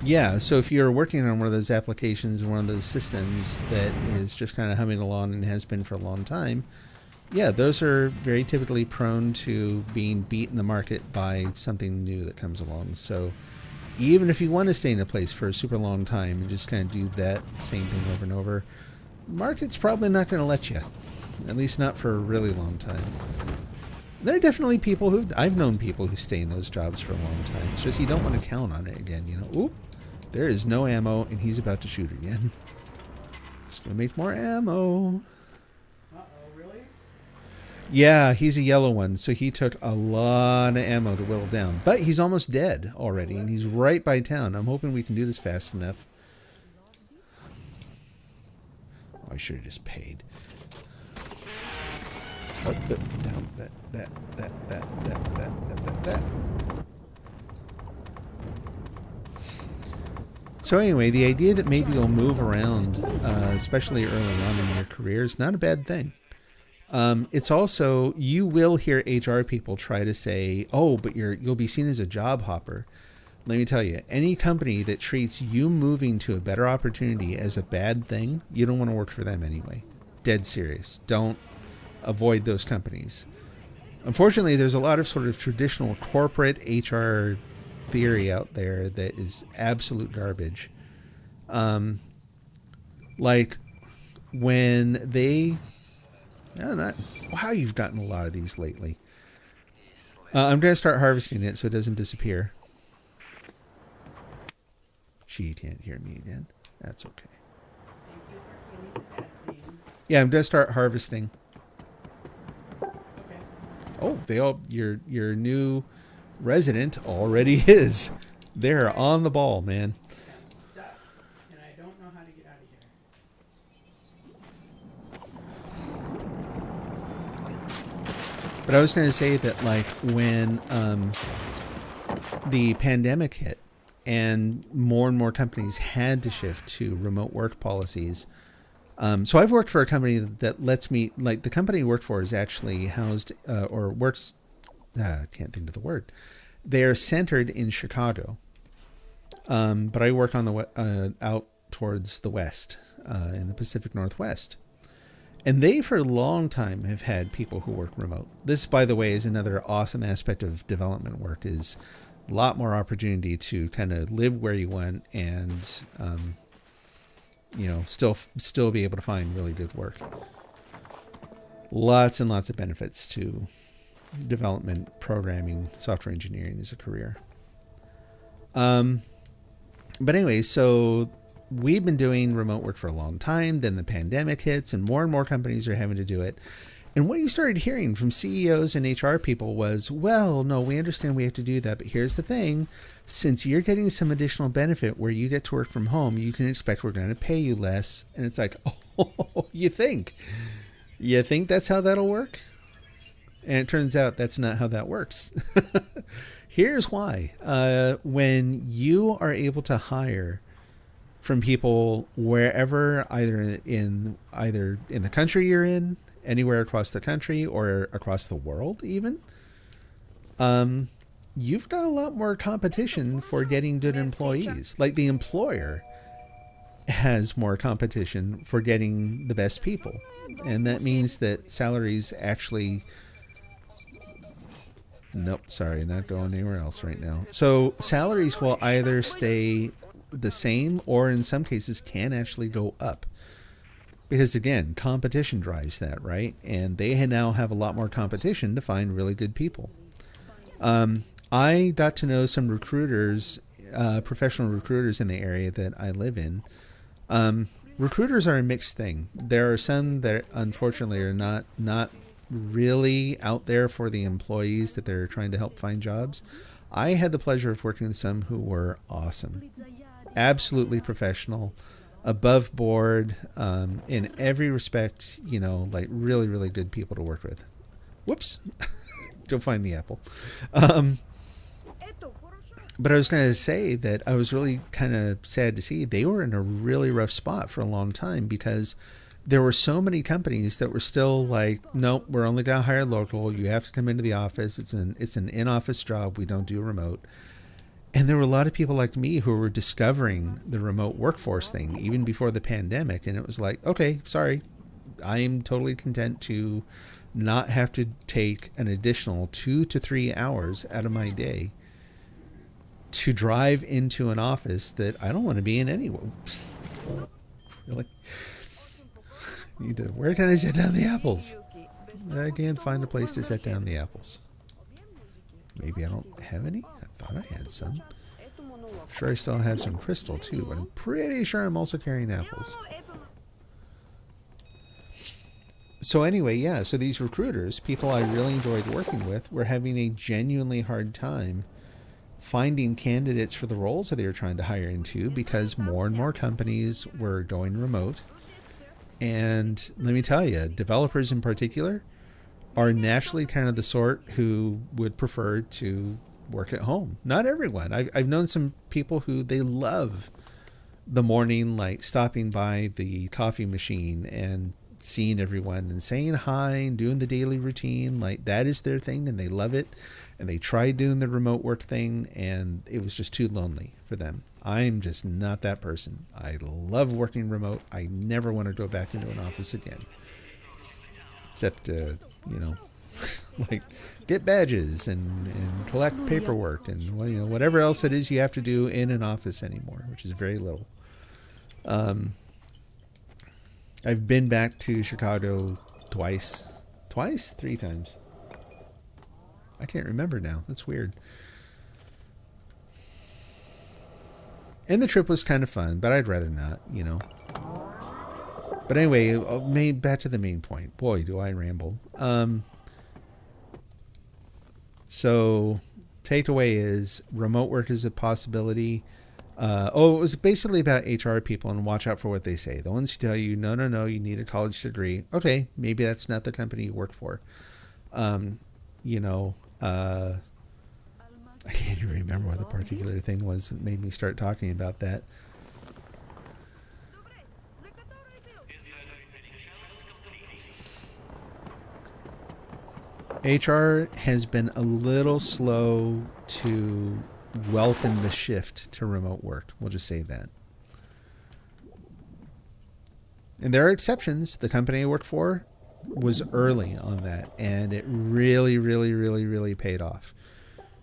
yeah, so if you're working on one of those applications, one of those systems that is just kind of humming along and has been for a long time, yeah, those are very typically prone to being beat in the market by something new that comes along. So even if you want to stay in a place for a super long time and just kind of do that same thing over and over, market's probably not going to let you, at least not for a really long time. There are definitely people I've known people who stay in those jobs for a long time. It's just you don't want to count on it again, you know. Oop, there is no ammo, and he's about to shoot again. It's going to make more ammo. Uh-oh, really? Yeah, he's a yellow one, so he took a lot of ammo to whittle down. But he's almost dead already, and he's right by town. I'm hoping we can do this fast enough. Oh, I should have just paid. Down that. So anyway, the idea that maybe you'll move around, especially early on in your career, is not a bad thing. It's also, you will hear HR people try to say, oh, but you'll be seen as a job hopper. Let me tell you, any company that treats you moving to a better opportunity as a bad thing, you don't want to work for them anyway. Dead serious. Don't avoid those companies. Unfortunately, there's a lot of sort of traditional corporate HR theory out there that is absolute garbage. Like when they... Wow, you've gotten a lot of these lately. I'm going to start harvesting it so it doesn't disappear. She can't hear me again. That's okay. Thank you for killing the bad thing. Yeah, I'm going to start harvesting. Okay. Oh, your new resident already is. They're on the ball, man. I'm stuck, and I don't know how to get out of here. But I was going to say that, like, when the pandemic hit and more companies had to shift to remote work policies. So I've worked for a company that lets me, like, the company I worked for is actually housed or works, I can't think of the word. They're centered in Chicago. But I work on the out towards the west, in the Pacific Northwest. And they, for a long time, have had people who work remote. This, by the way, is another awesome aspect of development work, is a lot more opportunity to kind of live where you want and, still be able to find really good work. Lots and lots of benefits to development, programming, software engineering as a career. But anyway, so we've been doing remote work for a long time. Then the pandemic hits and more companies are having to do it. And what you started hearing from CEOs and HR people was, well, no, we understand we have to do that. But here's the thing. Since you're getting some additional benefit where you get to work from home, you can expect we're going to pay you less. And it's like, oh, you think that's how that'll work? And it turns out that's not how that works. Here's why. When you are able to hire from people wherever, either in the country you're in, anywhere across the country or across the world even, you've got a lot more competition for getting good employees. Like, the employer has more competition for getting the best people. And that means that salaries actually... Nope, sorry, not going anywhere else right now. So salaries will either stay the same or in some cases can actually go up. Because again, competition drives that, right? And they now have a lot more competition to find really good people. I got to know some recruiters, professional recruiters in the area that I live in. Recruiters are a mixed thing. There are some that unfortunately are not really out there for the employees that they're trying to help find jobs. I had the pleasure of working with some who were awesome, absolutely professional, above board, in every respect, like really, really good people to work with. Whoops. Go find the apple. But I was going to say that I was really kind of sad to see they were in a really rough spot for a long time because there were so many companies that were still like, nope, we're only going to hire local. You have to come into the office. It's an in-office job. We don't do remote. And there were a lot of people like me who were discovering the remote workforce thing even before the pandemic. And it was like, okay, sorry, I am totally content to not have to take an additional 2 to 3 hours out of my day to drive into an office that I don't want to be in anyway. Really? Where can I set down the apples? I can't find a place to set down the apples. Maybe I don't have any? I thought I had some. I'm sure I still have some crystal too, but I'm pretty sure I'm also carrying apples. So anyway, yeah, so these recruiters, people I really enjoyed working with, were having a genuinely hard time finding candidates for the roles that they were trying to hire into because more and more companies were going remote. And let me tell you, developers in particular are naturally kind of the sort who would prefer to work at home. Not everyone. I've known some people who they love the morning, like stopping by the coffee machine and seeing everyone and saying hi and doing the daily routine. Like, that is their thing and they love it. And they tried doing the remote work thing and it was just too lonely for them. I'm just not that person. I love working remote. I never want to go back into an office again. Except, like get badges and collect paperwork and whatever else it is you have to do in an office anymore, which is very little. I've been back to Chicago twice, 3 times. I can't remember now. That's weird. And the trip was kind of fun, but I'd rather not, But anyway, back to the main point. Boy, do I ramble. So, takeaway is remote work is a possibility. It was basically about HR people and watch out for what they say. The ones who tell you, no, you need a college degree. Okay, maybe that's not the company you work for. you know, I can't even remember what the particular thing was that made me start talking about that. HR has been a little slow to welcome the shift to remote work. We'll just say that. And there are exceptions. The company I worked for was early on that, and it really, really, really, really paid off.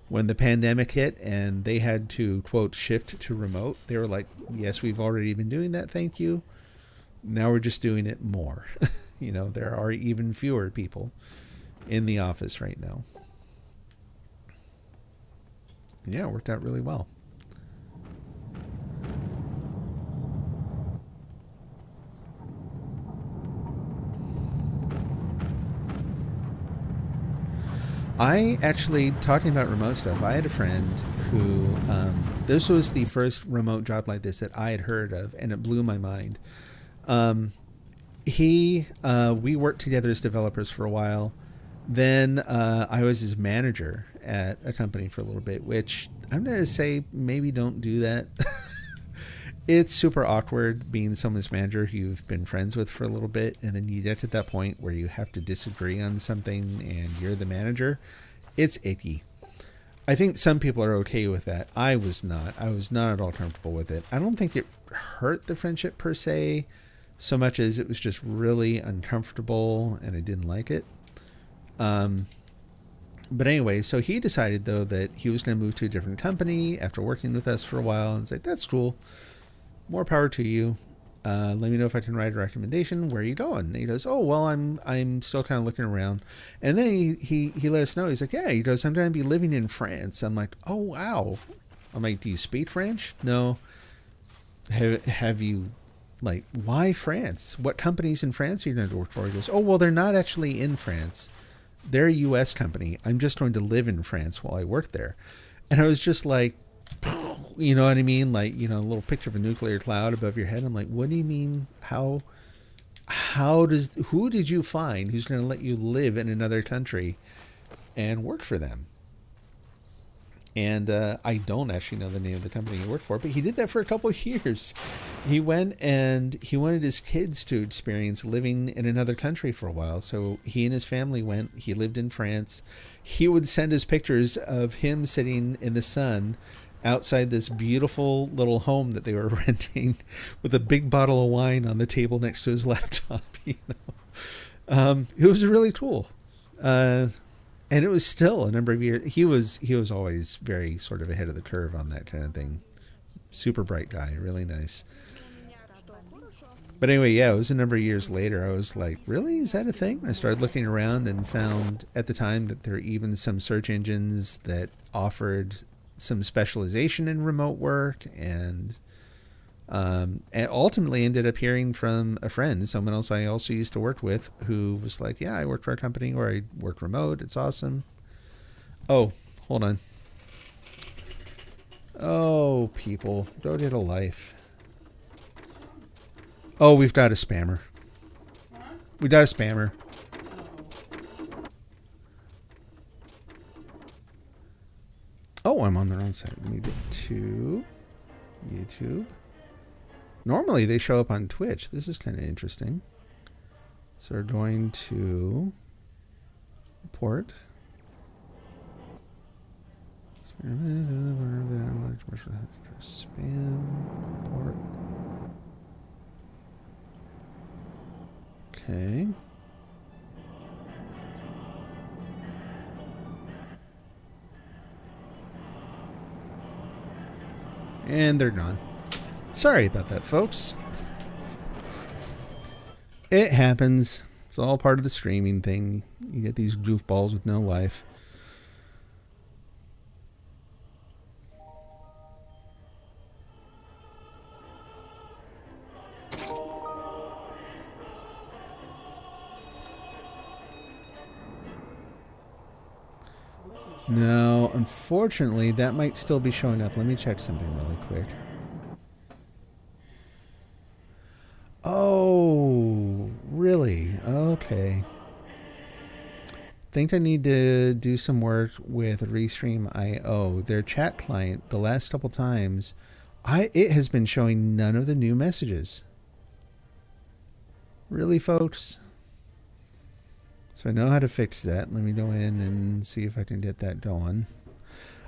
When the pandemic hit and they had to, quote, shift to remote, they were like, yes, we've already been doing that, thank you. Now we're just doing it more. You know, there are even fewer people in the office right now. Yeah, it worked out really well. I actually, talking about remote stuff, I had a friend who, this was the first remote job like this that I had heard of, and it blew my mind. We worked together as developers for a while. Then I was his manager at a company for a little bit, which I'm going to say maybe don't do that. It's super awkward being someone's manager who you've been friends with for a little bit, and then you get to that point where you have to disagree on something and you're the manager. It's icky. I think some people are okay with that. I was not. I was not at all comfortable with it. I don't think it hurt the friendship per se, so much as it was just really uncomfortable and I didn't like it. But anyway, so he decided though that he was going to move to a different company after working with us for a while, and said, that's cool. More power to you. Let me know if I can write a recommendation. Where are you going? And he goes, oh, well, I'm still kind of looking around. And then he let us know. He's like, yeah, he goes, I'm going to be living in France. I'm like, oh, wow. I'm like, do you speak French? No. Have you, like, why France? What companies in France are you going to work for? He goes, oh, well, they're not actually in France. They're a U.S. company. I'm just going to live in France while I work there. And I was just like, you know what I mean? Like, you know, a little picture of a nuclear cloud above your head. I'm like, what do you mean? Who did you find who's going to let you live in another country and work for them? And I don't actually know the name of the company he worked for, but he did that for a couple of years. He went and he wanted his kids to experience living in another country for a while. So he and his family went. He lived in France. He would send us pictures of him sitting in the sun outside this beautiful little home that they were renting with a big bottle of wine on the table next to his laptop. You know, it was really cool. And it was still a number of years. He was always very sort of ahead of the curve on that kind of thing. Super bright guy, really nice. But anyway, yeah, it was a number of years later. I was like, really? Is that a thing? I started looking around and found at the time that there were even some search engines that offered some specialization in remote work, and ultimately ended up hearing from a friend, someone else I also used to work with, who was like, yeah, I work for a company where I work remote. It's awesome. Oh, hold on. Oh, people, go get a life. Oh, we've got a spammer. We got a spammer. Oh, I'm on the wrong side. Let me get to YouTube. Normally they show up on Twitch. This is kind of interesting. So we're going to report. Spam report. Okay. And they're gone. Sorry about that, folks. It happens. It's all part of the streaming thing. You get these goofballs with no life. No, unfortunately, that might still be showing up. Let me check something really quick. Oh, really? Okay. think I need to do some work with Restream.io. Their chat client, the last couple times, it has been showing none of the new messages. Really, folks? So I know how to fix that. Let me go in and see if I can get that going.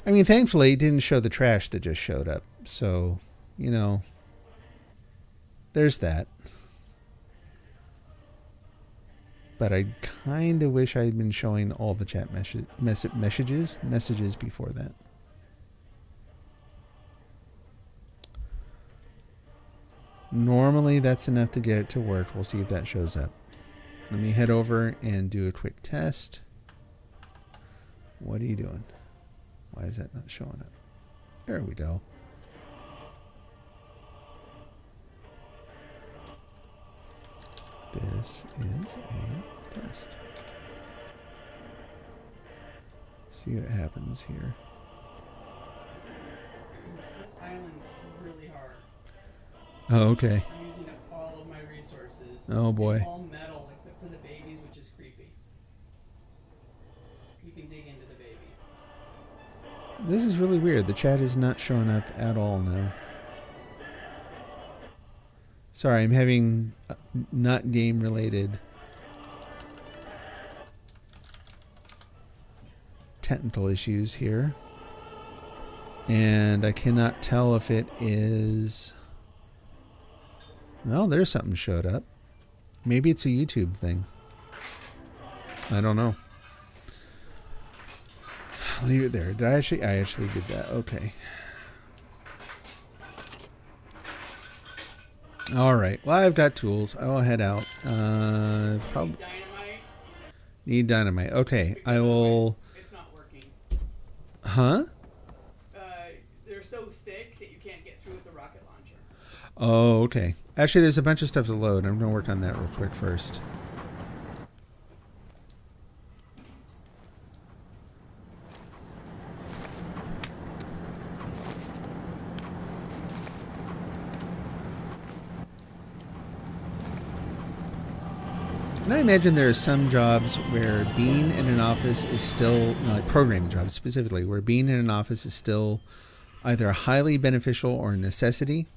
I mean, thankfully, it didn't show the trash that just showed up. So, you know, there's that. But I kind of wish I had been showing all the chat messages before that. Normally, that's enough to get it to work. We'll see if that shows up. Let me head over and do a quick test. What are you doing? Why is that not showing up? There we go. This is a test. See what happens here. This island's really hard. Oh, okay. I'm using up all of my resources. Oh, boy. It's all metal except for the babies, which is creepy. You can dig into the babies. This is really weird. The chat is not showing up at all now. Sorry, I'm having not game related technical issues here. And I cannot tell if it is... Well, there's something showed up. Maybe it's a YouTube thing. I don't know. Leave it there. Did I actually did that. Okay. All right. Well, I've got tools. I will head out. Probably Dynamite. need dynamite. Okay. I will. It's not working. Huh? They're so thick that you can't get through with the rocket launcher. Oh, okay. Actually, there's a bunch of stuff to load. I'm going to work on that real quick first. And I imagine there are some jobs where being in an office is still, like programming jobs specifically, where being in an office is still either highly beneficial or a necessity.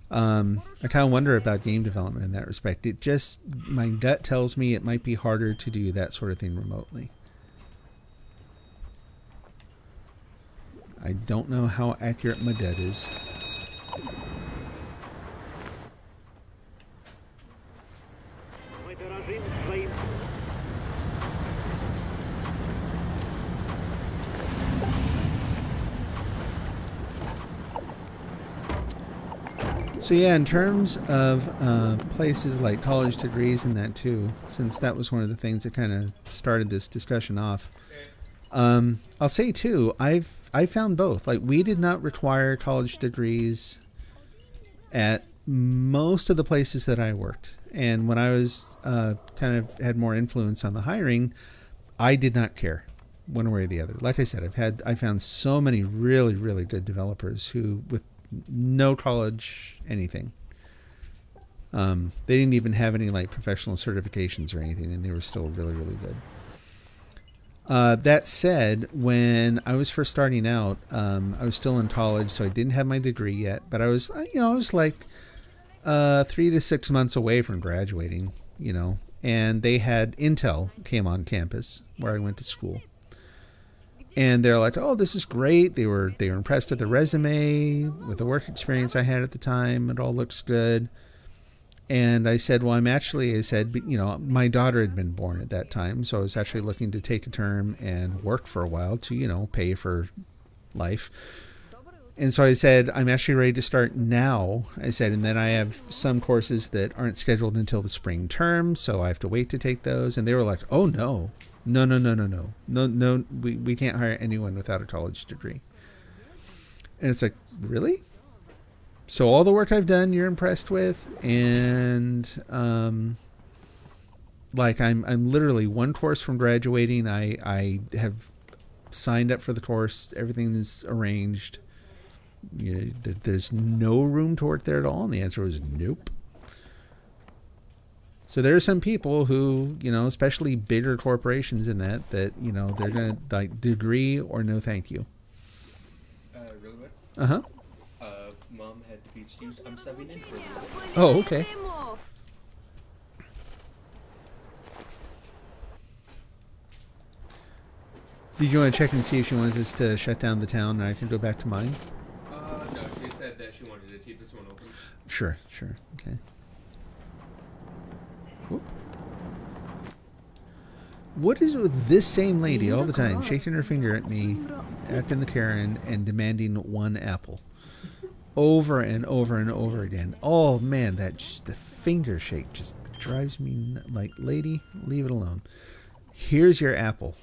I kind of wonder about game development in that respect. It just, my gut tells me it might be harder to do that sort of thing remotely. I don't know how accurate my gut is. So yeah, in terms of places like college degrees and that too, since that was one of the things that kind of started this discussion off, I'll say too, I found both. Like, we did not require college degrees at most of the places that I worked, and when I was kind of had more influence on the hiring, I did not care one way or the other. Like I said, I found so many really, really good developers who with no college anything. They didn't even have any like professional certifications or anything, and they were still really, really good. That said, when I was first starting out, I was still in college, so I didn't have my degree yet, but I was like 3 to 6 months away from graduating, and they had Intel came on campus where I went to school. And they're like, "Oh, this is great." They were impressed with the resume, with the work experience I had at the time. It all looks good. And I said, "Well, my daughter had been born at that time, so I was actually looking to take a term and work for a while to, pay for life." And so I said, "I'm actually ready to start now." I said, "And then I have some courses that aren't scheduled until the spring term, so I have to wait to take those." And they were like, "Oh, no. No, we can't hire anyone without a college degree." And it's like, really? So all the work I've done, you're impressed with, and I'm literally one course from graduating. I have signed up for the course. Everything is arranged. There's no room to work there at all, and the answer was nope. So there are some people who, especially bigger corporations in that, they're going to like degree or no thank you. Really what? Uh-huh. Mom had to be excused. I'm subbing in for a little bit. Oh, okay. Did you want to check and see if she wants us to shut down the town and I can go back to mine? No, she said that she wanted to keep this one open. Sure. Okay. Whoop. What is with this same lady all the time, shaking her finger at me, acting the Karen, and demanding one apple? Over and over and over again. Oh, man, the finger shake just drives me like, lady, leave it alone. Here's your apple.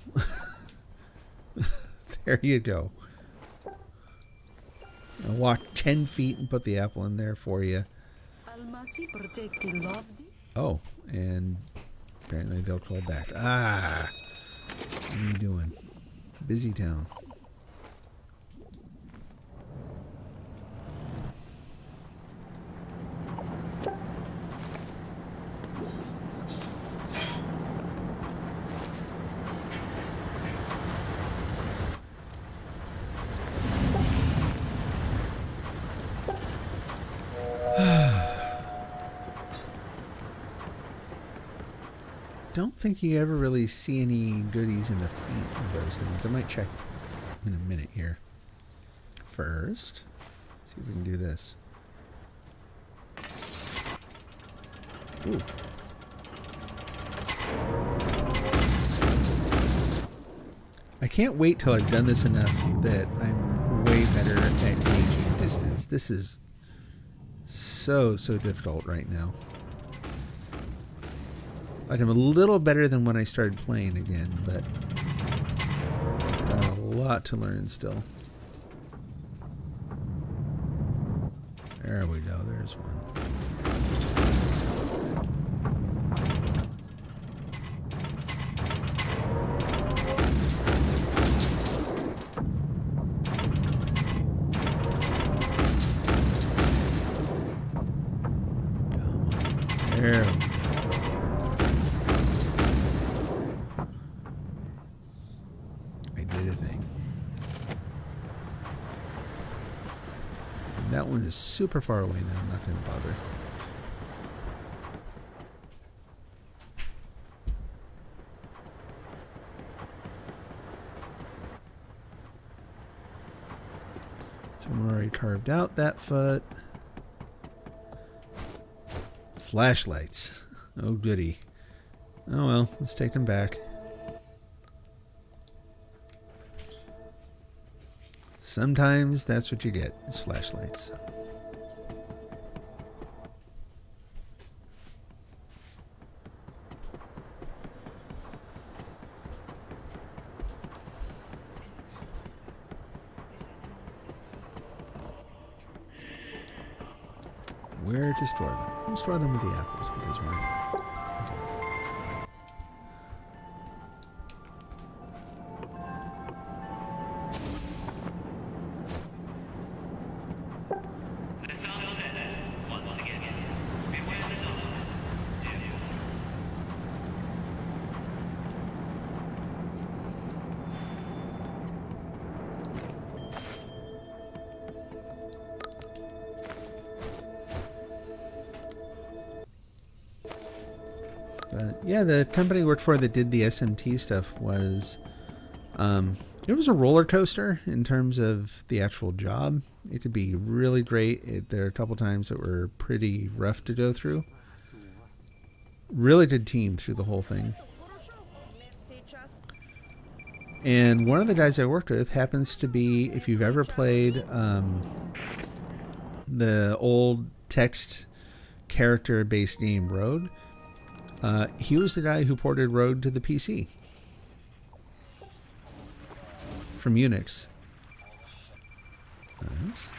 There you go. I'll walk 10 feet and put the apple in there for you. Oh, and apparently they'll call back. What are you doing? Busy town. Don't think you ever really see any goodies in the feet of those things. I might check in a minute here. First, see if we can do this. Ooh. I can't wait till I've done this enough that I'm way better at gauging distance. This is so difficult right now. Like I'm a little better than when I started playing again, but got a lot to learn still. There we go, there's one. Come on. There we go. That one is super far away now. I'm not going to bother. So I'm already carved out that foot. Flashlights. Oh, goody. Oh, well. Let's take them back. Sometimes that's what you get, is flashlights. Where to store them? We'll store them with the apples because why not? Okay. Yeah, the company I worked for that did the SMT stuff was, it was a roller coaster in terms of the actual job. It could be really great. There are a couple times that were pretty rough to go through. Really good team through the whole thing. And one of the guys I worked with happens to be, if you've ever played the old text character-based game Road, he was the guy who ported Road to the PC from Unix. Nice.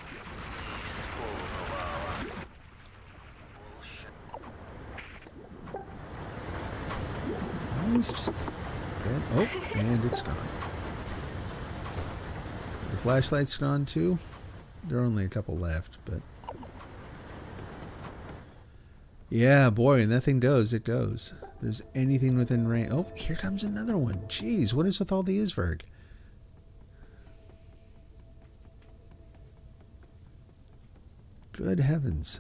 Oh, it's just dead. Oh, and it's gone. The flashlight's gone too. There are only a couple left, but Yeah, boy, and that thing goes. It goes. If there's anything within range. Oh, here comes another one. Jeez, what is with all the Isverg? Good heavens.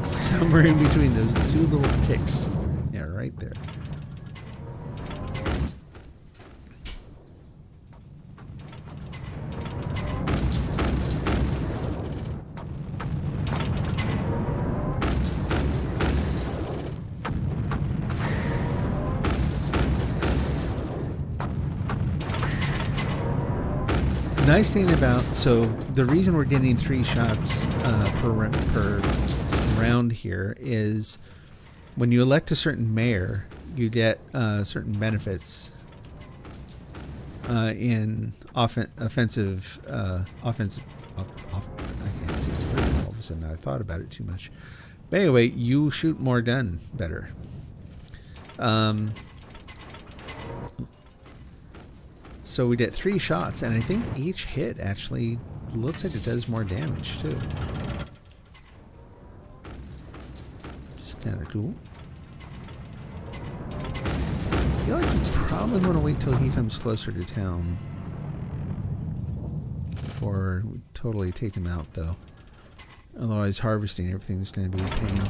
Somewhere in between those two little ticks. Yeah, right there. Nice thing about, so the reason we're getting 3 shots per round here is when you elect a certain mayor, you get certain benefits in offensive. I can't see the word all of a sudden. I thought about it too much. But anyway, you shoot more gun better. So we get 3 shots, and I think each hit actually looks like it does more damage too. Just kind of cool. I feel like you probably want to wait till he comes closer to town before we totally take him out, though. Otherwise, harvesting everything's going to be a pain.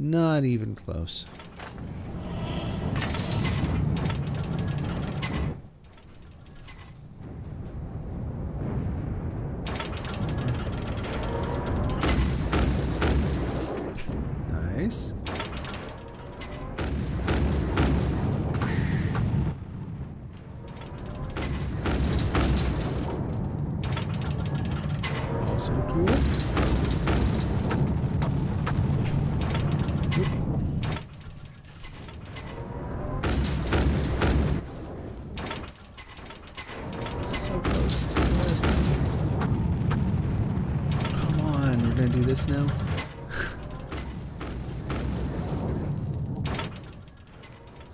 Not even close. Nice. Also cool. This now.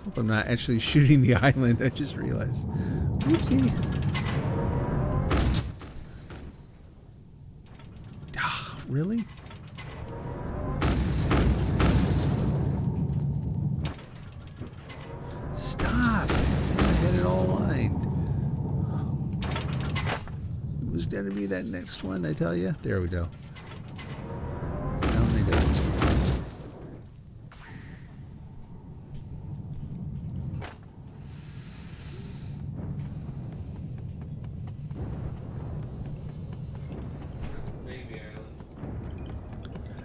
Hope I'm not actually shooting the island. I just realized. Whoopsie. Ah, really? Stop! I had it all lined. It was gonna be that next one, I tell you. There we go.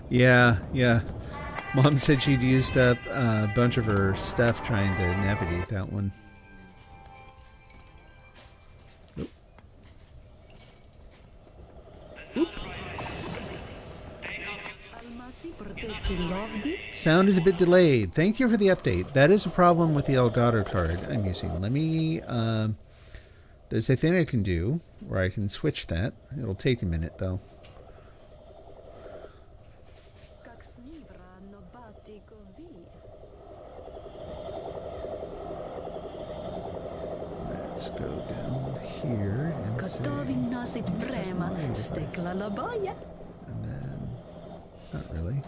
Yeah. Mom said she'd used up a bunch of her stuff trying to navigate that one. Oop. Oop. Sound is a bit delayed. Thank you for the update. That is a problem with the Elgato card I'm using. Let me... there's a thing I can do where I can switch that. It'll take a minute, though. Let's go down here and say... And then... Not really.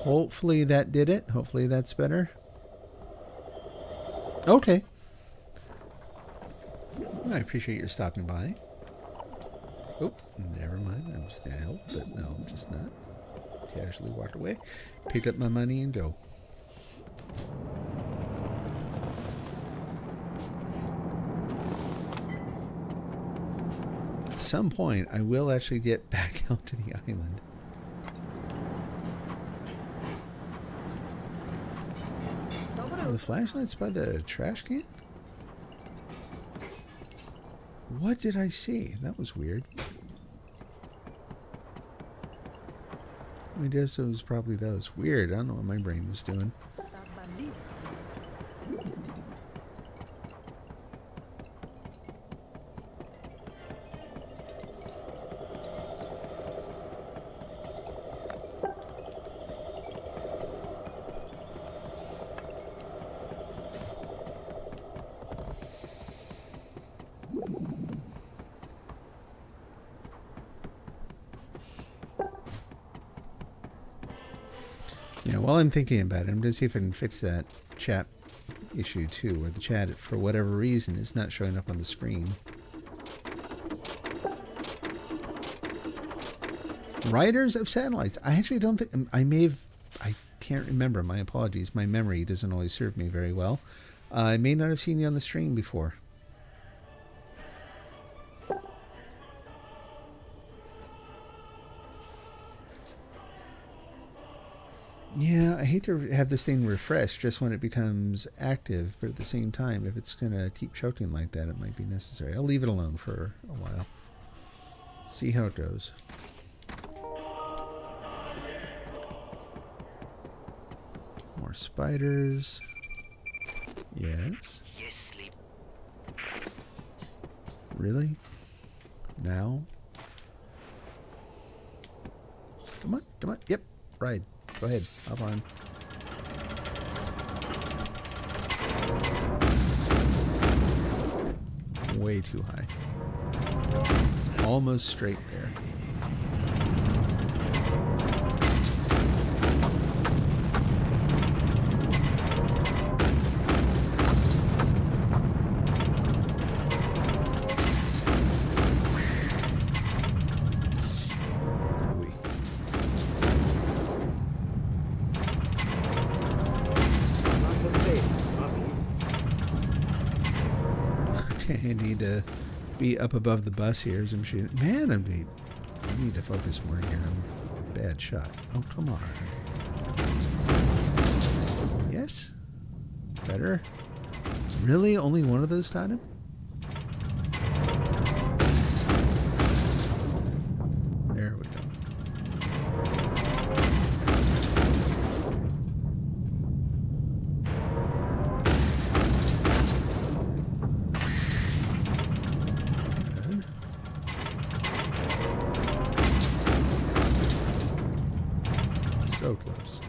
Hopefully that did it. Hopefully that's better. Okay. I appreciate your stopping by. Oh, never mind. I'm just going to help, but no, I'm just not. Casually walked away, picked up my money, and go. At some point, I will actually get back out to the island. Oh, the flashlight's by the trash can? What did I see? That was weird. I guess it was probably those. Weird. I don't know what my brain was doing. Yeah, while I'm thinking about it, I'm going to see if I can fix that chat issue too, where the chat, for whatever reason, is not showing up on the screen. Riders of Satellites. I actually don't think... I can't remember. My apologies. My memory doesn't always serve me very well. I may not have seen you on the stream before. Yeah, I hate to have this thing refresh just when it becomes active, but at the same time, if it's going to keep choking like that, it might be necessary. I'll leave it alone for a while. See how it goes. More spiders. Yes. Really? Now? Come on, come on. Yep, ride. Go ahead, hop on. Way too high. Almost straight there. I need to be up above the bus here as I'm shooting. Man, I need to focus more here. I'm a bad shot. Oh, come on. Yes? Better? Really? Only one of those taught him? There we go. So close.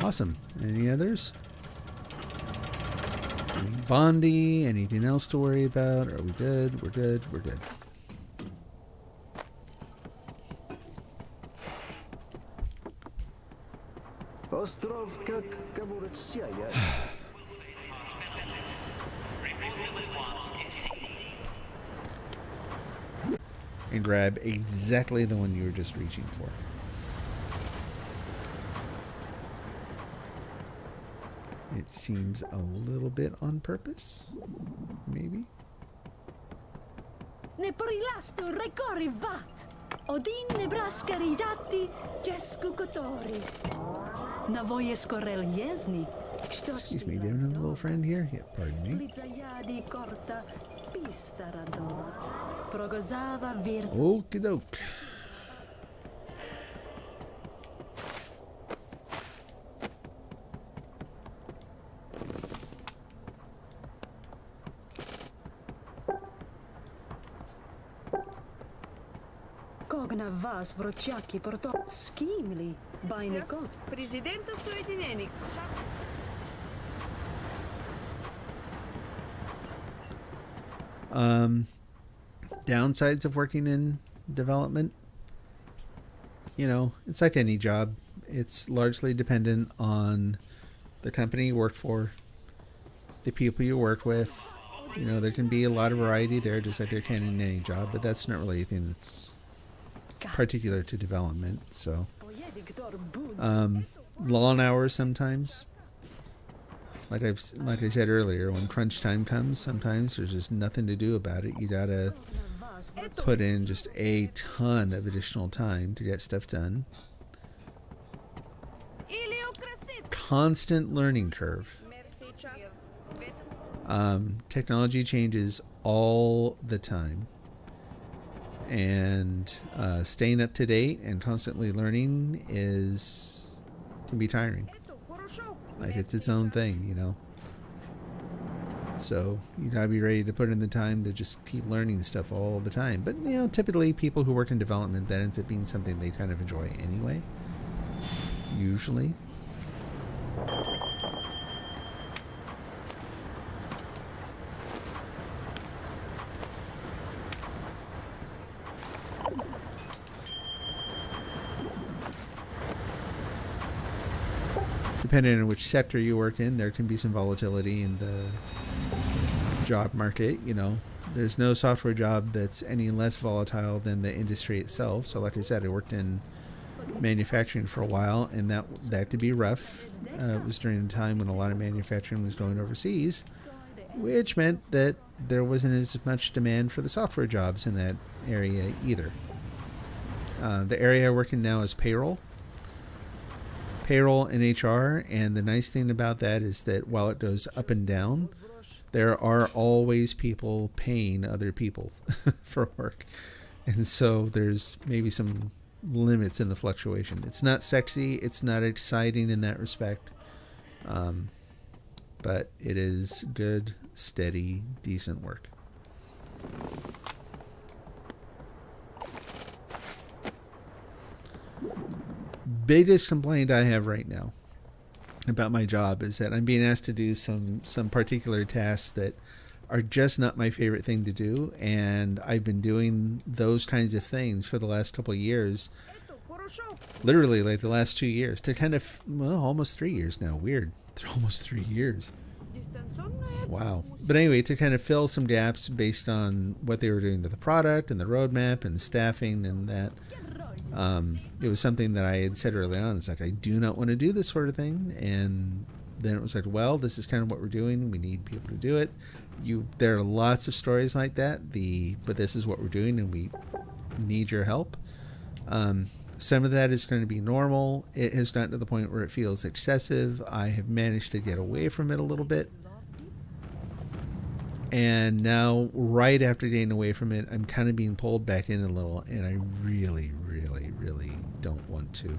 Awesome. Any others? Any Bondi? Anything else to worry about? Are we good? We're good. We're good. Ostrov как говорится, я. And grab exactly the one you were just reaching for. It seems a little bit on purpose. Maybe. Ne porilastu rekori vat. Odin Nebraska ridati Jesku kotori. Navoje skorel jezni. Excuse me, do you have another little friend here? Yeah, pardon me. Plizajadi korta pistaradot. Progozava vir. Okie doke. Когна вас врочаки порто скимли байникот. Президента Соединений. Downsides of working in development. it's like any job. It's largely dependent on the company you work for, the people you work with. There can be a lot of variety there, just like there can in any job, but that's not really anything that's particular to development. So, long hours sometimes. Like I said earlier, when crunch time comes, sometimes there's just nothing to do about it. You gotta put in just a ton of additional time to get stuff done. Constant learning curve. Technology changes all the time, and staying up to date and constantly learning can be tiring. Like, it's its own thing, So you gotta be ready to put in the time to just keep learning stuff all the time. But typically people who work in development, that ends up being something they kind of enjoy anyway. Usually. Depending on which sector you work in, there can be some volatility in the job market. There's no software job that's any less volatile than the industry itself. So like I said, I worked in manufacturing for a while, and that could be rough. It was during a time when a lot of manufacturing was going overseas, which meant that there wasn't as much demand for the software jobs in that area either. The area I work in now is payroll and HR, and the nice thing about that is that while it goes up and down, there are always people paying other people for work. And so there's maybe some limits in the fluctuation. It's not sexy, it's not exciting in that respect, but it is good, steady, decent work. Biggest complaint I have right now about my job is that I'm being asked to do some particular tasks that are just not my favorite thing to do, and I've been doing those kinds of things for the last couple of years, literally like the last 2 years, to kind of, almost 3 years now. Weird. Almost 3 years. Wow. But anyway, to kind of fill some gaps based on what they were doing to the product and the roadmap and staffing and that. It was something that I had said early on. It's like, I do not want to do this sort of thing. And then it was like, well, this is kind of what we're doing. We need people to do it. There are lots of stories like that. But this is what we're doing, and we need your help. Some of that is going to be normal. It has gotten to the point where it feels excessive. I have managed to get away from it a little bit. And now, right after getting away from it, I'm kind of being pulled back in a little, and I really, really, really don't want to.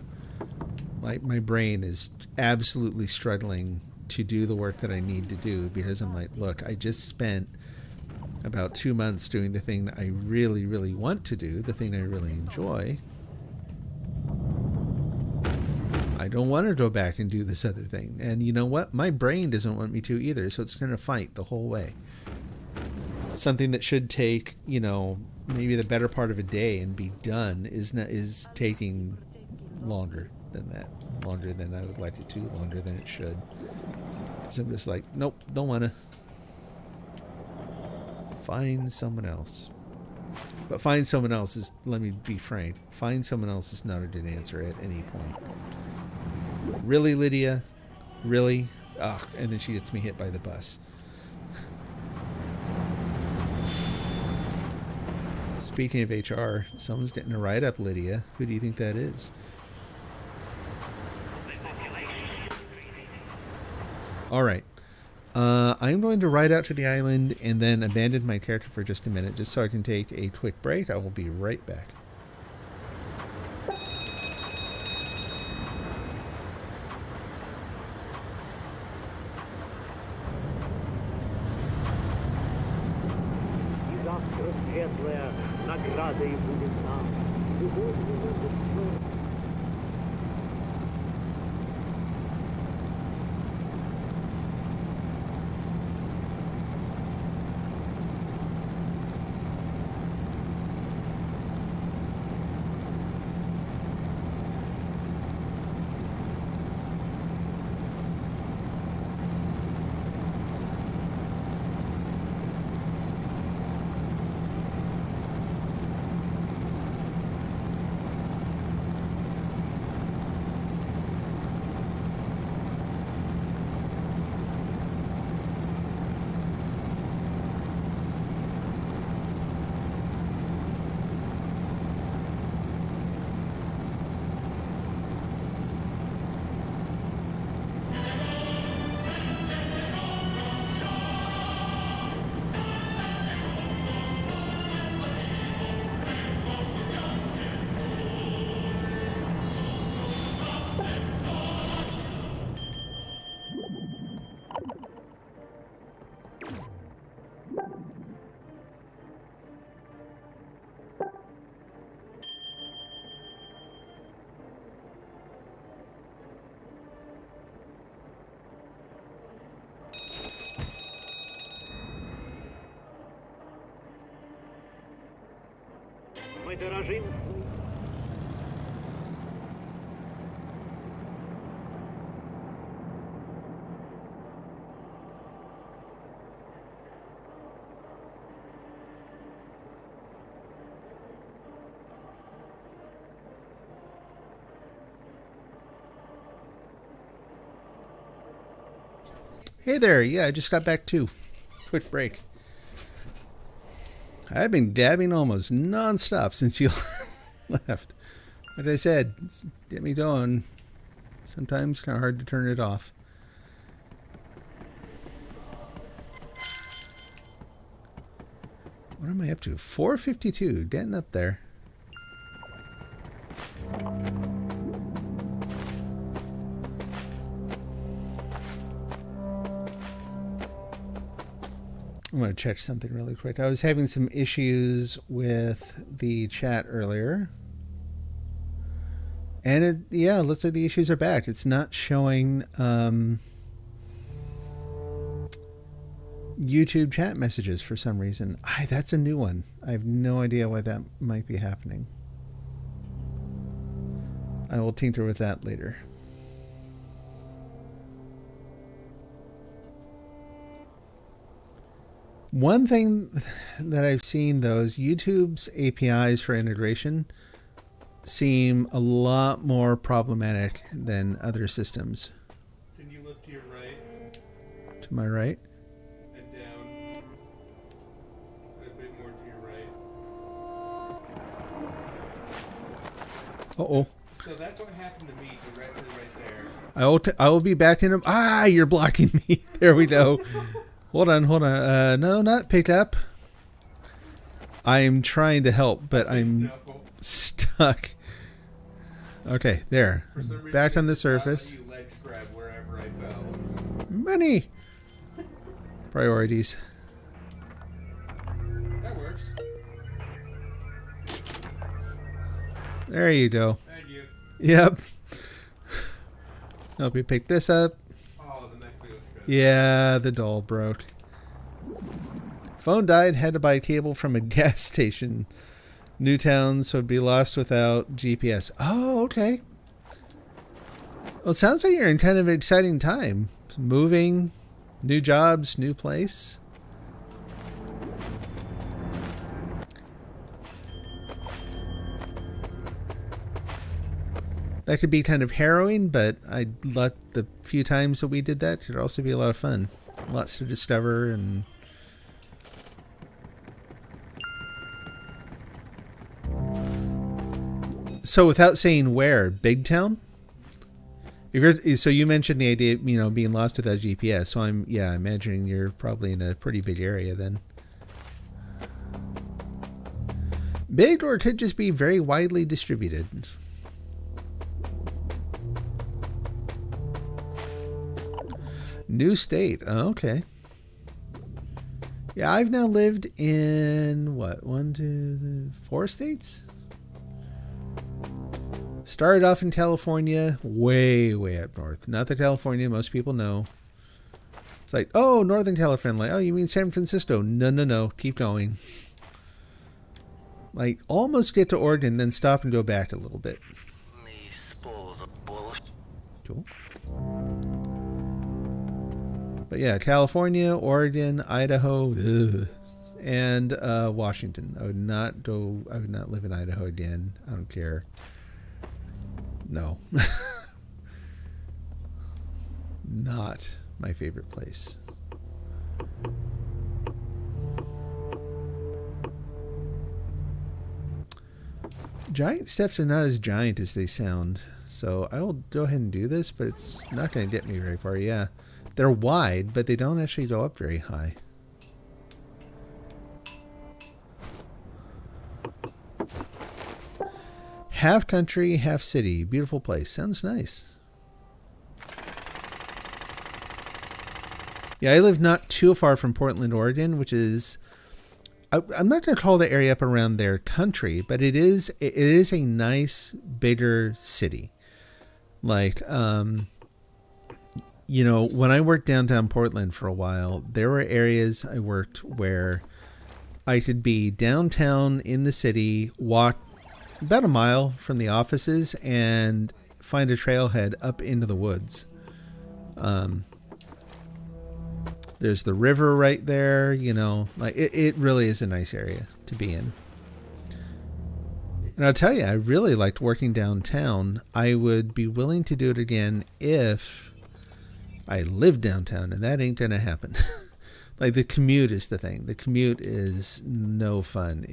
Like, my brain is absolutely struggling to do the work that I need to do, because I'm like, look, I just spent about 2 months doing the thing I really, really want to do, the thing I really enjoy. I don't want to go back and do this other thing. And you know what? My brain doesn't want me to either, so it's going to fight the whole way. Something that should take, maybe the better part of a day and be done is taking longer than that. Longer than I would like it to, longer than it should. So I'm just like, nope, don't want to. Find someone else. But find someone else is, let me be frank, find someone else is not a good answer at any point. Really, Lydia? Really? Ugh, and then she gets me hit by the bus. Speaking of HR, someone's getting a write-up, Lydia. Who do you think that is? All right. I'm going to ride out to the island and then abandon my character for just a minute, just so I can take a quick break. I will be right back. Hey there, yeah, I just got back too. Quick break. I've been dabbing almost non-stop since you left. Like I said, get me going. Sometimes kind of hard to turn it off. What am I up to? 452, getting up there. I'm going to check something really quick. I was having some issues with the chat earlier. And it, yeah, looks like the issues are back. It's not showing YouTube chat messages for some reason. That's a new one. I have no idea why that might be happening. I will tinker with that later. One thing that I've seen, though, is YouTube's APIs for integration seem a lot more problematic than other systems. Can you look to your right To my right? and down? A bit more to your right. Uh-oh. So that's what happened to me directly right there. I will be back in a... you're blocking me. There we go. Hold on. No, not pick up. I'm trying to help, but I'm No. stuck. Okay, there. For some reason, Back on the it did not let surface. you ledge grab wherever I fell. Money. Priorities. That works. There you go. Thank you. Yep. Help you pick this up. Oh, the neck feels good. Yeah, the doll broke. Phone died, had to buy a cable from a gas station. Newtown, so it'd be lost without GPS. Oh, okay. Well, it sounds like you're in kind of an exciting time. Moving, new jobs, new place. That could be kind of harrowing, but I let the few times that we did that could also be a lot of fun. Lots to discover and... So without saying where, Big Town? If you're, so you mentioned the idea, being lost without GPS. So I'm imagining you're probably in a pretty big area then. Big, or it could just be very widely distributed. New state. Oh, okay. Yeah, I've now lived in what? 4 states? Started off in California, way up north. Not the California most people know. It's like, oh, Northern California. Like, oh, you mean San Francisco? No. Keep going. Like, almost get to Oregon, then stop and go back a little bit. Cool. But yeah, California, Oregon, Idaho, and Washington. I would not live in Idaho again. I don't care. No. Not my favorite place. Giant steps are not as giant as they sound. So I will go ahead and do this, but it's not going to get me very far. Yeah. They're wide, but they don't actually go up very high. Half country, half city. Beautiful place. Sounds nice. Yeah, I live not too far from Portland, Oregon, which is... I'm not going to call the area up around there country, but it is a nice, bigger city. Like, when I worked downtown Portland for a while, there were areas I worked where I could be downtown in the city, walk about a mile from the offices, and find a trailhead up into the woods. There's the river right there, you know, like it really is a nice area to be in. And I'll tell you, I really liked working downtown. I would be willing to do it again if I lived downtown, and that ain't gonna happen. Like, the commute is the thing. The commute is no fun.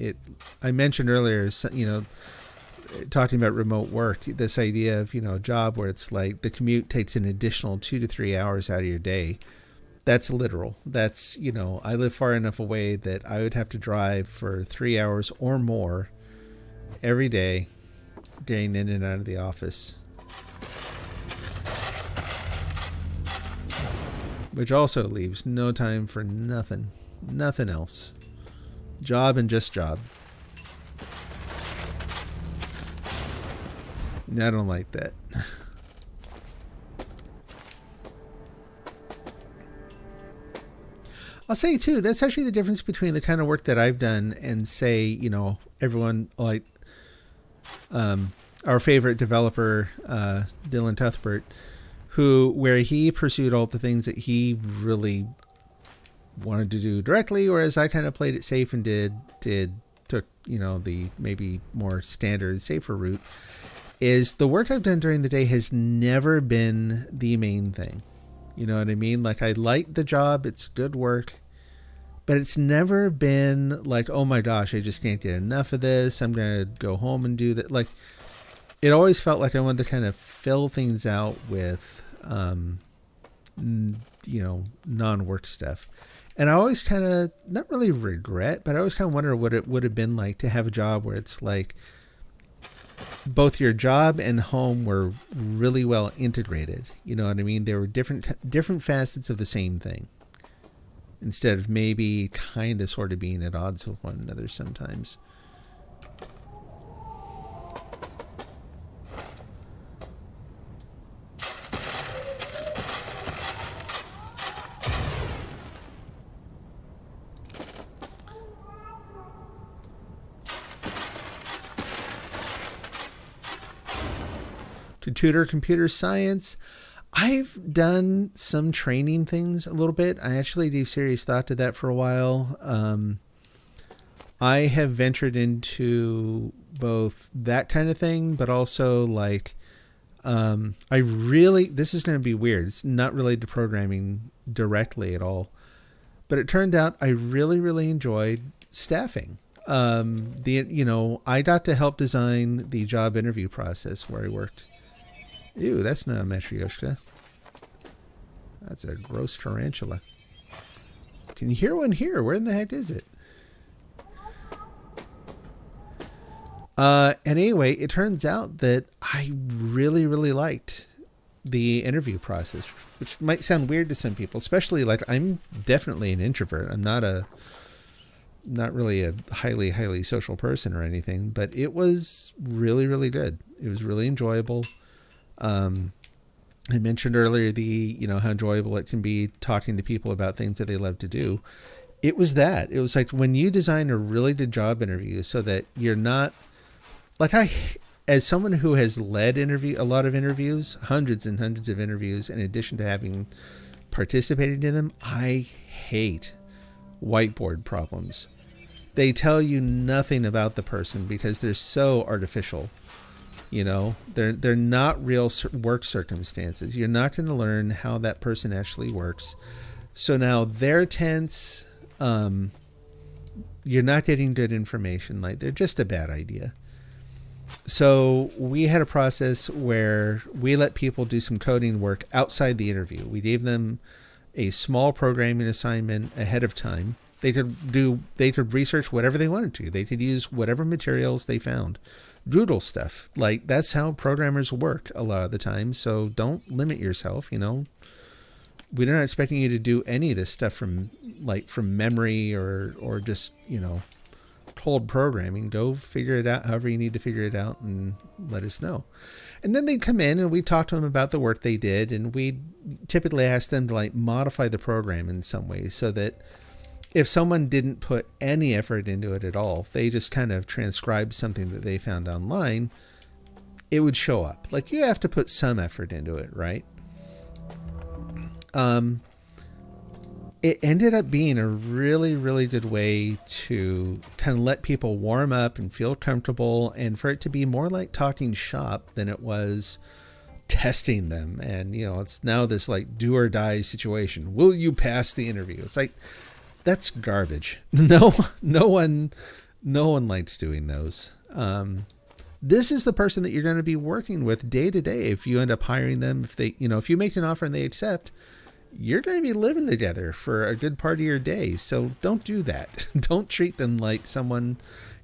I mentioned earlier, you know, talking about remote work, this idea of, you know, a job where it's like the commute takes an additional 2 to 3 hours out of your day. That's literal. That's, you know, I live far enough away that I would have to drive for 3 hours or more every day, getting in and out of the office. Which also leaves no time for nothing else. Job and just job. And I don't like that. I'll say too, that's actually the difference between the kind of work that I've done and, say, you know, everyone like our favorite developer, Dylan Tuthbert, where he pursued all the things that he really wanted to do directly, whereas I kind of played it safe and took, you know, the maybe more standard, safer route. Is the work I've done during the day has never been the main thing. You know what I mean? Like, I like the job, it's good work, but it's never been like, oh my gosh, I just can't get enough of this, I'm going to go home and do that. Like, it always felt like I wanted to kind of fill things out with, you know, non-work stuff. And I always kind of, not really regret, but I always kind of wonder what it would have been like to have a job where it's like, both your job and home were really well integrated. You know what I mean? They were different facets of the same thing, instead of maybe kind of sort of being at odds with one another sometimes. To tutor computer science, I've done some training things a little bit. I actually gave serious thought to that for a while. I have ventured into both that kind of thing, but also like, this is going to be weird. It's not related to programming directly at all, but it turned out I really, really enjoyed staffing. I got to help design the job interview process where I worked. Ew, that's not a Matryoshka. That's a gross tarantula. Can you hear one here? Where in the heck is it? And anyway, it turns out that I really, really liked the interview process, which might sound weird to some people, especially like I'm definitely an introvert. I'm not really a highly, highly social person or anything, but it was really, really good. It was really enjoyable. I mentioned earlier how enjoyable it can be talking to people about things that they love to do. It was that. It was like when you design a really good job interview so that you're not like as someone who has led a lot of interviews, hundreds and hundreds of interviews, in addition to having participated in them, I hate whiteboard problems. They tell you nothing about the person because they're so artificial. You know, they're not real work circumstances. You're not going to learn how that person actually works. So now they're tense. You're not getting good information. Like, they're just a bad idea. So we had a process where we let people do some coding work outside the interview. We gave them a small programming assignment ahead of time. They could research whatever they wanted to. They could use whatever materials they found. Doodle stuff. Like, that's how programmers work a lot of the time. So don't limit yourself, you know. We're not expecting you to do any of this stuff from memory or just, you know, cold programming. Go figure it out however you need to figure it out and let us know. And then they'd come in and we'd talk to them about the work they did, and we'd typically ask them to like modify the program in some way so that if someone didn't put any effort into it at all, if they just kind of transcribed something that they found online, it would show up. Like, you have to put some effort into it, right? It ended up being a really, really good way to kind of let people warm up and feel comfortable, and for it to be more like talking shop than it was testing them. And, you know, it's now this like do or die situation. Will you pass the interview? It's like, that's garbage. No one likes doing those. This is the person that you're going to be working with day to day. If you end up hiring them, if you make an offer and they accept, you're going to be living together for a good part of your day. So don't do that. Don't treat them like someone,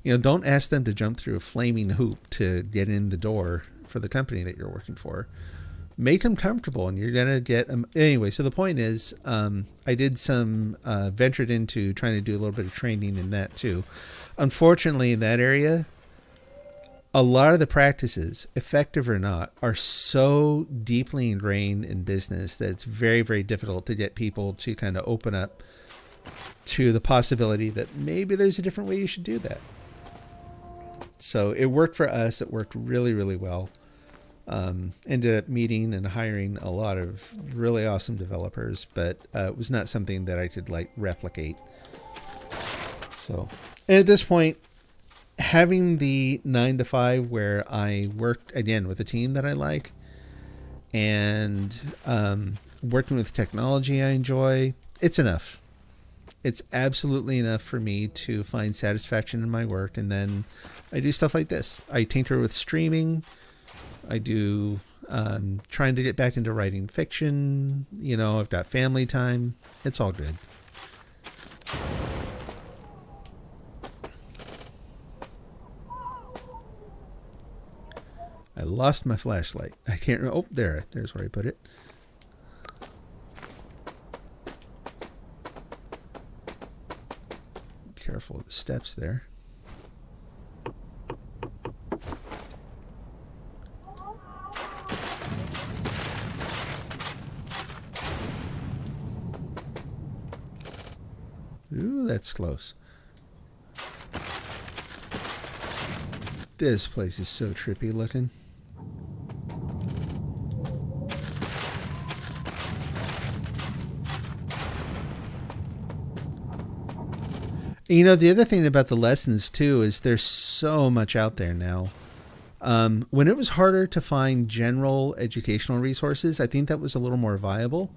don't ask them to jump through a flaming hoop to get in the door for the company that you're working for. Make them comfortable, and you're going to get them. Anyway, so the point is, I did ventured into trying to do a little bit of training in that too. Unfortunately, in that area, a lot of the practices, effective or not, are so deeply ingrained in business that it's very, very difficult to get people to kind of open up to the possibility that maybe there's a different way you should do that. So it worked for us. It worked really, really well. Ended up meeting and hiring a lot of really awesome developers, but it was not something that I could like replicate. So, and at this point, having the 9 to 5 where I worked again with a team that I like, and working with technology I enjoy, it's enough. It's absolutely enough for me to find satisfaction in my work. And then I do stuff like this. I tinker with streaming. I do trying to get back into writing fiction. I've got family time. It's all good. I lost my flashlight. I can't. Oh, there's where I put it. Careful of the steps there. Ooh, that's close. This place is so trippy looking. The other thing about the lessons too is there's so much out there now. When it was harder to find general educational resources, I think that was a little more viable.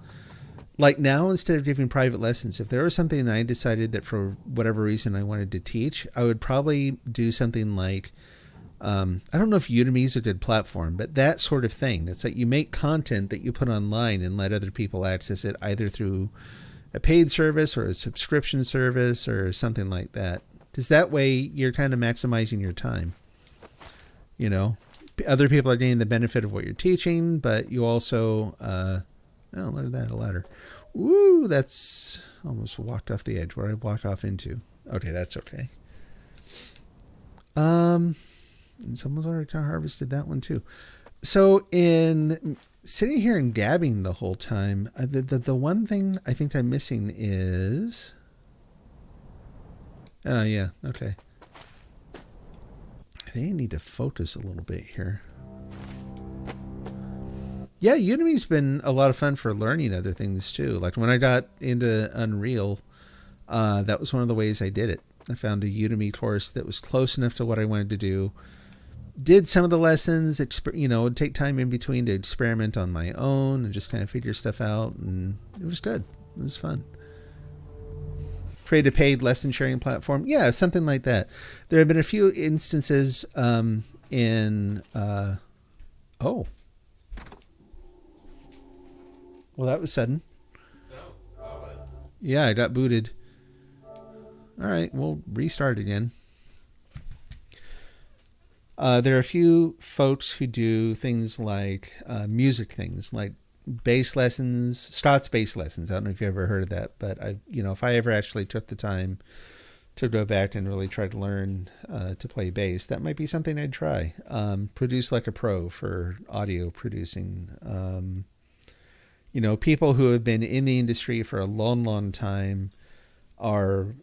Like now, instead of giving private lessons, if there was something that I decided that for whatever reason I wanted to teach, I would probably do something like, I don't know if Udemy's a good platform, but that sort of thing. It's like you make content that you put online and let other people access it either through a paid service or a subscription service or something like that. Because that way you're kind of maximizing your time. Other people are getting the benefit of what you're teaching, but you also, look at that, a ladder. Woo, that's almost walked off the edge where I walked off into. Okay, that's okay. And someone's already harvested that one too. So in sitting here and gabbing the whole time, the one thing I think I'm missing is... Oh, yeah, okay. I think I need to focus a little bit here. Yeah, Udemy's been a lot of fun for learning other things too. Like when I got into Unreal, that was one of the ways I did it. I found a Udemy course that was close enough to what I wanted to do. Did some of the lessons, would take time in between to experiment on my own and just kind of figure stuff out. And it was good. It was fun. Create a paid lesson sharing platform. Yeah, something like that. There have been a few instances oh. Well, that was sudden. Yeah, I got booted. All right, we'll restart again. There are a few folks who do things like music things, like bass lessons, Scott's bass lessons. I don't know if you ever heard of that, but if I ever actually took the time to go back and really try to learn to play bass, that might be something I'd try. Produce like a pro for audio producing. People who have been in the industry for a long, long time, are,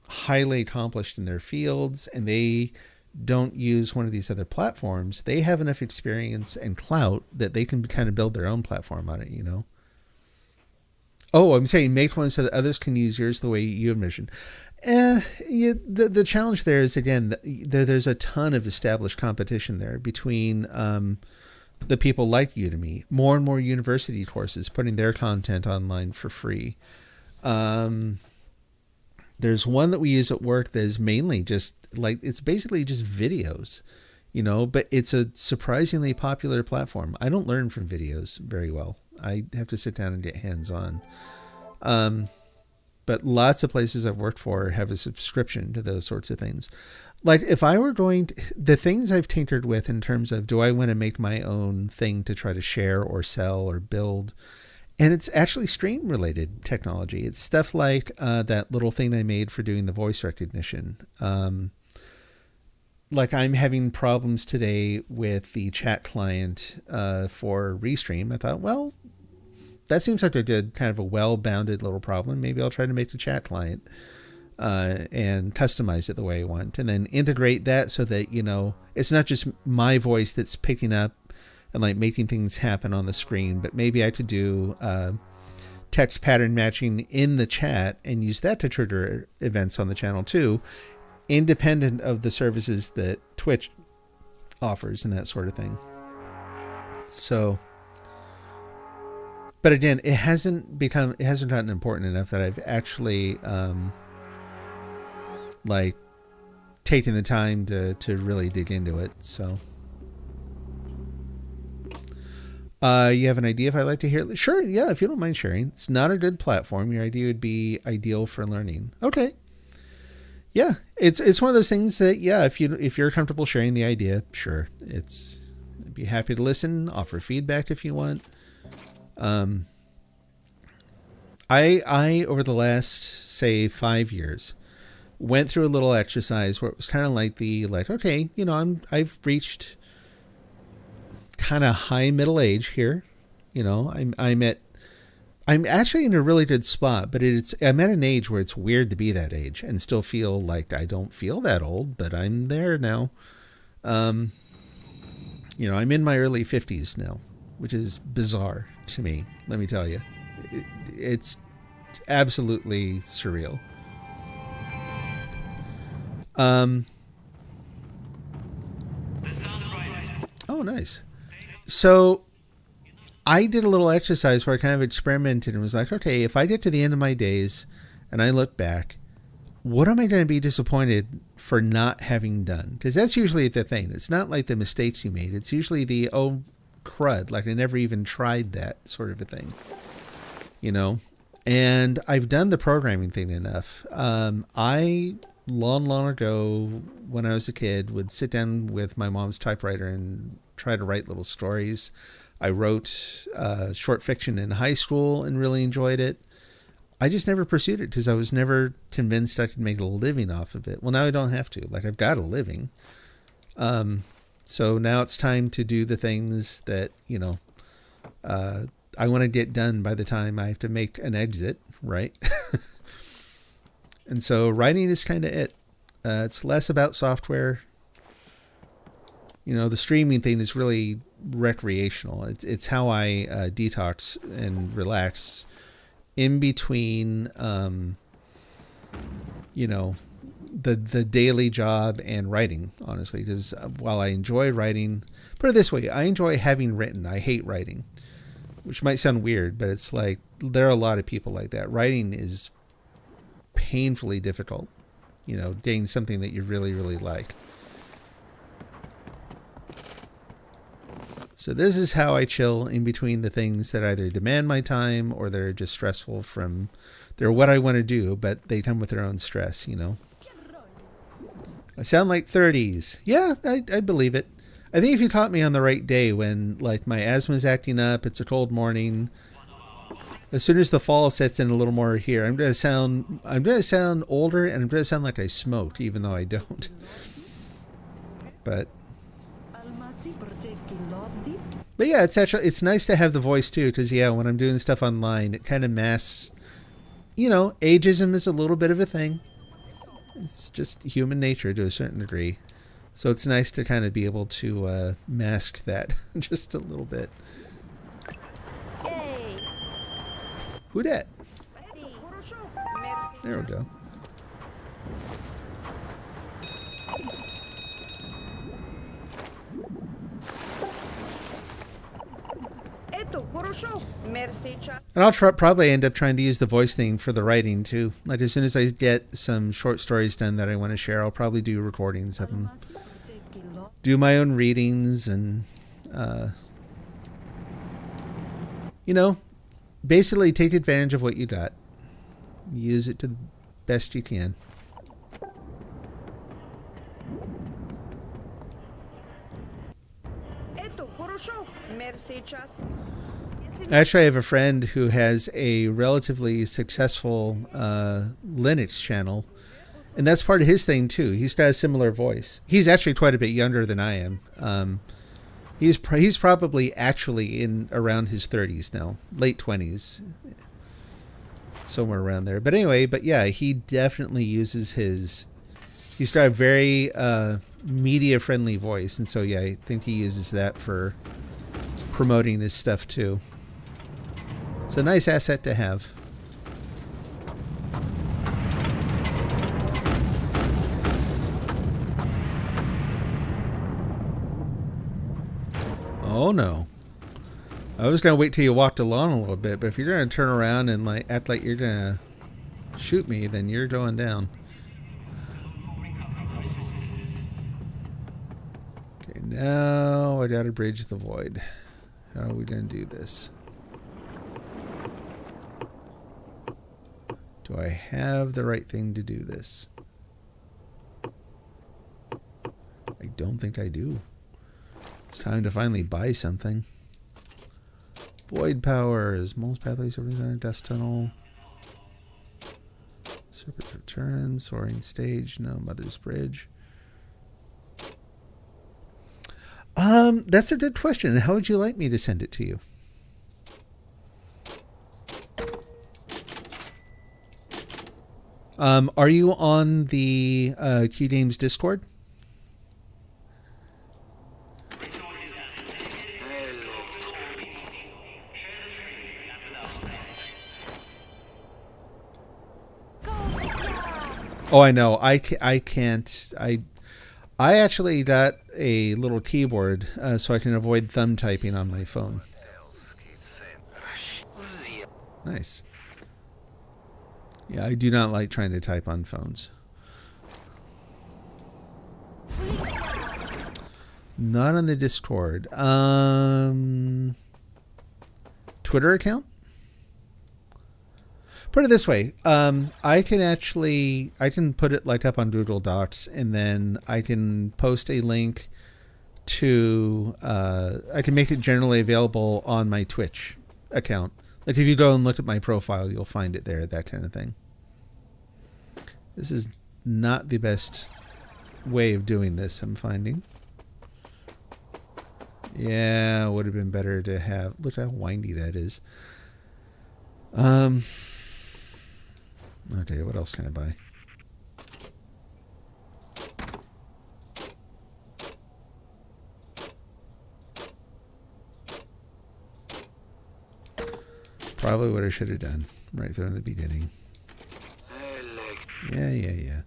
highly accomplished in their fields, and they don't use one of these other platforms, they have enough experience and clout that they can kind of build their own platform on it. Oh, I'm saying make one so that others can use yours the way you envision. The challenge there is, again, there's a ton of established competition there between the people like Udemy. More and more university courses putting their content online for free. There's one that we use at work that is mainly just it's basically just videos, but it's a surprisingly popular platform. I don't learn from videos very well. I have to sit down and get hands-on. But lots of places I've worked for have a subscription to those sorts of things. Like if I were the things I've tinkered with in terms of, do I want to make my own thing to try to share or sell or build? And it's actually stream related technology. It's stuff like that little thing I made for doing the voice recognition. Like I'm having problems today with the chat client for Restream. I thought, well, that seems like kind of a well-bounded little problem. Maybe I'll try to make the chat client and customize it the way I want, and then integrate that so that, it's not just my voice that's picking up and like making things happen on the screen, but maybe I could do text pattern matching in the chat and use that to trigger events on the channel too, independent of the services that Twitch offers and that sort of thing. So, but again, it hasn't gotten important enough that I've actually taken the time to really dig into it. So, you have an idea if I'd like to hear it? Sure, yeah, if you don't mind sharing. It's not a good platform. Your idea would be ideal for learning. Okay. Yeah, it's one of those things that, yeah, if you're comfortable sharing the idea, sure. I'd be happy to listen, offer feedback if you want. I over the last, say, 5 years, went through a little exercise where it was kind of okay, I've reached kind of high middle age here. I'm actually in a really good spot, but I'm at an age where it's weird to be that age and still feel like I don't feel that old, but I'm there now. I'm in my early 50s now, which is bizarre to me, let me tell you. It's absolutely surreal. Oh, nice. So I did a little exercise where I kind of experimented and was like, okay, if I get to the end of my days and I look back, what am I going to be disappointed for not having done? Because that's usually the thing. It's not like the mistakes you made. It's usually the, oh, crud, like I never even tried that sort of a thing, And I've done the programming thing enough. I, long ago, when I was a kid, would sit down with my mom's typewriter and try to write little stories. I wrote short fiction in high school and really enjoyed it. I just never pursued it because I was never convinced I could make a living off of it. Well, now I don't have to. I've got a living. So now it's time to do the things that, I want to get done by the time I have to make an exit, right? And so writing is kind of it. It's less about software. The streaming thing is really recreational. It's how I detox and relax in between, the daily job and writing, honestly, because while I enjoy writing, put it this way, I enjoy having written. I hate writing, which might sound weird, but it's like, there are a lot of people like that. Writing is painfully difficult, getting something that you really, really like. So this is how I chill in between the things that either demand my time or they're just stressful they're what I want to do, but they come with their own stress, I sound like 30s. Yeah, I believe it. I think if you caught me on the right day when my asthma's acting up, it's a cold morning, as soon as the fall sets in a little more here, I'm going to sound older, and I'm going to sound like I smoked, even though I don't. But yeah, it's nice to have the voice too, because when I'm doing stuff online, it kind of masks you know, ageism is a little bit of a thing. It's just human nature to a certain degree. So it's nice to kind of be able to mask that just a little bit. Hey, Who dat? merci. There we go. Это хорошо. Merci, час. And I'll probably end up trying to use the voice thing for the writing too. Like as soon as I get some short stories done that I want to share, I'll probably do recordings of them. Do my own readings and, you know, basically take advantage of what you got. Use it to the best you can. Это хорошо. Merci, час. Actually, I have a friend who has a relatively successful Linux channel, and that's part of his thing too. He's got a similar voice. He's actually quite a bit younger than I am. He's probably actually in around his 30s now, late 20s, somewhere around there. But anyway, yeah, he definitely uses his. He's got a very media-friendly voice, and so yeah, I think he uses that for promoting his stuff too. It's a nice asset to have. Oh no. I was gonna wait till you walked along a little bit, but if you're gonna turn around and like act like you're gonna shoot me, then you're going down. Okay, now I gotta bridge the void. How are we gonna do this? Do I have the right thing to do this? I don't think I do. It's time to finally buy something. Void powers. Most pathways over the dust tunnel. Serpent's return. Soaring stage. No. Mother's bridge. That's a good question. How would you like me to send it to you? Are you on the Q Games Discord? Oh, I know. I can't. I actually got a little keyboard so I can avoid thumb typing on my phone. Nice. Yeah, I do not like trying to type on phones. Not on the Discord. Twitter account? Put it this way. I can put it like up on Google Docs, and then I can post a link to, I can make it generally available on my Twitch account. Like if you go and look at my profile, you'll find it there, that kind of thing. This is not the best way of doing this, I'm finding. Yeah, would have been better to have... Look how windy that is. Okay, what else can I buy? Probably what I should have done right there in the beginning. Yeah.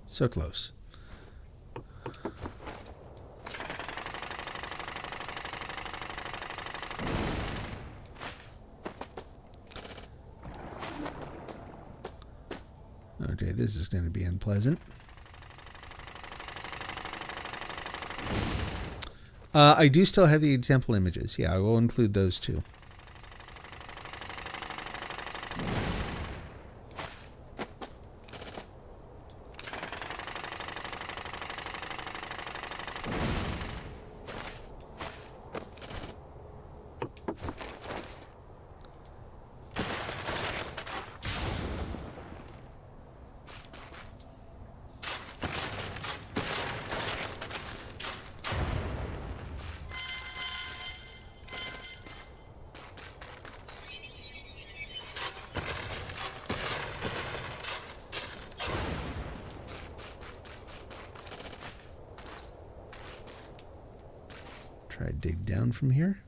So close. Okay, this is going to be unpleasant. I do still have the example images. Yeah, I will include those too. dig down from here.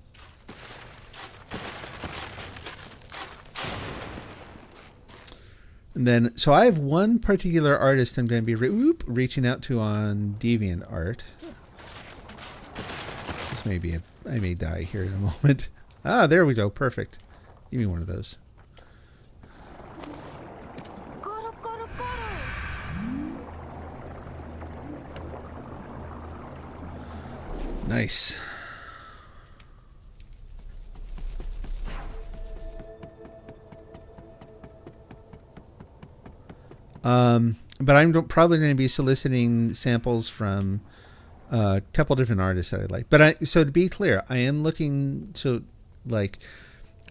And then, so I have one particular artist I'm going to be reaching out to on DeviantArt. This may be I may die here in a moment. Ah, there we go. Perfect. Give me one of those. Coro, coro, coro. Nice. But I'm probably going to be soliciting samples from a couple different artists that I like. But so to be clear, I am looking to, like,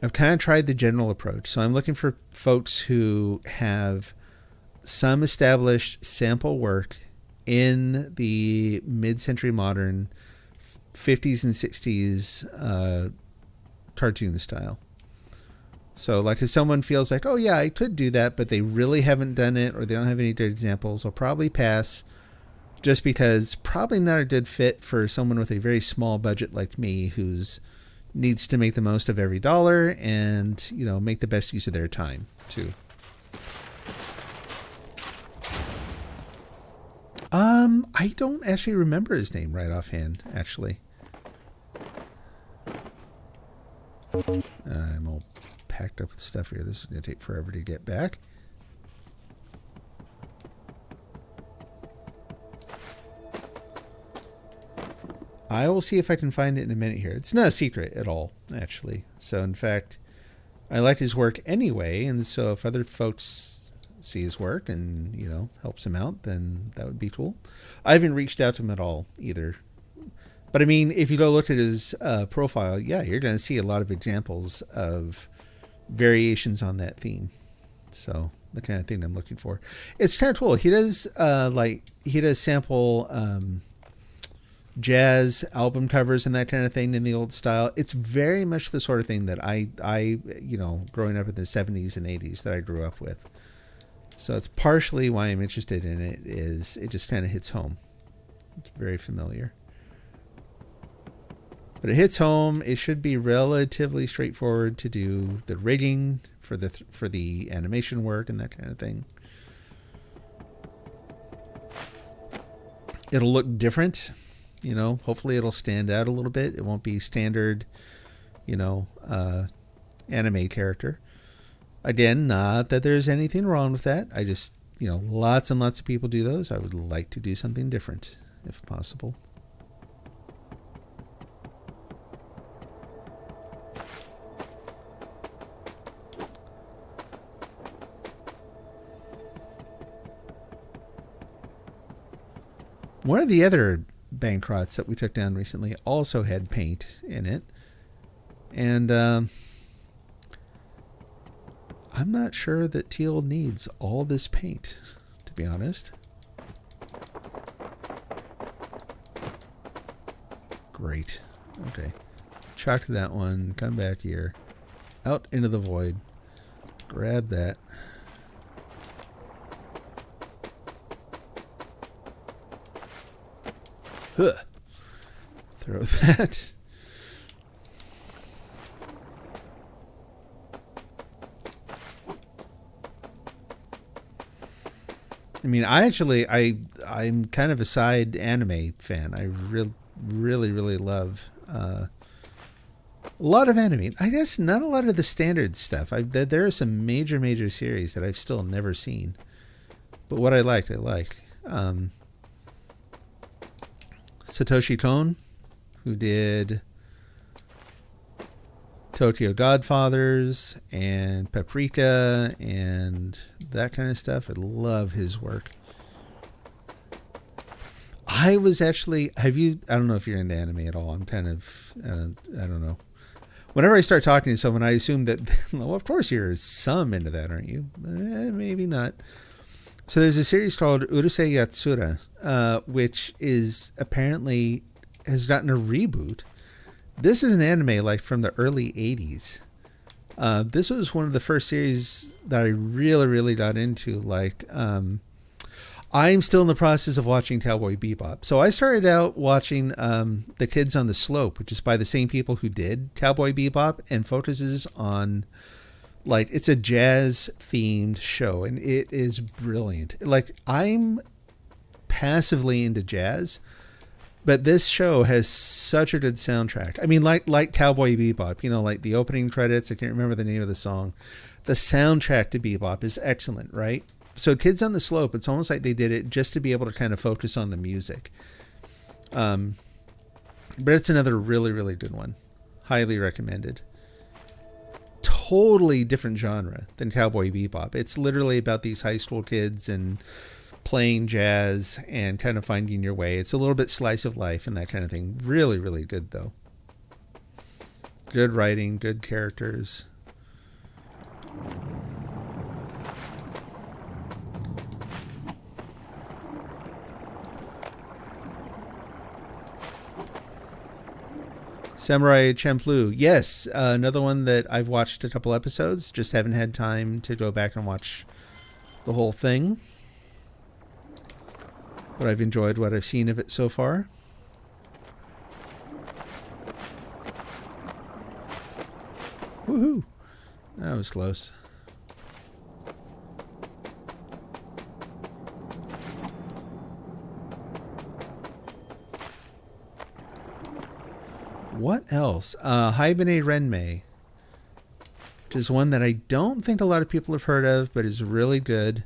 I've kind of tried the general approach. So I'm looking for folks who have some established sample work in the mid-century modern 50s and 60s cartoon style. So, like, if someone feels like, oh, yeah, I could do that, but they really haven't done it, or they don't have any good examples, I'll probably pass, just because probably not a good fit for someone with a very small budget like me, who's needs to make the most of every dollar and, you know, make the best use of their time, too. I don't actually remember his name right offhand, actually. I'm all packed up with stuff here. This is going to take forever to get back. I will see if I can find it in a minute here. It's not a secret at all, actually. So, in fact, I like his work anyway, and so if other folks see his work and, you know, helps him out, then that would be cool. I haven't reached out to him at all either. But I mean, if you go look at his profile, yeah, you're going to see a lot of examples of variations on that theme. So the kind of thing I'm looking for. It's kind of cool. He does sample jazz album covers and that kind of thing in the old style. It's very much the sort of thing that I you know, growing up in the 70s and 80s that I grew up with. So it's partially why I'm interested in it, is it just kind of hits home. It's very familiar. But it hits home. It should be relatively straightforward to do the rigging for the animation work and that kind of thing. It'll look different, you know. Hopefully it'll stand out a little bit. It won't be standard, you know, anime character. Again, not that there's anything wrong with that. I just, you know, lots and lots of people do those. I would like to do something different if possible. One of the other Bankrots that we took down recently also had paint in it. And I'm not sure that Teal needs all this paint, to be honest. Great. Okay. Chuck that one. Come back here. Out into the void. Grab that. Huh. Throw that. I mean, I'm kind of a side anime fan. I really love a lot of anime. I guess not a lot of the standard stuff. There are some major series that I've still never seen. But what I liked. Satoshi Kon, who did Tokyo Godfathers and Paprika and that kind of stuff. I love his work. I don't know if you're into anime at all. I'm kind of, I don't know. Whenever I start talking to someone, I assume that, well, of course you're some into that, aren't you? Maybe not. So there's a series called Urusei Yatsura, which is apparently has gotten a reboot. This is an anime like from the early 80s. This was one of the first series that I really got into. Like, I'm still in the process of watching Cowboy Bebop. So I started out watching The Kids on the Slope, which is by the same people who did Cowboy Bebop, and focuses on, like, it's a jazz themed show, and it is brilliant. Like, I'm passively into jazz, but this show has such a good soundtrack. I mean, like Cowboy Bebop, you know, like the opening credits, I can't remember the name of the song. The soundtrack to Bebop is excellent, right? So Kids on the Slope, it's almost like they did it just to be able to kind of focus on the music. But it's another really, really good one. Highly recommended. Totally different genre than Cowboy Bebop. It's literally about these high school kids and playing jazz and kind of finding your way. It's a little bit slice of life and that kind of thing. Really, really good, though. Good writing, good characters. Samurai Champloo. Yes, another one that I've watched a couple episodes. Just haven't had time to go back and watch the whole thing. But I've enjoyed what I've seen of it so far. Woohoo! That was close. What else? Haibane Renmei, which is one that I don't think a lot of people have heard of, but is really good.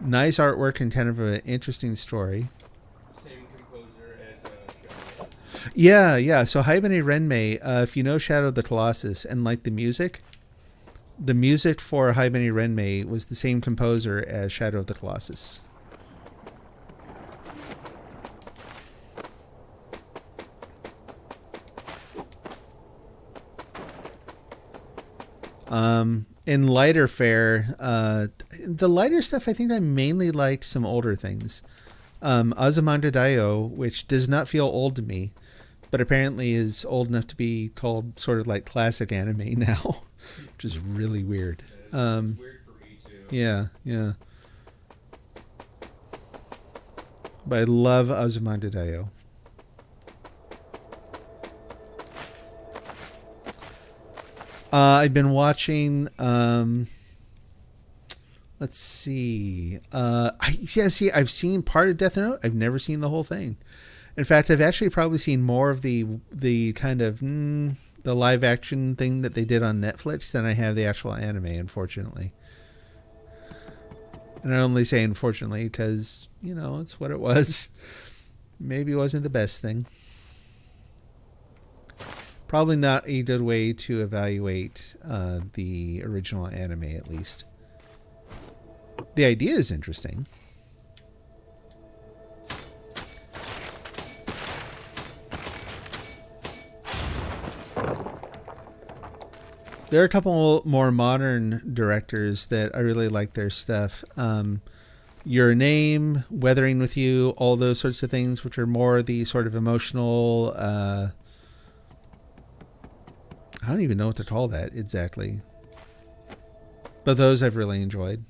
Nice artwork and kind of an interesting story. Same composer as Shadow. Yeah. So Haibane Renmei, if you know Shadow of the Colossus and like the music for Haibane Renmei was the same composer as Shadow of the Colossus. In lighter fare, the lighter stuff, I think I mainly liked some older things. Azumanga Daioh, which does not feel old to me, but apparently is old enough to be called sort of like classic anime now, which is really weird. It's weird for me too. Yeah. But I love Azumanga Daioh. I've been watching, let's see. I've seen part of Death Note. I've never seen the whole thing. In fact, I've actually probably seen more of the kind of the live action thing that they did on Netflix than I have the actual anime, unfortunately. And I only say unfortunately because, you know, it's what it was. Maybe it wasn't the best thing. Probably not a good way to evaluate the original anime, at least. The idea is interesting. There are a couple more modern directors that I really like their stuff. Your Name, Weathering with You, all those sorts of things, which are more the sort of emotional... I don't even know what to call that exactly. But those I've really enjoyed.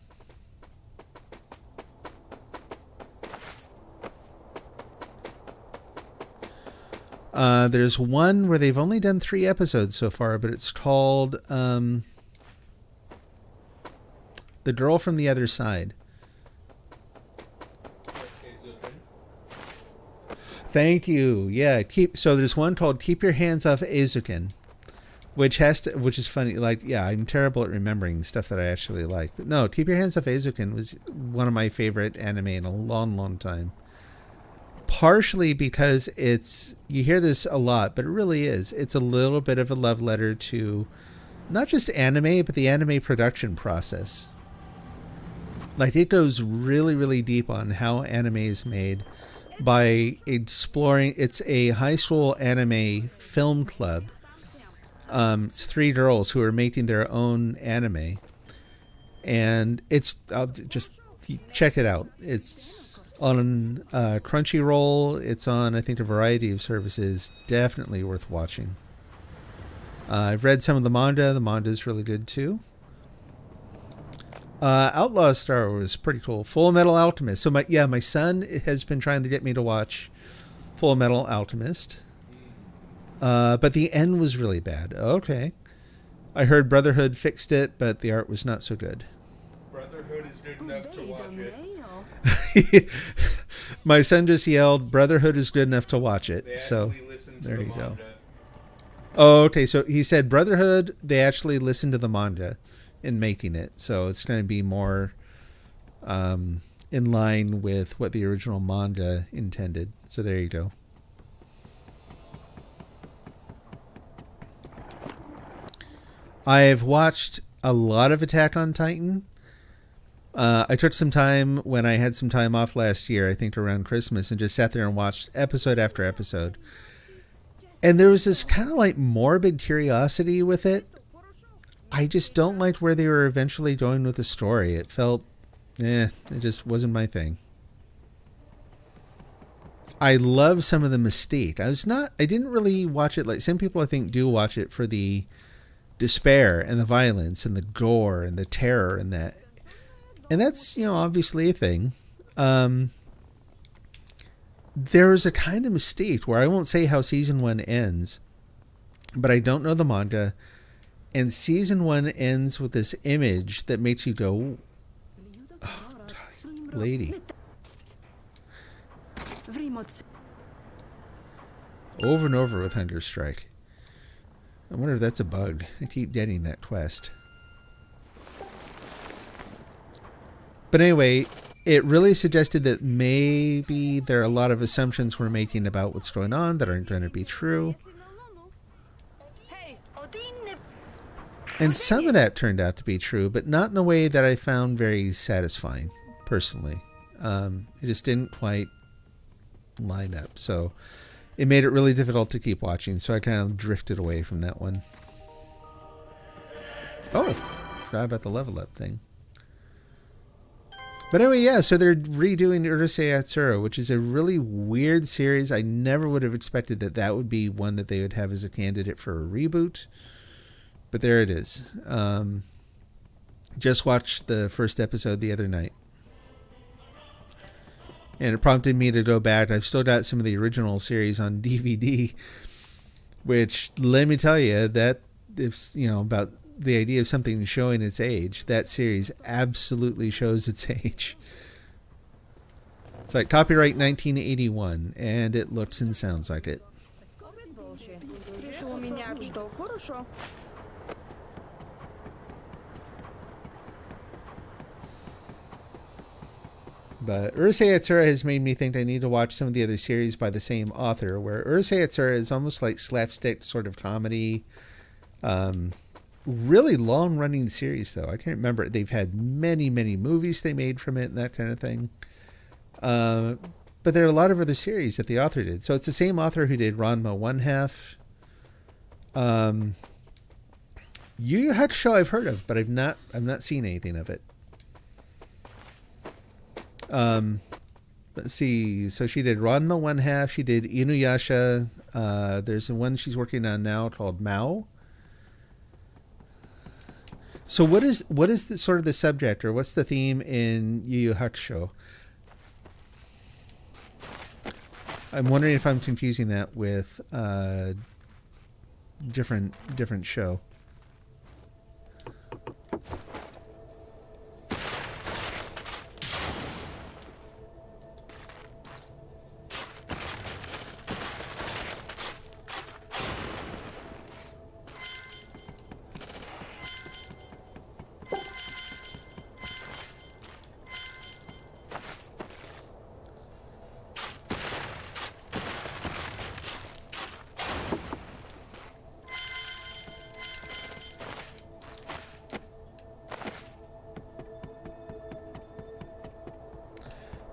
There's one where they've only done 3 episodes so far, but it's called The Girl from the Other Side. Thank you. Yeah, so there's one called Keep Your Hands Off Eizouken. Which is funny. Like, yeah, I'm terrible at remembering stuff that I actually like. But no, Keep Your Hands Off Eizouken was one of my favorite anime in a long, long time. Partially because you hear this a lot, but it really is. It's a little bit of a love letter to not just anime, but the anime production process. Like, it goes really, really deep on how anime is made by exploring. It's a high school anime film club. It's 3 girls who are making their own anime, and it's just check it out. It's on Crunchyroll. It's on, I think, a variety of services. Definitely worth watching. I've read some of the manga. The manga is really good too. Outlaw Star was pretty cool. Full Metal Alchemist. So my son has been trying to get me to watch Full Metal Alchemist. But the end was really bad. Okay. I heard Brotherhood fixed it, but the art was not so good. Brotherhood is good enough to watch it. My son just yelled, Brotherhood is good enough to watch it. They So actually listen to there the you go. manga. Oh, okay. So he said Brotherhood, they actually listened to the manga in making it. So it's going to be more in line with what the original manga intended. So there you go. I've watched a lot of Attack on Titan. I took some time when I had some time off last year, I think around Christmas, and just sat there and watched episode after episode. And there was this kind of like morbid curiosity with it. I just don't like where they were eventually going with the story. It felt, it just wasn't my thing. I love some of the mystique. I didn't really watch it like some people I think do watch it for the despair and the violence and the gore and the terror and that. And that's, obviously a thing. There's a kind of mystique where I won't say how season 1 ends, but I don't know the manga. And season 1 ends with this image that makes you go, oh, God, lady. Over and over with Hunger Strike. I wonder if that's a bug. I keep getting that quest. But anyway, it really suggested that maybe there are a lot of assumptions we're making about what's going on that aren't going to be true. And some of that turned out to be true, but not in a way that I found very satisfying, personally. It just didn't quite line up. So it made it really difficult to keep watching, so I kind of drifted away from that one. Oh, forgot about the level up thing. But anyway, yeah, so they're redoing Urusei Yatsura, which is a really weird series. I never would have expected that would be one that they would have as a candidate for a reboot. But there it is. Just watched the first episode the other night. And it prompted me to go back. I've still got some of the original series on DVD, which, let me tell you, that if about the idea of something showing its age, that series absolutely shows its age. It's like copyright 1981, and it looks and sounds like it. But Urusei Yatsura has made me think I need to watch some of the other series by the same author, where Urusei Yatsura is almost like slapstick sort of comedy. Really long-running series, though. I can't remember. They've had many, many movies they made from it and that kind of thing. But there are a lot of other series that the author did. So it's the same author who did Ranma 1/2. Yu Yu Hakusho I've heard of, but I've not seen anything of it. Let's see. So she did Ranma 1/2. She did Inuyasha. There's the one she's working on now called Mao. So what is the sort of the subject, or what's the theme in Yu Yu Hakusho? I'm wondering if I'm confusing that with different show.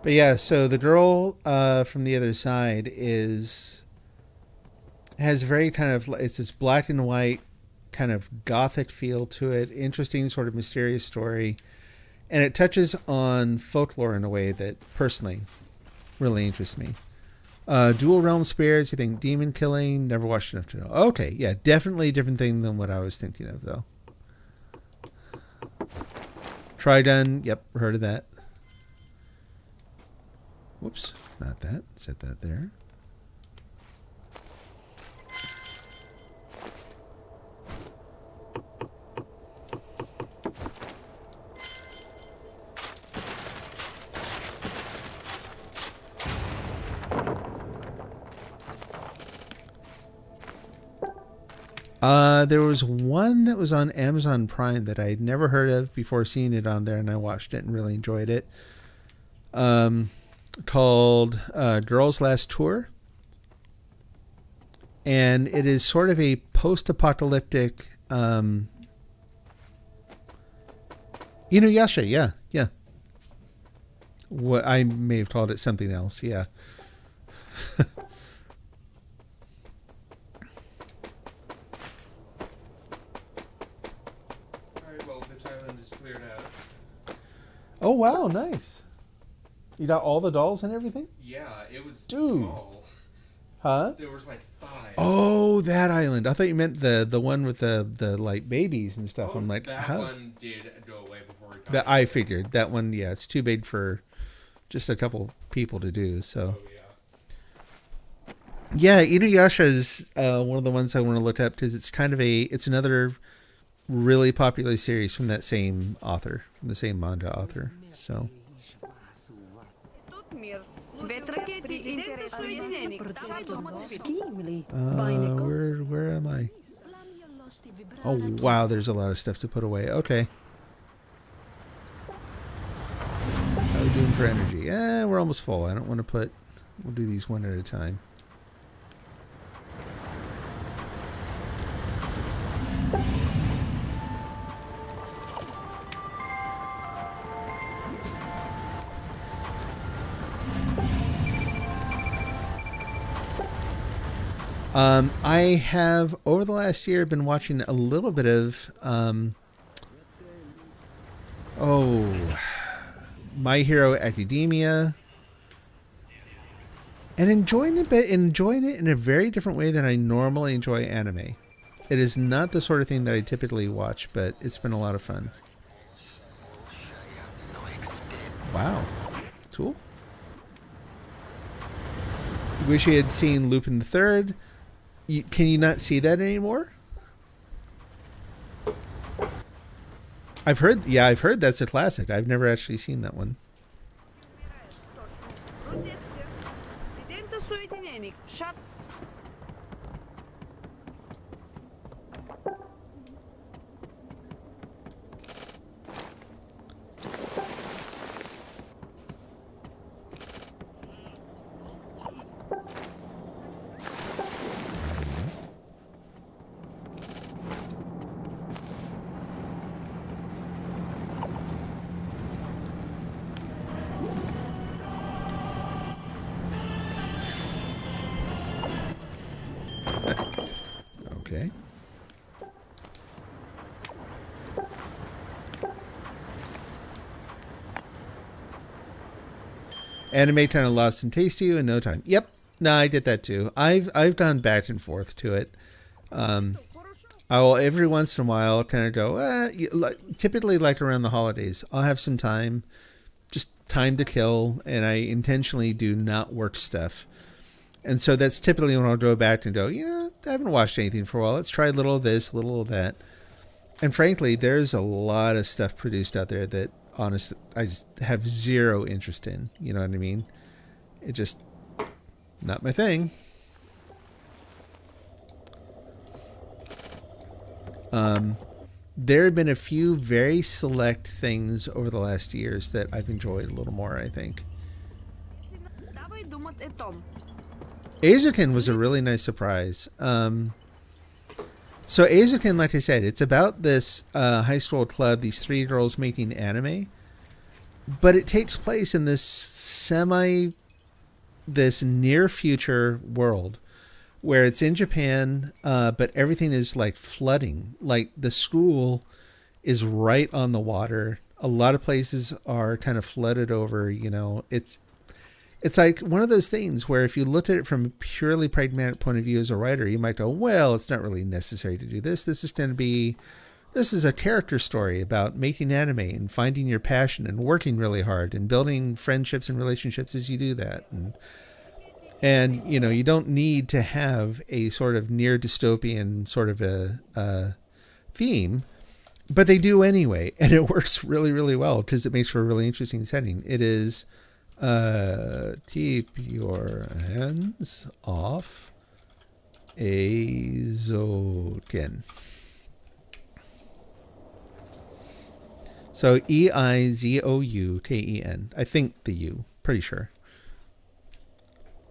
But yeah, so the girl from the other side has very kind of, it's this black and white kind of gothic feel to it. Interesting, sort of mysterious story. And it touches on folklore in a way that personally really interests me. Dual Realm Spirits, you think demon killing, never watched enough to know. Okay, yeah, definitely a different thing than what I was thinking of, though. Tridun, yep, heard of that. Whoops, not that. Set that there. There was one that was on Amazon Prime that I had never heard of before seeing it on there, and I watched it and really enjoyed it. Called Girls Last Tour. And it is sort of a post-apocalyptic Inuyasha, yeah. What I may have called it something else, yeah. Alright, well, this island is cleared out. Oh, wow, nice. You got all the dolls and everything? Yeah, it was Dude. small. Huh? There was like 5. Oh, that island. I thought you meant the one with the like babies and stuff. I'm like, that how? one did go away before we got That I figured. That one, yeah, it's too big for just a couple people to do. So, yeah, Inuyasha is one of the ones I want to look up because it's kind of it's another really popular series from that same author, from the same manga author. So, Тут мир. Ветрокети, идете Соединених. Давай дома where am I? Oh, wow, there's a lot of stuff to put away. Okay. How are we doing for energy? We're almost full. I don't want to put... We'll do these one at a time. I have, over the last year, been watching a little bit of... My Hero Academia, and enjoying it in a very different way than I normally enjoy anime. It is not the sort of thing that I typically watch, but it's been a lot of fun. Wow, cool. Wish you had seen Lupin the Third. Can you not see that anymore? I've heard that's a classic. I've never actually seen that one. Протесты. Идете Соединених. Шат. Okay. Anime kind of lost some taste to you in no time. Yep. No, I did that too. I've gone back and forth to it. I will every once in a while kind of go, typically like around the holidays, I'll have some time, just time to kill, and I intentionally do not work stuff. And so that's typically when I'll go back and go, I haven't watched anything for a while. Let's try a little of this, a little of that. And frankly, there's a lot of stuff produced out there that, honestly, I just have zero interest in. You know what I mean? It just, not my thing. There have been a few very select things over the last years that I've enjoyed a little more, I think. Давай думать о том. Eizouken was a really nice surprise. So Eizouken, like I said, it's about this high school club, these 3 girls making anime, but it takes place in this near future world where it's in Japan, but everything is like flooding. Like the school is right on the water. A lot of places are kind of flooded over, It's like one of those things where if you look at it from a purely pragmatic point of view as a writer, you might go, well, it's not really necessary to do this. This is going to be This is a character story about making anime and finding your passion and working really hard and building friendships and relationships as you do that. And you know, you don't need to have a sort of near dystopian sort of a theme, but they do anyway, and it works really, really well because it makes for a really interesting setting. It is keep your hands off Eizouken. So Eizouken. I think the U, pretty sure.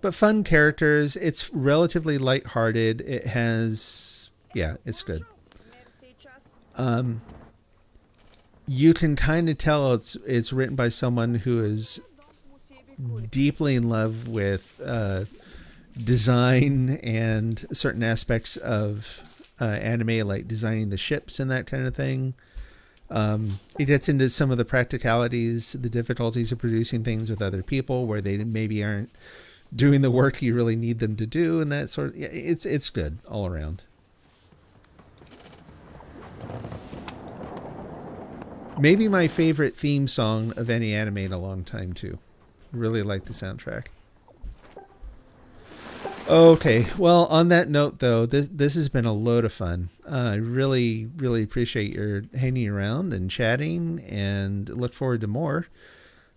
But fun characters. It's relatively lighthearted. It has, yeah, it's good. You can kind of tell it's written by someone who is deeply in love with design and certain aspects of anime, like designing the ships and that kind of thing. It gets into some of the practicalities, the difficulties of producing things with other people where they maybe aren't doing the work you really need them to do, and that sort of, it's good all around. Maybe my favorite theme song of any anime in a long time too. Really like the soundtrack. Okay, well, on that note, though, this has been a load of fun. I really, really appreciate your hanging around and chatting, and look forward to more.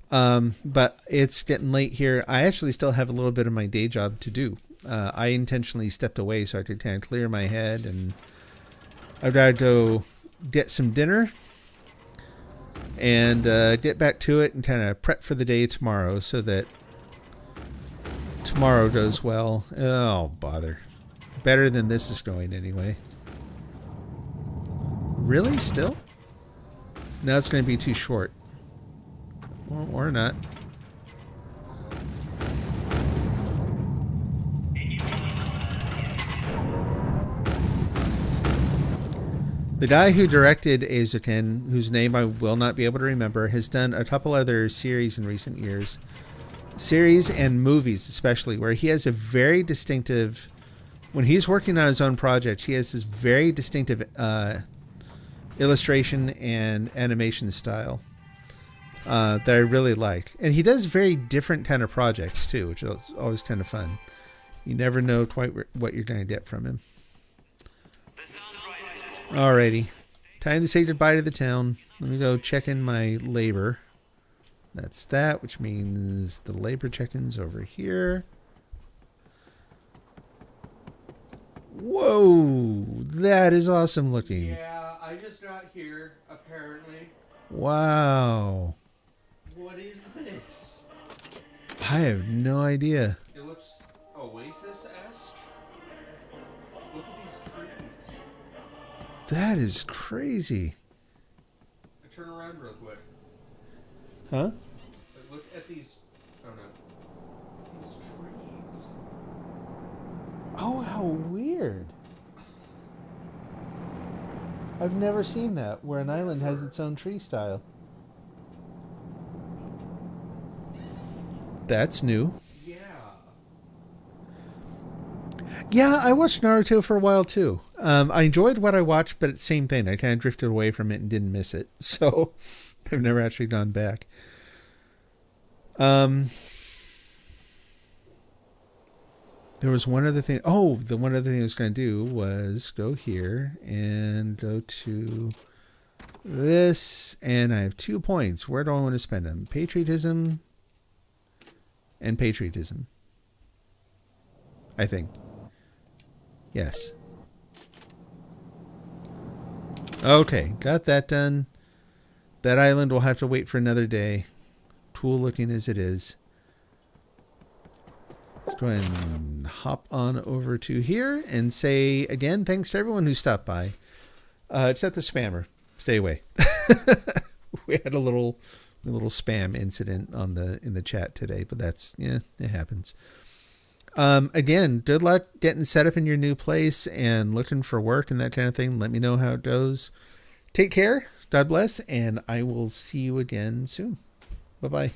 But it's getting late here. I actually still have a little bit of my day job to do. I intentionally stepped away so I could kind of clear my head, and I've got to go get some dinner and get back to it and kind of prep for the day tomorrow so that tomorrow goes well. Oh, bother. Better than this is going anyway. Really? Still? No, it's going to be too short. Or not. The guy who directed Eizouken, whose name I will not be able to remember, has done a couple other series in recent years. Series and movies especially, where he has a very distinctive, when he's working on his own project, he has this very distinctive illustration and animation style that I really like. And he does very different kind of projects too, which is always kind of fun. You never know quite what you're going to get from him. Alrighty, time to say goodbye to the town. Let me go check in my labor. That's that, which means the labor check-in's over here. Whoa, that is awesome looking. Yeah, I just got here, apparently. Wow. What is this? I have no idea. It looks Oasis-esque. Look at these trees. That is crazy. Turn around real quick. Huh? Look at these. Oh no. These trees. Oh, how weird. I've never seen that, where an island has its own tree style. That's new. Yeah. Yeah, I watched Naruto for a while too. I enjoyed what I watched, but it's the same thing. I kind of drifted away from it and didn't miss it. So I've never actually gone back. There was one other thing. Oh, the one other thing I was going to do was go here and go to this. And I have 2 points. Where do I want to spend them? Patriotism and patriotism. I think. Yes. Okay, got that done. That island will have to wait for another day. Cool looking as it is. Let's go ahead and hop on over to here and say again, thanks to everyone who stopped by. Except the spammer. Stay away. We had a little spam incident in the chat today, but that's, yeah, it happens. Again, good luck getting set up in your new place and looking for work and that kind of thing. Let me know how it goes. Take care. God bless. And I will see you again soon. Bye-bye.